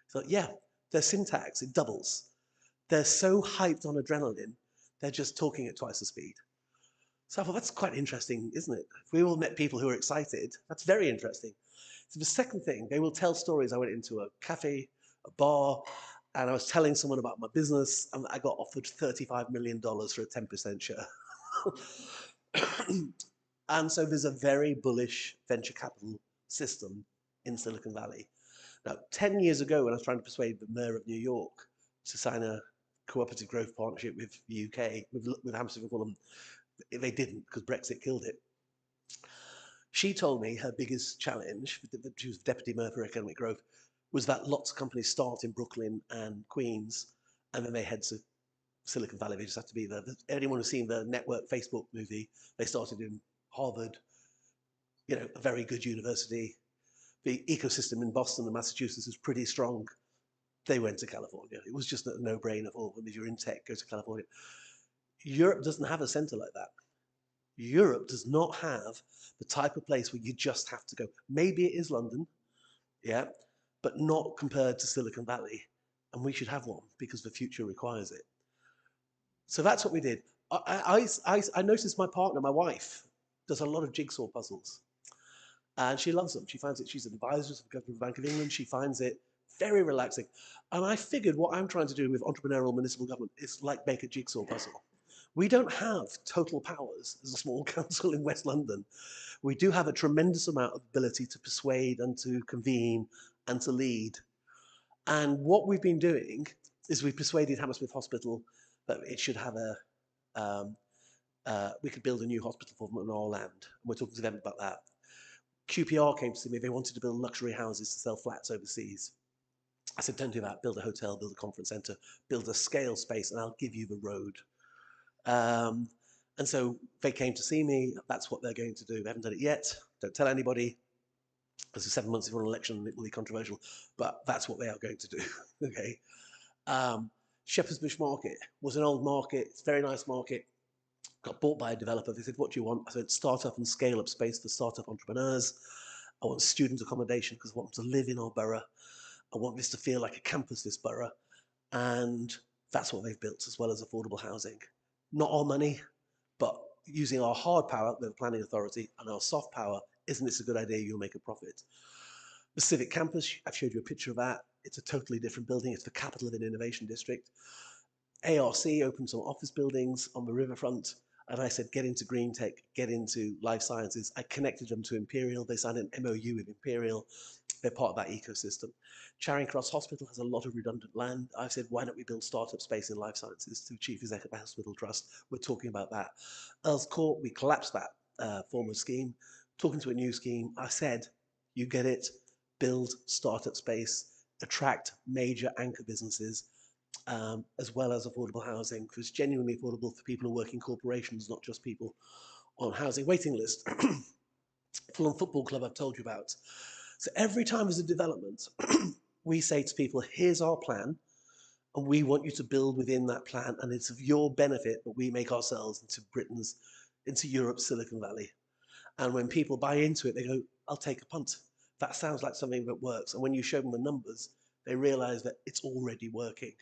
So yeah, their syntax, it doubles. They're so hyped on adrenaline, they're just talking at twice the speed. So I thought, that's quite interesting, isn't it? If we all met people who are excited, that's very interesting. So the second thing, they will tell stories. I went into a cafe, a bar, and I was telling someone about my business, and I got offered $35 million for a 10% share. And so there's a very bullish venture capital system in Silicon Valley. Now, 10 years ago, when I was trying to persuade the mayor of New York to sign a cooperative growth partnership with the UK, with Hammersmith and Fulham, they didn't because Brexit killed it. She told me her biggest challenge, she was deputy mayor for economic growth, was that lots of companies start in Brooklyn and Queens, and then they head to Silicon Valley. They just have to be there. Anyone who's seen the Network Facebook movie, they started in Harvard, you know, a very good university. The ecosystem in Boston and Massachusetts is pretty strong. They went to California. It was just a no-brainer for them. If you're in tech, go to California. Europe doesn't have a center like that. Europe does not have the type of place where you just have to go. Maybe it is London, yeah, but not compared to Silicon Valley. And we should have one because the future requires it. So that's what we did. I noticed my partner, my wife, does a lot of jigsaw puzzles. And she loves them. She finds it, she's an advisor to the Government Bank of England. She finds it very relaxing. And I figured what I'm trying to do with entrepreneurial municipal government is like make a jigsaw puzzle. We don't have total powers as a small council in West London. We do have a tremendous amount of ability to persuade and to convene and to lead. And what we've been doing is we persuaded Hammersmith Hospital that it should have we could build a new hospital for them on our land. And we're talking to them about that. QPR came to see me. They wanted to build luxury houses to sell flats overseas. I said, don't do that. Build a hotel, build a conference center, build a scale space, and I'll give you the road. And so they came to see me. That's what they're going to do. They haven't done it yet. Don't tell anybody. Because 7 months before an election, it will be controversial. But that's what they are going to do. Okay. Shepherd's Bush Market was an old market. It's a very nice market. Got bought by a developer. They said, what do you want? I said, start-up and scale-up space for start-up entrepreneurs. I want student accommodation because I want them to live in our borough. I want this to feel like a campus, this borough. And that's what they've built, as well as affordable housing. Not our money, but using our hard power, the planning authority, and our soft power, isn't this a good idea? You'll make a profit. The Civic Campus, I've showed you a picture of that. It's a totally different building. It's the capital of an innovation district. ARC opened some office buildings on the riverfront. And I said, get into green tech, get into life sciences. I connected them to Imperial. They signed an MOU with Imperial. They're part of that ecosystem. Charing Cross Hospital has a lot of redundant land. I said, why don't we build startup space in life sciences to Chief Executive of the Hospital Trust? We're talking about that. Earls Court, we collapsed that former scheme. Talking to a new scheme, I said, you get it, build startup space, attract major anchor businesses, as well as affordable housing, because it's genuinely affordable for people who work in corporations, not just people on housing waiting list. Fulham Football Club I've told you about. So every time there's a development, we say to people, here's our plan, and we want you to build within that plan, and it's of your benefit that we make ourselves into Europe's Silicon Valley. And when people buy into it, they go, I'll take a punt. That sounds like something that works. And when you show them the numbers, they realize that it's already working.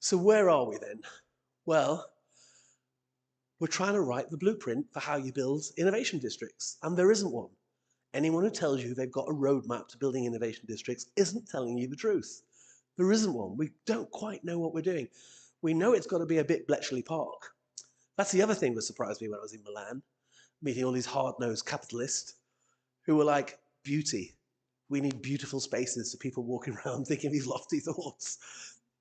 So where are we then? Well, we're trying to write the blueprint for how you build innovation districts, and there isn't one. Anyone who tells you they've got a roadmap to building innovation districts isn't telling you the truth. There isn't one. We don't quite know what we're doing. We know it's got to be a bit Bletchley Park. That's the other thing that surprised me when I was in Milan, meeting all these hard-nosed capitalists who were like, beauty. We need beautiful spaces for people walking around thinking these lofty thoughts.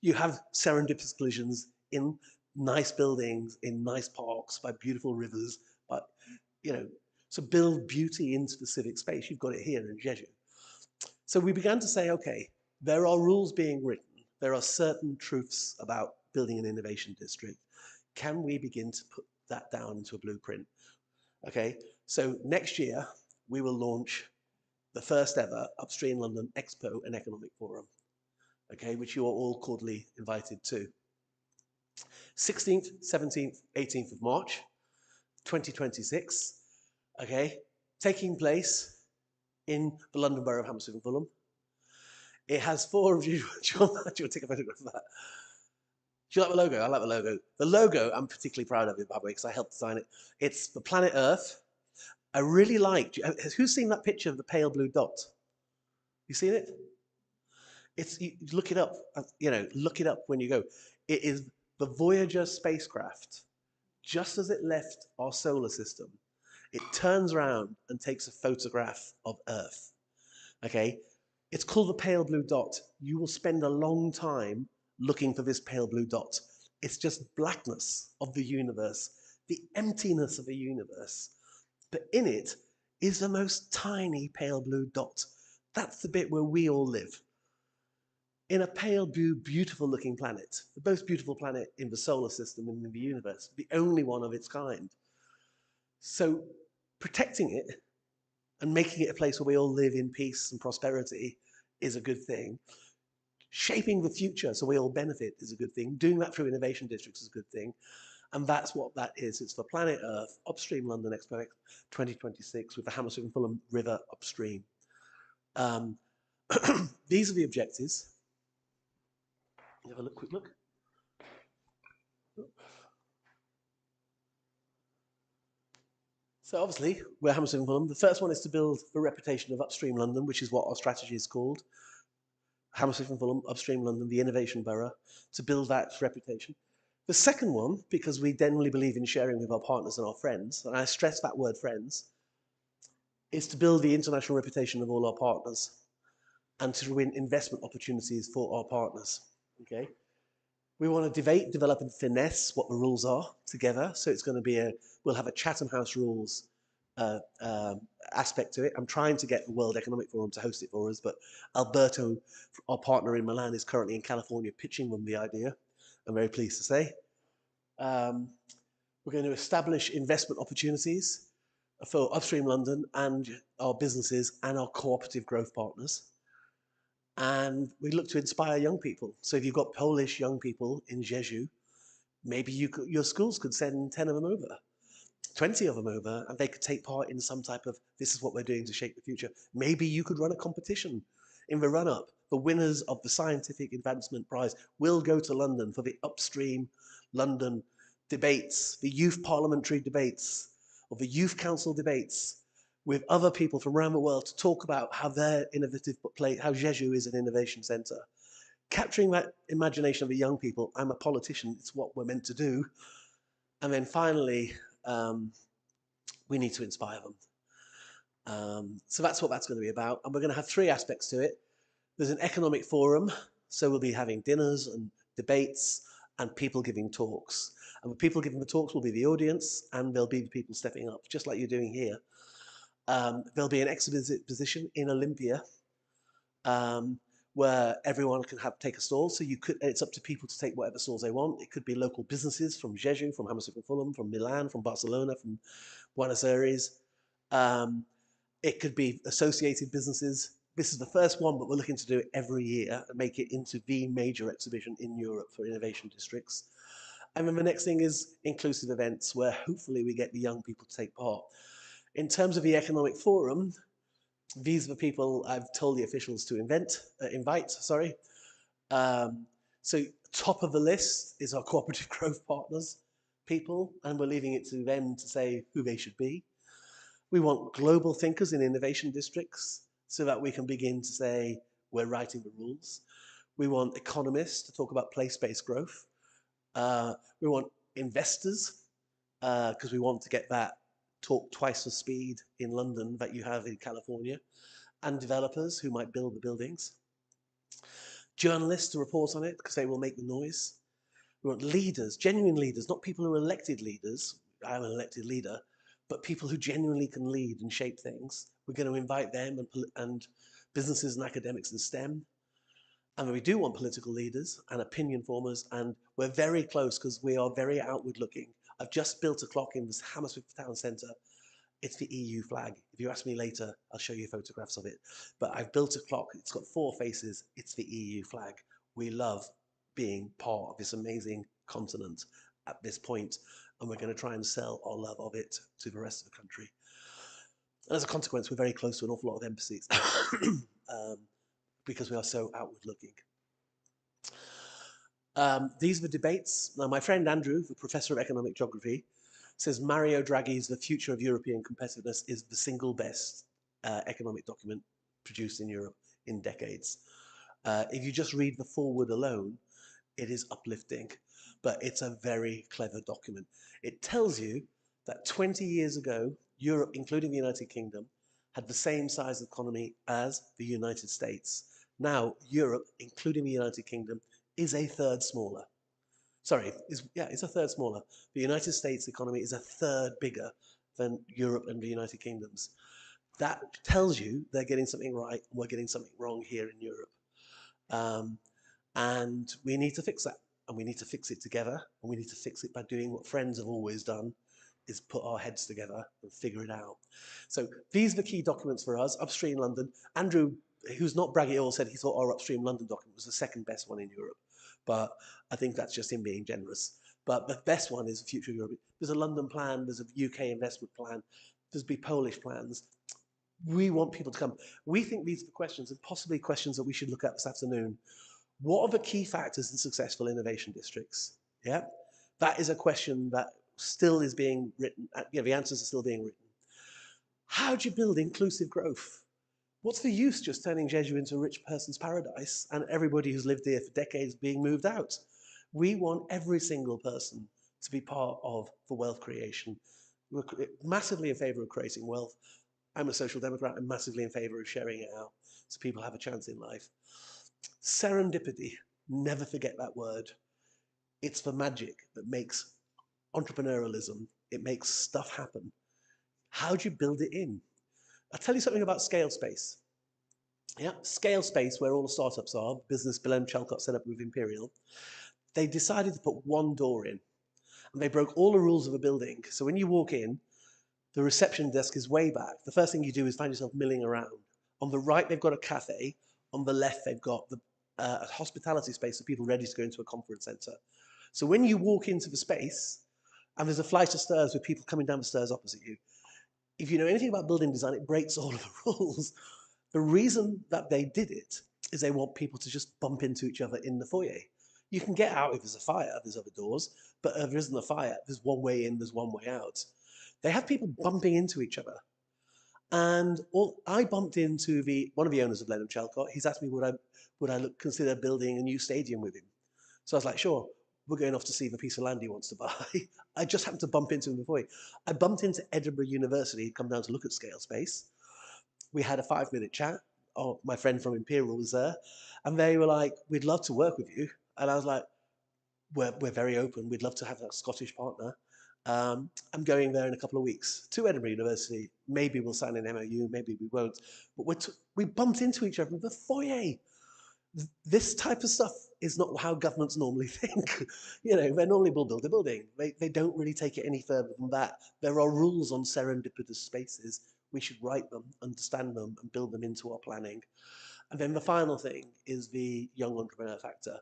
You have serendipitous collisions in nice buildings, in nice parks, by beautiful rivers, but, you know, so build beauty in specific space. You've got it here in Rzeszów. So we began to say, okay, there are rules being written. There are certain truths about building an innovation district. Can we begin to put that down into a blueprint? Okay, so next year we will launch the first ever Upstream London Expo and Economic Forum, okay, which you are all cordially invited to. 16th, 17th, 18th of March, 2026, okay, taking place in the London Borough of Hammersmith Fulham. It has 4 of you. Do you want to take a photograph of that? Do you like the logo? I like the logo. The logo I'm particularly proud of it, by the way, because I helped design it. It's the planet Earth. I really like. Who's seen that picture of the pale blue dot? You seen it? It's, you look it up. You know, look it up when you go. It is the Voyager spacecraft. Just as it left our solar system, it turns around and takes a photograph of Earth. Okay, it's called the pale blue dot. You will spend a long time looking for this pale blue dot. It's just blackness of the universe, the emptiness of the universe. But in it is the most tiny pale blue dot. That's the bit where we all live. In a pale blue, beautiful looking planet, the most beautiful planet in the solar system and in the universe, the only one of its kind. So protecting it and making it a place where we all live in peace and prosperity is a good thing. Shaping the future so we all benefit is a good thing. Doing that through innovation districts is a good thing. And that's what that is. It's for Planet Earth, Upstream London Expo 2026 with the Hammersmith and Fulham River upstream. These are the objectives. Have a quick look. So obviously, we're Hammersmith and Fulham. The first one is to build the reputation of Upstream London, which is what our strategy is called. Hammersmith and Fulham, Upstream London, the innovation borough, to build that reputation. The second one, because we generally believe in sharing with our partners and our friends, and I stress that word friends, is to build the international reputation of all our partners and to win investment opportunities for our partners, okay? We want to debate, develop and finesse what the rules are together. So it's going to be we'll have a Chatham House rules aspect to it. I'm trying to get the World Economic Forum to host it for us, but Alberto, our partner in Milan, is currently in California pitching them the idea. I'm very pleased to say. We're going to establish investment opportunities for Upstream London and our businesses and our cooperative growth partners. And we look to inspire young people. So if you've got Polish young people in Rzeszów, maybe your schools could send 10 of them over, 20 of them over, and they could take part in some type of, this is what we're doing to shape the future. Maybe you could run a competition in the run-up. The winners of the Scientific Advancement Prize will go to London for the Upstream London debates, the youth parliamentary debates, or the youth council debates with other people from around the world to talk about how their innovative play, how Rzeszów is an innovation centre. Capturing that imagination of the young people. I'm a politician, it's what we're meant to do. And then finally, we need to inspire them. So that's what that's going to be about. And we're going to have 3 aspects to it. There's an economic forum, so we'll be having dinners and debates and people giving talks. And the people giving the talks will be the audience and there'll be the people stepping up, just like you're doing here. There'll be an exhibition in Olympia where everyone can take a stall. So it's up to people to take whatever stalls they want. It could be local businesses from Rzeszów, from Hammersmith and Fulham, from Milan, from Barcelona, from Buenos Aires. It could be associated businesses. This is the first one, but we're looking to do it every year and make it into the major exhibition in Europe for innovation districts. And then the next thing is inclusive events where hopefully we get the young people to take part. In terms of the economic forum, these are the people I've told the officials to invite. So top of the list is our cooperative growth partners. people, and we're leaving it to them to say who they should be. We want global thinkers in innovation districts so that we can begin to say we're writing the rules. We want economists to talk about place-based growth. We want investors because we want to get that talk twice the speed in London that you have in California, and developers who might build the buildings. Journalists to report on it because they will make the noise. We want leaders, genuine leaders, not people who are elected leaders. I'm an elected leader, but people who genuinely can lead and shape things. We're going to invite them and businesses and academics in STEM. And we do want political leaders and opinion formers, and we're very close because we are very outward looking. I've just built a clock in this Hammersmith Town Centre. It's the EU flag. If you ask me later, I'll show you photographs of it. But I've built a clock. It's got 4 faces. It's the EU flag. We love being part of this amazing continent at this point, and we're going to try and sell our love of it to the rest of the country. And as a consequence, we're very close to an awful lot of embassies because we are so outward looking. These are the debates. Now, my friend Andrew, the professor of economic geography, says Mario Draghi's The Future of European Competitiveness is the single best economic document produced in Europe in decades. If you just read the foreword alone, it is uplifting, but it's a very clever document. It tells you that 20 years ago, Europe, including the United Kingdom, had the same size economy as the United States. Now, Europe, including the United Kingdom, is a third smaller. Sorry, it's a third smaller. The United States economy is a third bigger than Europe and the United Kingdom's. That tells you they're getting something right and we're getting something wrong here in Europe. And we need to fix that, and we need to fix it together, and we need to fix it by doing what friends have always done, is put our heads together and figure it out. So these are the key documents for us. Upstream London. Andrew, who's not bragging at all, said he thought our Upstream London document was the second best one in Europe. But I think that's just him being generous. But the best one is the Future of Europe. There's a London plan, there's a UK investment plan, there's be Polish plans. We want people to come. We think these are the questions, and possibly questions that we should look at this afternoon. What are the key factors in successful innovation districts? Yeah, that is a question that still is being written. The answers are still being written. How do you build inclusive growth? What's the use just turning Rzeszów into a rich person's paradise and everybody who's lived there for decades being moved out? We want every single person to be part of the wealth creation. We're massively in favor of creating wealth. I'm a social democrat. I'm massively in favor of sharing it out so people have a chance in life. Serendipity, never forget that word. It's the magic that makes entrepreneurialism. It makes stuff happen. How do you build it in? I'll tell you something about scale space. Yeah, scale space, where all the startups are, business Bilem Chalcott set up with Imperial. They decided to put one door in, and they broke all the rules of a building. So when you walk in, the reception desk is way back. The first thing you do is find yourself milling around. On the right, they've got a cafe. On the left, they've got the hospitality space for people ready to go into a conference center. So when you walk into the space, and there's a flight of stairs with people coming down the stairs opposite you, if you know anything about building design, it breaks all of the rules. The reason that they did it is they want people to just bump into each other in the foyer. You can get out if there's a fire, there's other doors, but if there isn't a fire, there's one way in, there's one way out. They have people bumping into each other. And I bumped into one of the owners of Blenheim Chalcott. He's asked me would I consider building a new stadium with him. So I was like, sure, we're going off to see the piece of land he wants to buy. I just happened to bump into him before. I bumped into Edinburgh University. He'd come down to look at scale space. We had a 5-minute chat. Oh, my friend from Imperial was there. And they were like, we'd love to work with you. And I was like, we're very open. We'd love to have a Scottish partner. I'm going there in a couple of weeks to Edinburgh University. Maybe we'll sign an MOU, maybe we won't. But we bumped into each other in the foyer. This type of stuff is not how governments normally think. You know, they normally will build a building. They don't really take it any further than that. There are rules on serendipitous spaces. We should write them, understand them, and build them into our planning. And then the final thing is the young entrepreneur factor.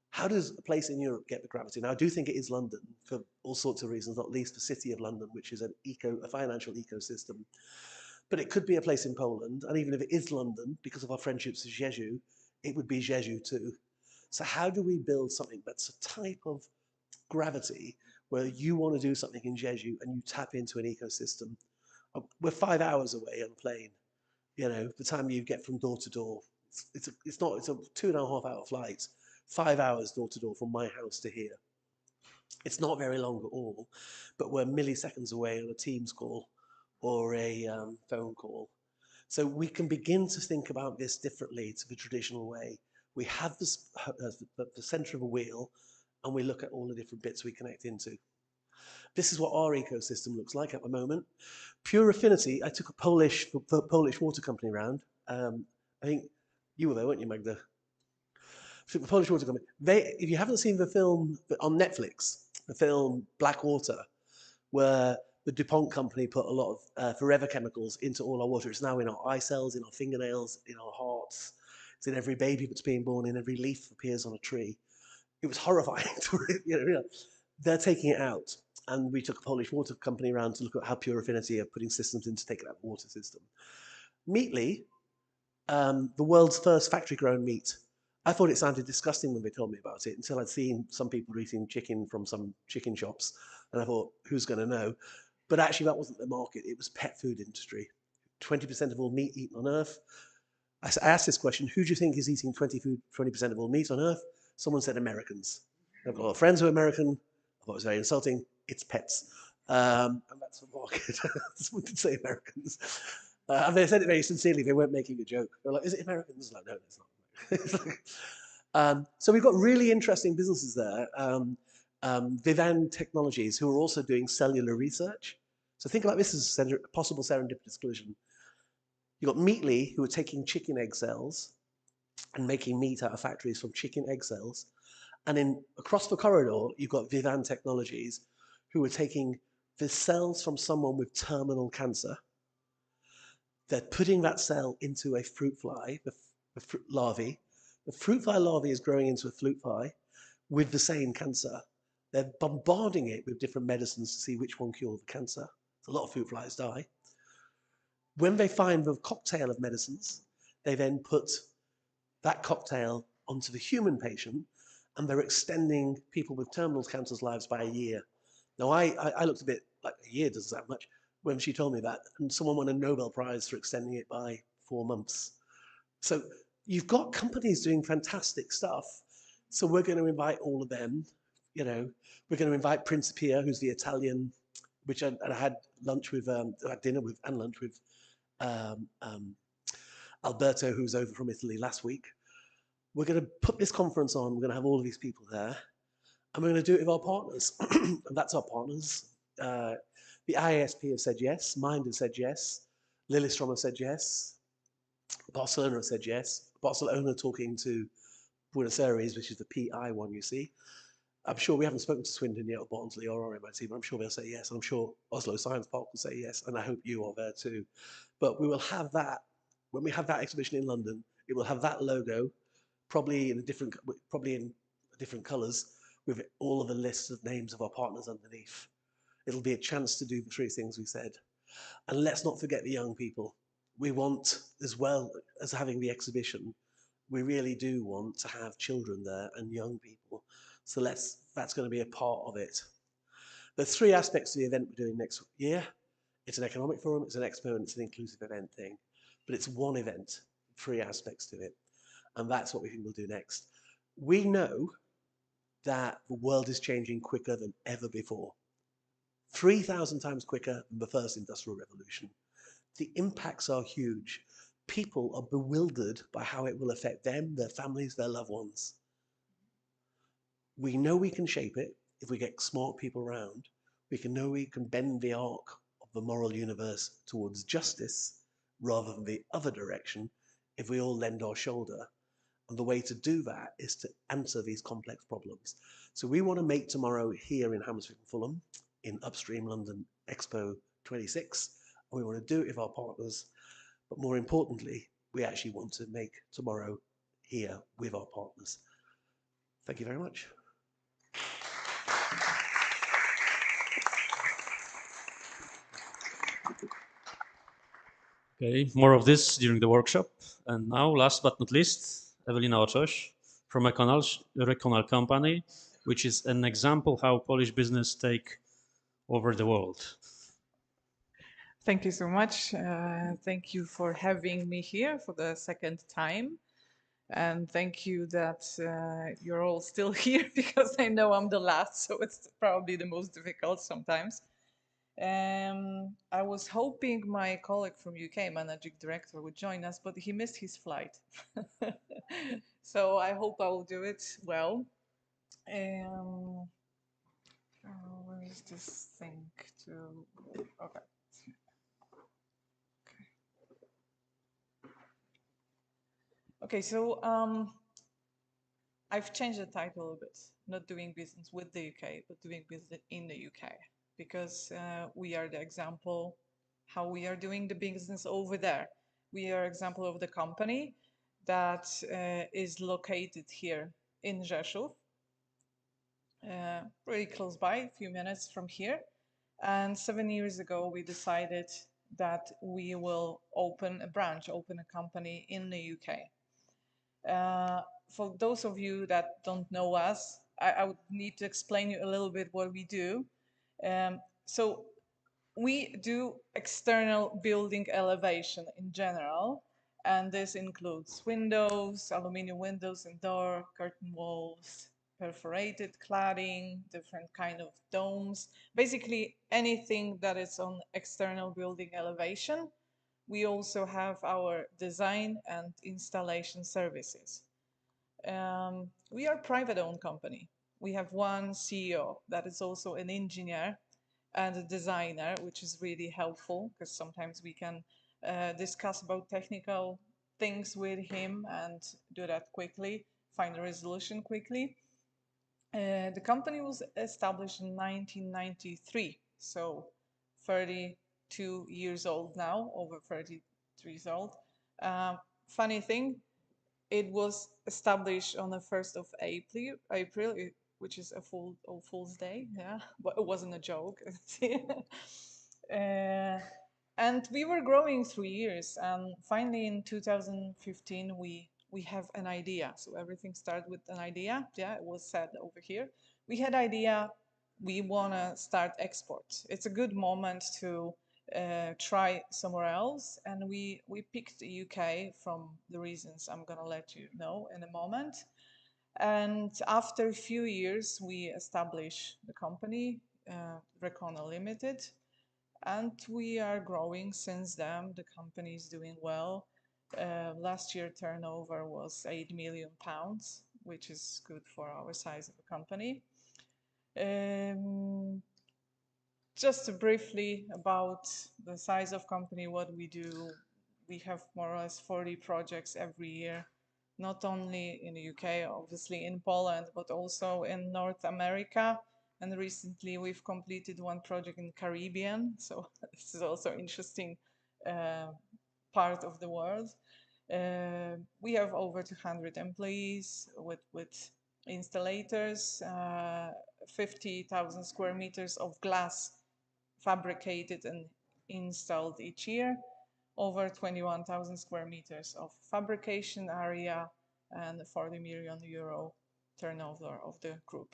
How does a place in Europe get the gravity? Now, I do think it is London for all sorts of reasons, not least the City of London, which is a financial ecosystem. But it could be a place in Poland, and even if it is London, because of our friendships with Rzeszów, it would be Rzeszów too. So how do we build something that's a type of gravity where you want to do something in Jeju and you tap into an ecosystem. We're 5 hours away on a plane. You know, the time you get from door to door, it's a 2.5 hour flight, 5 hours door to door from my house to here. It's not very long at all, but we're milliseconds away on a Teams call or a phone call. So we can begin to think about this differently to the traditional way. We have this, the center of a wheel, and we look at all the different bits we connect into. This is what our ecosystem looks like at the moment. Pure Affinity, I took a Polish water company around. I think you were there, weren't you, Magda? The Polish water company. If you haven't seen the film on Netflix, the film Black Water, where the DuPont company put a lot of forever chemicals into all our water. It's now in our eye cells, in our fingernails, in our hearts. It's in every baby that's being born, in every leaf that appears on a tree. It was horrifying. They're taking it out. And we took a Polish water company around to look at how Pure Affinity are putting systems in to take out the water system. Meatly, the world's first factory-grown meat. I thought it sounded disgusting when they told me about it until I'd seen some people eating chicken from some chicken shops. And I thought, who's going to know? But actually, that wasn't the market. It was pet food industry. 20% of all meat eaten on Earth. I asked this question, who do you think is eating 20% of all meat on Earth? Someone said Americans. I've got a lot of friends who are American. I thought it was very insulting. It's pets. And that's the market. Someone did say Americans. And they said it very sincerely. They weren't making a joke. They were like, is it Americans? Like, no, it's not. So we've got really interesting businesses there. Vivan Technologies, who are also doing cellular research. So think about this as a possible serendipitous collision. You've got Meatly, who are taking chicken egg cells and making meat out of factories from chicken egg cells. And across the corridor, you've got Vivan Technologies, who are taking the cells from someone with terminal cancer. They're putting that cell into a fruit fly, the fruit larvae. The fruit fly larvae is growing into a fruit fly with the same cancer. They're bombarding it with different medicines to see which one cures the cancer. A lot of fruit flies die. When they find the cocktail of medicines, they then put that cocktail onto the human patient, and they're extending people with terminal cancer's lives by a year. Now, I looked a bit like a year doesn't sound much when she told me that, and someone won a Nobel Prize for extending it by 4 months. So you've got companies doing fantastic stuff. So we're going to invite all of them. You know, we're going to invite Principia, who's the Italian, which I had lunch with, had dinner with and lunch with Alberto, who's over from Italy last week. We're going to put this conference on. We're going to have all of these people there, and we're going to do it with our partners. And that's our partners. The IASP have said yes. Mind have said yes. Lillestrom have said yes. Barcelona have said yes. Barcelona talking to Buenos Aires, which is the PI one, you see. I'm sure we haven't spoken to Swindon yet, or Barnsley or RMIT, but I'm sure they'll say yes. And I'm sure Oslo Science Park will say yes, and I hope you are there too. But we will have that, when we have that exhibition in London, it will have that logo, probably in different colours, with all of the lists of names of our partners underneath. It'll be a chance to do the 3 things we said. And let's not forget the young people. We want, as well as having the exhibition, we really do want to have children there and young people. So that's going to be a part of it. There's 3 aspects to the event we're doing next year. It's an economic forum, it's an expo, and it's an inclusive event thing. But it's one event, 3 aspects to it. And that's what we think we'll do next. We know that the world is changing quicker than ever before. 3,000 times quicker than the first industrial revolution. The impacts are huge. People are bewildered by how it will affect them, their families, their loved ones. We know we can shape it if we get smart people around. We can bend the arc of the moral universe towards justice rather than the other direction if we all lend our shoulder. And the way to do that is to answer these complex problems. So we want to make tomorrow here in Hammersmith Fulham, in Upstream London Expo 26. And we want to do it with our partners. But more importantly, we actually want to make tomorrow here with our partners. Thank you very much. Okay, more of this during the workshop. And now, last but not least, Ewelina Oczoś from Reconal Company. which is an example how Polish business take over the world. Thank you so much. Thank you for having me here for the second time. And thank you that you're all still here, because I know I'm the last, so it's probably the most difficult sometimes. I was hoping my colleague from UK, managing director, would join us, but he missed his flight. So I hope I will do it well. Where is this thing to? Okay. Okay, so I've changed the title a bit. Not doing business with the UK, but doing business in the UK, because we are the example how we are doing the business over there. We are example of the company that is located here in Rzeszów, really close by, a few minutes from here. And 7 years ago, we decided that we will open a branch, open a company in the UK. For those of you that don't know us, I would need to explain you a little bit what we do. So we do external building elevation in general, and this includes windows, aluminum windows and door, curtain walls, perforated cladding, different kind of domes, basically anything that is on external building elevation. We also have our design and installation services. We are a private-owned company. We have one CEO that is also an engineer and a designer, which is really helpful, because sometimes we can discuss about technical things with him and do that quickly, find a resolution quickly. The company was established in 1993, so 32 years old now, over 33 years old. Funny thing, it was established on the 1st of April, which is a Fool's Day, yeah, but it wasn't a joke. And we were growing through years, and finally in 2015 we have an idea. So everything started with an idea. Yeah, it was said over here. We had idea, we want to start export. It's a good moment to try somewhere else, and we picked the UK from the reasons I'm gonna let you know in a moment. And after a few years, we established the company, Recona Limited, and we are growing since then. The company is doing well. Last year turnover was £8 million, which is good for our size of a company. Just briefly about the size of company, what we do. We have more or less 40 projects every year, not only in the UK, obviously in Poland, but also in North America. And recently we've completed one project in the Caribbean. So this is also interesting part of the world. We have over 200 employees with installators, 50,000 square meters of glass fabricated and installed each year, over 21,000 square meters of fabrication area, and a 40 million euro turnover of the group.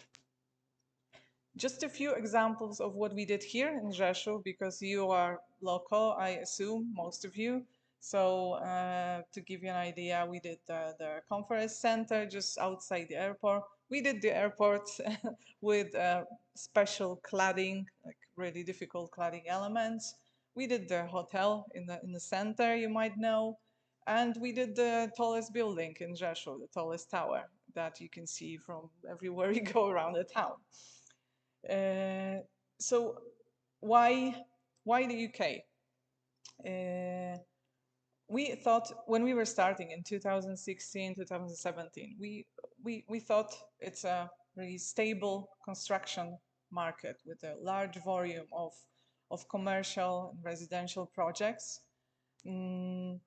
Just a few examples of what we did here in Rzeszów, because you are local, I assume, most of you. So to give you an idea, we did the conference center just outside the airport. We did the airport with special cladding, like really difficult cladding elements. We did the hotel in the center, you might know. And we did the tallest building in Rzeszów, the tallest tower that you can see from everywhere you go around the town. So why the UK? We thought when we were starting in 2016, 2017, we thought it's a really stable construction market with a large volume of commercial and residential projects. Some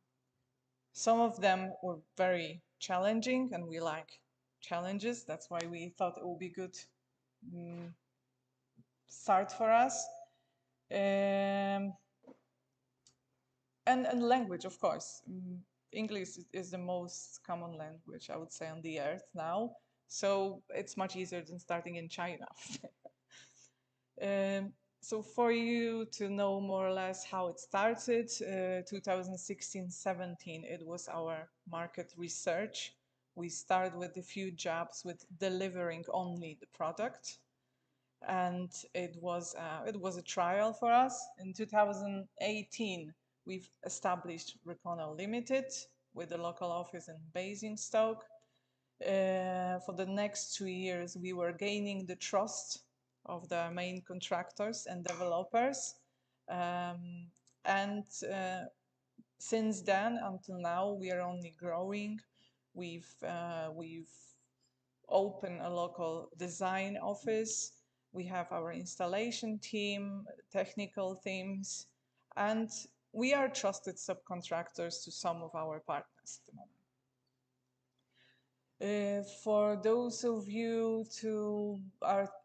of them were very challenging, and we like challenges. That's why we thought it would be good start for us. And language, of course. English is the most common language, I would say, on the earth now. So it's much easier than starting in China. So for you to know more or less how it started, 2016-17, it was our market research. We started with a few jobs with delivering only the product. And it was a trial for us. In 2018, we've established Recono Limited with a local office in Basingstoke. For the next 2 years, we were gaining the trust of the main contractors and developers. Since then until now, we are only growing. We've opened a local design office. We have our installation team, technical teams, and we are trusted subcontractors to some of our partners at the moment. For those of you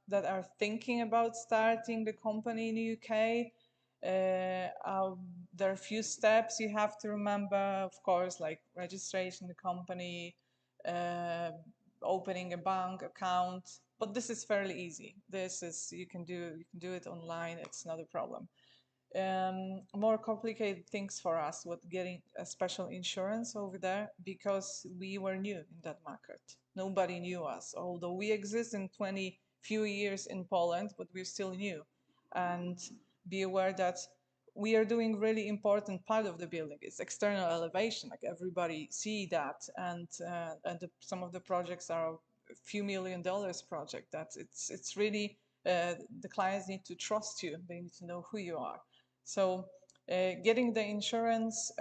that are thinking about starting the company in the UK, there are a few steps you have to remember, of course, like registration the company, opening a bank account, but this is fairly easy. You can do it online. It's not a problem. More complicated things for us with getting a special insurance over there, because we were new in that market. Nobody knew us, although we exist in 20 few years in Poland, but we're still new. And be aware that we are doing really important part of the building. It's external elevation, like everybody see that, and some of the projects are a few $1 million project. It's really the clients need to trust you. They need to know who you are. So getting the insurance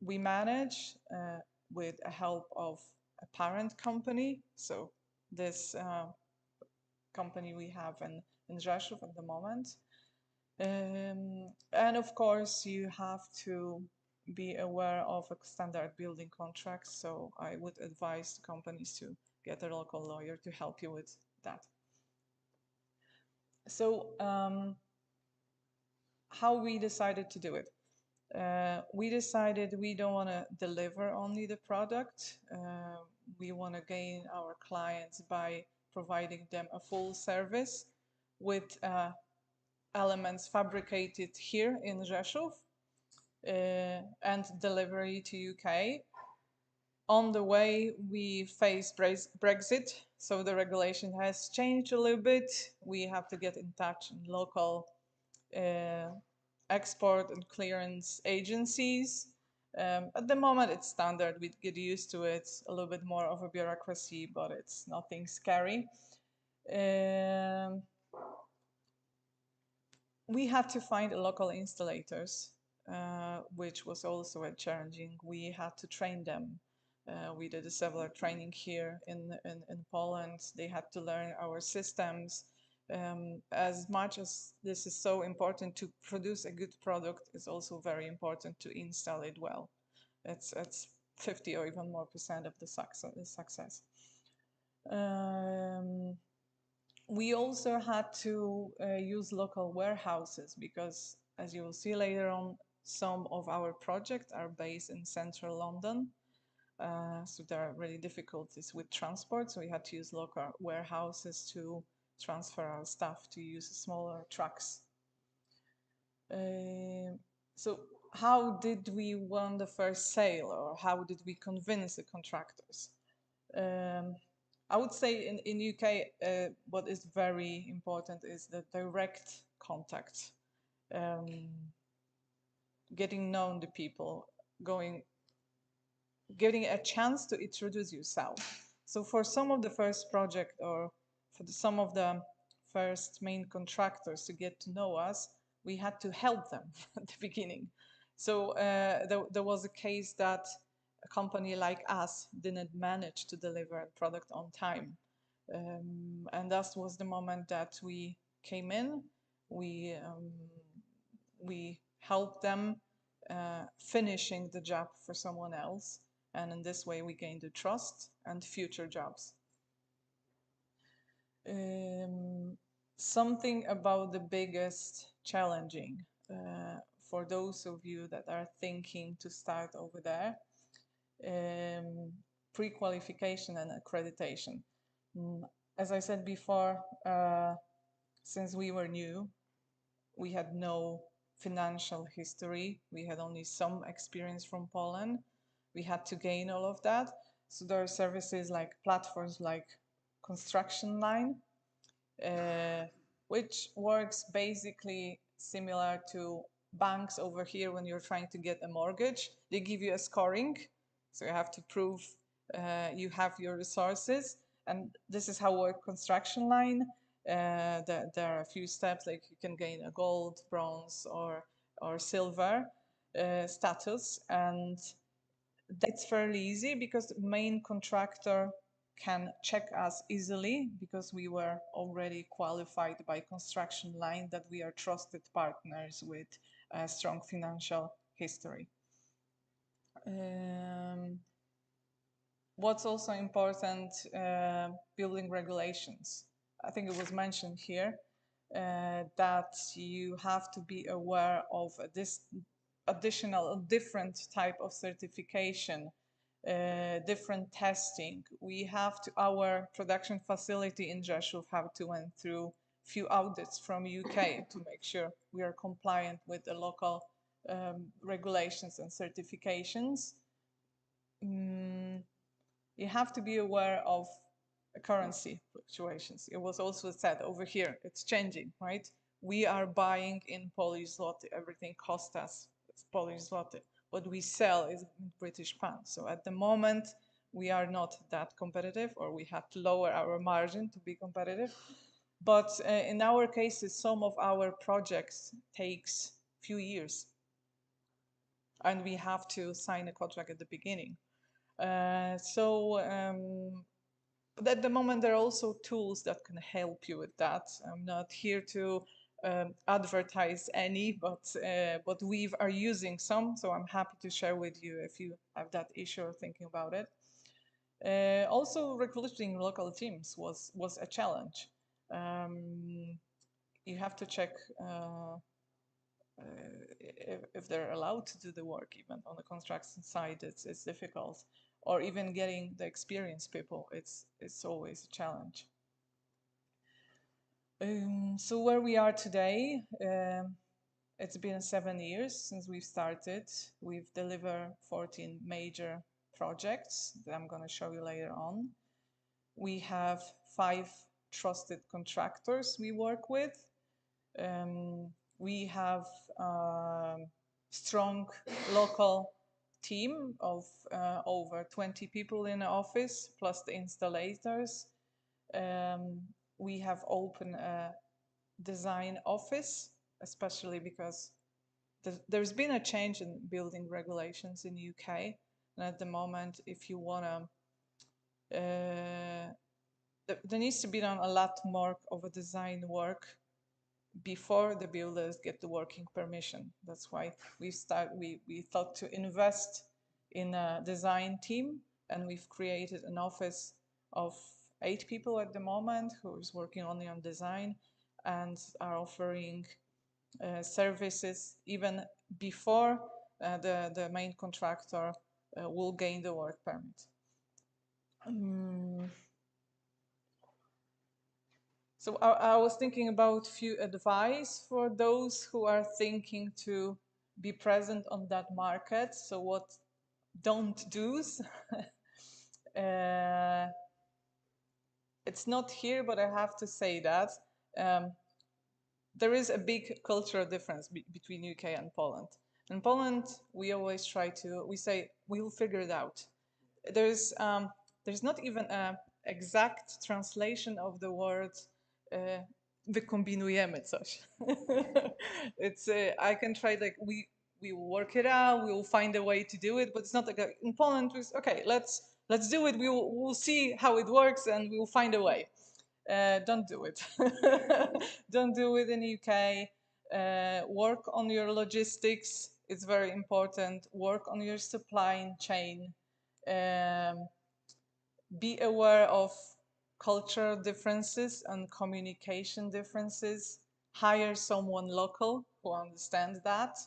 we manage with the help of a parent company. So this company we have in Rzeszów at the moment. And of course, you have to be aware of a standard building contracts. So I would advise the companies to get a local lawyer to help you with that. So how we decided to do it. We decided we don't want to deliver only the product. We want to gain our clients by providing them a full service with elements fabricated here in Rzeszów and delivery to UK. On the way, we face Brexit, so the regulation has changed a little bit. We have to get in touch with local export and clearance agencies. At the moment, it's standard. We get used to it. A little bit more of a bureaucracy, but it's nothing scary. We had to find local installators, which was also challenging. We had to train them. We did several training here in Poland. They had to learn our systems. As much as this is so important to produce a good product, it's also very important to install it well. It's 50 or even more % of the success. We also had to use local warehouses because, as you will see later on, some of our projects are based in central London. So there are really difficulties with transport. So we had to use local warehouses to transfer our stuff, to use smaller trucks. So how did we win the first sale, or how did we convince the contractors? I would say in UK, what is very important is the direct contact, getting known to people, getting a chance to introduce yourself. So for some of the first project, or for some of the first main contractors to get to know us, we had to help them at the beginning. So there was a case that a company like us didn't manage to deliver a product on time. And that was the moment that we came in. We helped them finishing the job for someone else. And in this way, we gained the trust and future jobs. Something about the biggest challenging for those of you that are thinking to start over there. pre-qualification and accreditation. As I said before, since we were new, we had no financial history. We had only some experience from Poland. We had to gain all of that. So there are services like platforms like Construction Line, which works basically similar to banks over here when you're trying to get a mortgage. They give you a scoring, so you have to prove you have your resources. And this is how work Construction Line. There are a few steps, like you can gain a gold, bronze, or silver status, and that's fairly easy because the main contractor can check us easily because we were already qualified by Construction Line that we are trusted partners with a strong financial history. What's also important, building regulations. I think it was mentioned here that you have to be aware of this additional, different type of certification, different testing. We have to, our production facility in Rzeszów have to went through few audits from UK to make sure we are compliant with the local regulations and certifications. You have to be aware of currency fluctuations. It was also said over here, it's changing, right? We are buying in Polish zloty. Everything costs us Polish zloty. What we sell is in British pounds. So at the moment, we are not that competitive, or we have to lower our margin to be competitive. But in our cases, some of our projects takes few years, and we have to sign a contract at the beginning. But at the moment, there are also tools that can help you with that. I'm not here to advertise any, but we are using some, so I'm happy to share with you if you have that issue or thinking about it. Also, recruiting local teams was a challenge. You have to check if they're allowed to do the work, even on the construction side. It's difficult, or even getting the experienced people. It's always a challenge. So where we are today, it's been 7 years since we've started. We've delivered 14 major projects that I'm going to show you later on. We have 5 trusted contractors we work with. We have a strong local team of over 20 people in the office, plus the installators. We have opened a design office, especially because there's been a change in building regulations in the UK. And at the moment, if you want to, there needs to be done a lot more of a design work before the builders get the working permission. That's why we thought to invest in a design team, and we've created an office of 8 people at the moment who is working only on design and are offering services even before the main contractor will gain the work permit. So I was thinking about few advice for those who are thinking to be present on that market. So what don't do's? It's not here, but I have to say that there is a big cultural difference between UK and Poland. In Poland, we always we say, we'll figure it out. There's not even an exact translation of the word wykombinujemy coś. It's I can try, like, we will work it out, we will find a way to do it, but it's not like in Poland it's okay, let's do it, we'll see how it works and we will find a way. Don't do it. Don't do it in the UK. Work on your logistics, it's very important. Work on your supply chain. Be aware of cultural differences and communication differences. Hire someone local who understands that.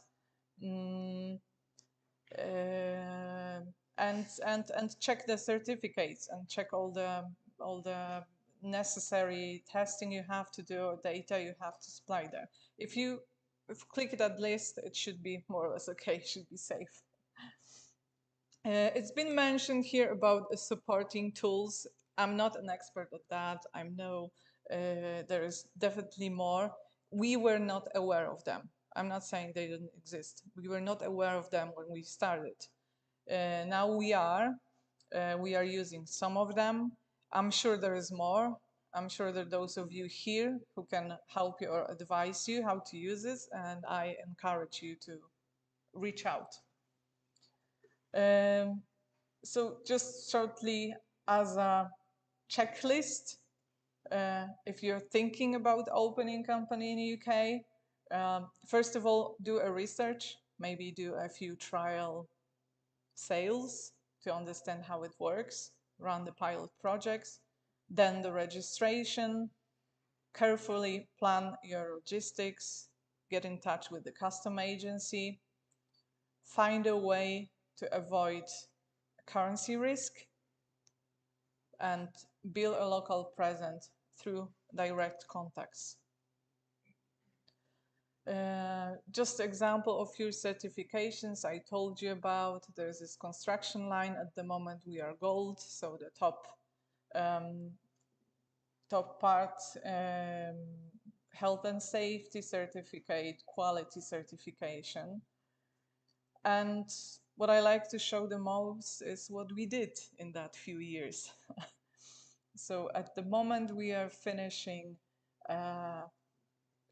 and check the certificates and check all the necessary testing you have to do, or data you have to supply there. If you click that list, it should be more or less okay, should be safe. It's been mentioned here about supporting tools. I'm not an expert at that. I know there is definitely more. We were not aware of them. I'm not saying they didn't exist. We were not aware of them when we started. Now we are using some of them. I'm sure there is more. I'm sure that those of you here who can help you or advise you how to use this, and I encourage you to reach out. So just shortly as a checklist, if you're thinking about opening a company in the UK, first of all, do a research, maybe do a few trial sales to understand how it works, run the pilot projects, then the registration, carefully plan your logistics, get in touch with the custom agency, find a way to avoid currency risk, and build a local presence through direct contacts. Just example of few certifications I told you about. There's this construction line. At the moment we are gold, so the top part, health and safety certificate, quality certification. And what I like to show the most is what we did in that few years. So at the moment we are finishing a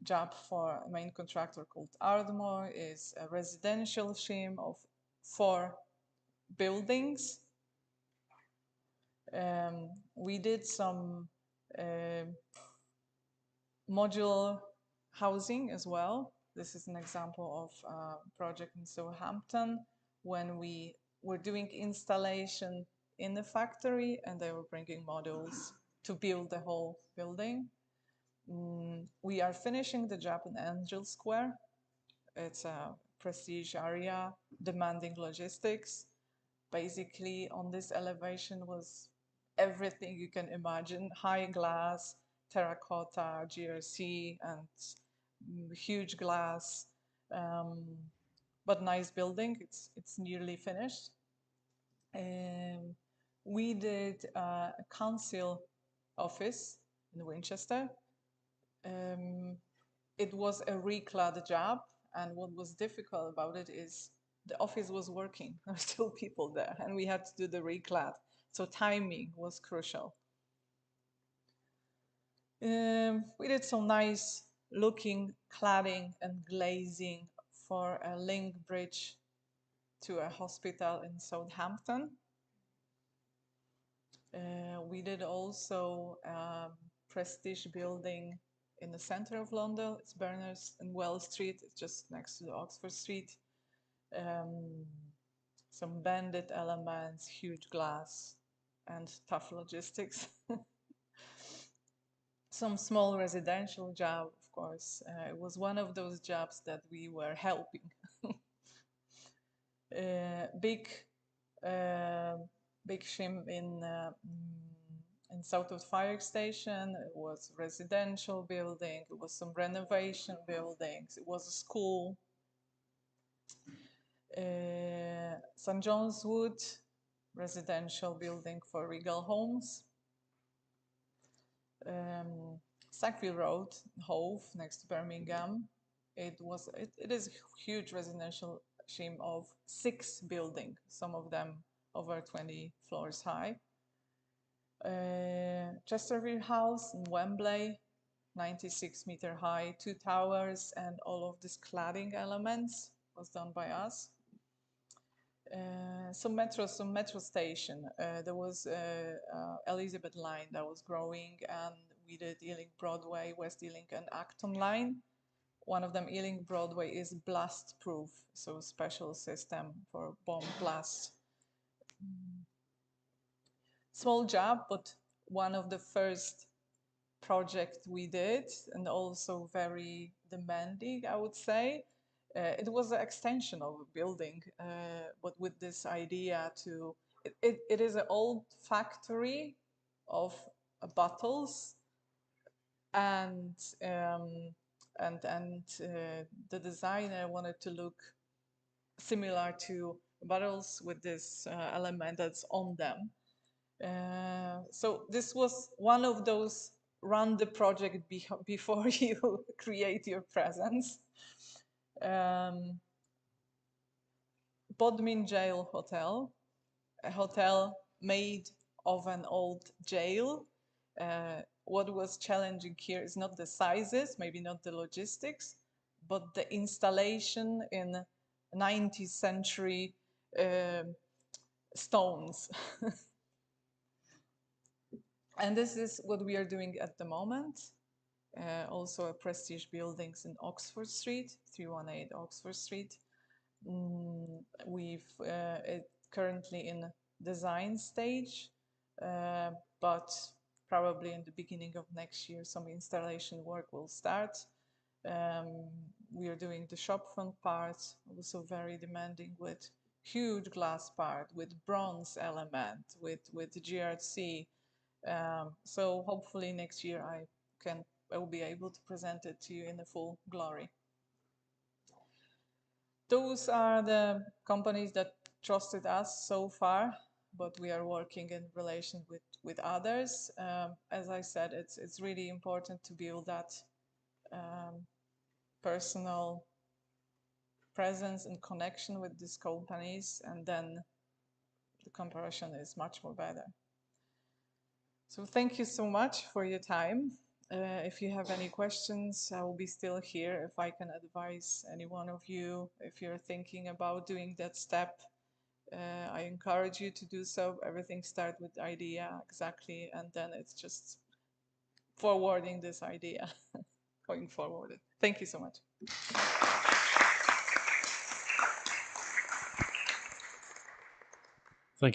job for a main contractor called Ardmore. Is a residential scheme of 4 buildings. We did some modular housing as well. This is an example of a project in Southampton when we were doing installation in the factory and they were bringing modules to build the whole building. We are finishing the job in Angel Square. It's a prestige area, demanding logistics. Basically, on this elevation was everything you can imagine: high glass, terracotta, GRC, and huge glass. But nice building. It's nearly finished. We did a council office in Winchester. It was a reclad job, and what was difficult about it is the office was working. There were still people there, and we had to do the reclad. So timing was crucial. We did some nice looking cladding and glazing for a link bridge to a hospital in Southampton. We did also prestige building in the center of London. It's Berners and Wells Street. It's just next to the Oxford Street. Some banded elements, huge glass, and tough logistics. Some small residential job, of course. It was one of those jobs that we were helping. Big shim in south of fire station. It was residential building. It was some renovation buildings. It was a school. St. John's Wood, residential building for Regal Homes. Sackville Road, Hove, next to Birmingham. It is a huge residential scheme of 6 buildings, some of them over 20 floors high. Chesterfield House in Wembley, 96-meter high, 2 towers, and all of these cladding elements was done by us. Some metro station. There was Elizabeth line that was growing, and we did Ealing Broadway, West Ealing, and Acton line. One of them, Ealing Broadway, is blast proof, so special system for bomb blast. Small job, but one of the first projects we did, and also very demanding, I would say. It was an extension of a building, but with this idea to, it is an old factory of bottles, and the designer wanted to look similar to bottles with this element that's on them. So this was one of those run the project before you create your presence. Bodmin Jail Hotel, a hotel made of an old jail. What was challenging here is not the sizes, maybe not the logistics, but the installation in 19th century stones. And this is what we are doing at the moment. Also a prestige buildings in Oxford Street, 318 Oxford Street. We've currently in design stage, but probably in the beginning of next year some installation work will start. We are doing the shopfront part, also very demanding, with huge glass part, with bronze element, with GRC. So hopefully next year I will be able to present it to you in the full glory. Those are the companies that trusted us so far, but we are working in relation with others. As I said, it's really important to build that personal presence and connection with these companies, and then the comparison is much more better. So thank you so much for your time. If you have any questions, I will be still here if I can advise any one of you. If you're thinking about doing that step, I encourage you to do so. Everything starts with the idea, exactly, and then it's just forwarding this idea, going forward. Thank you so much.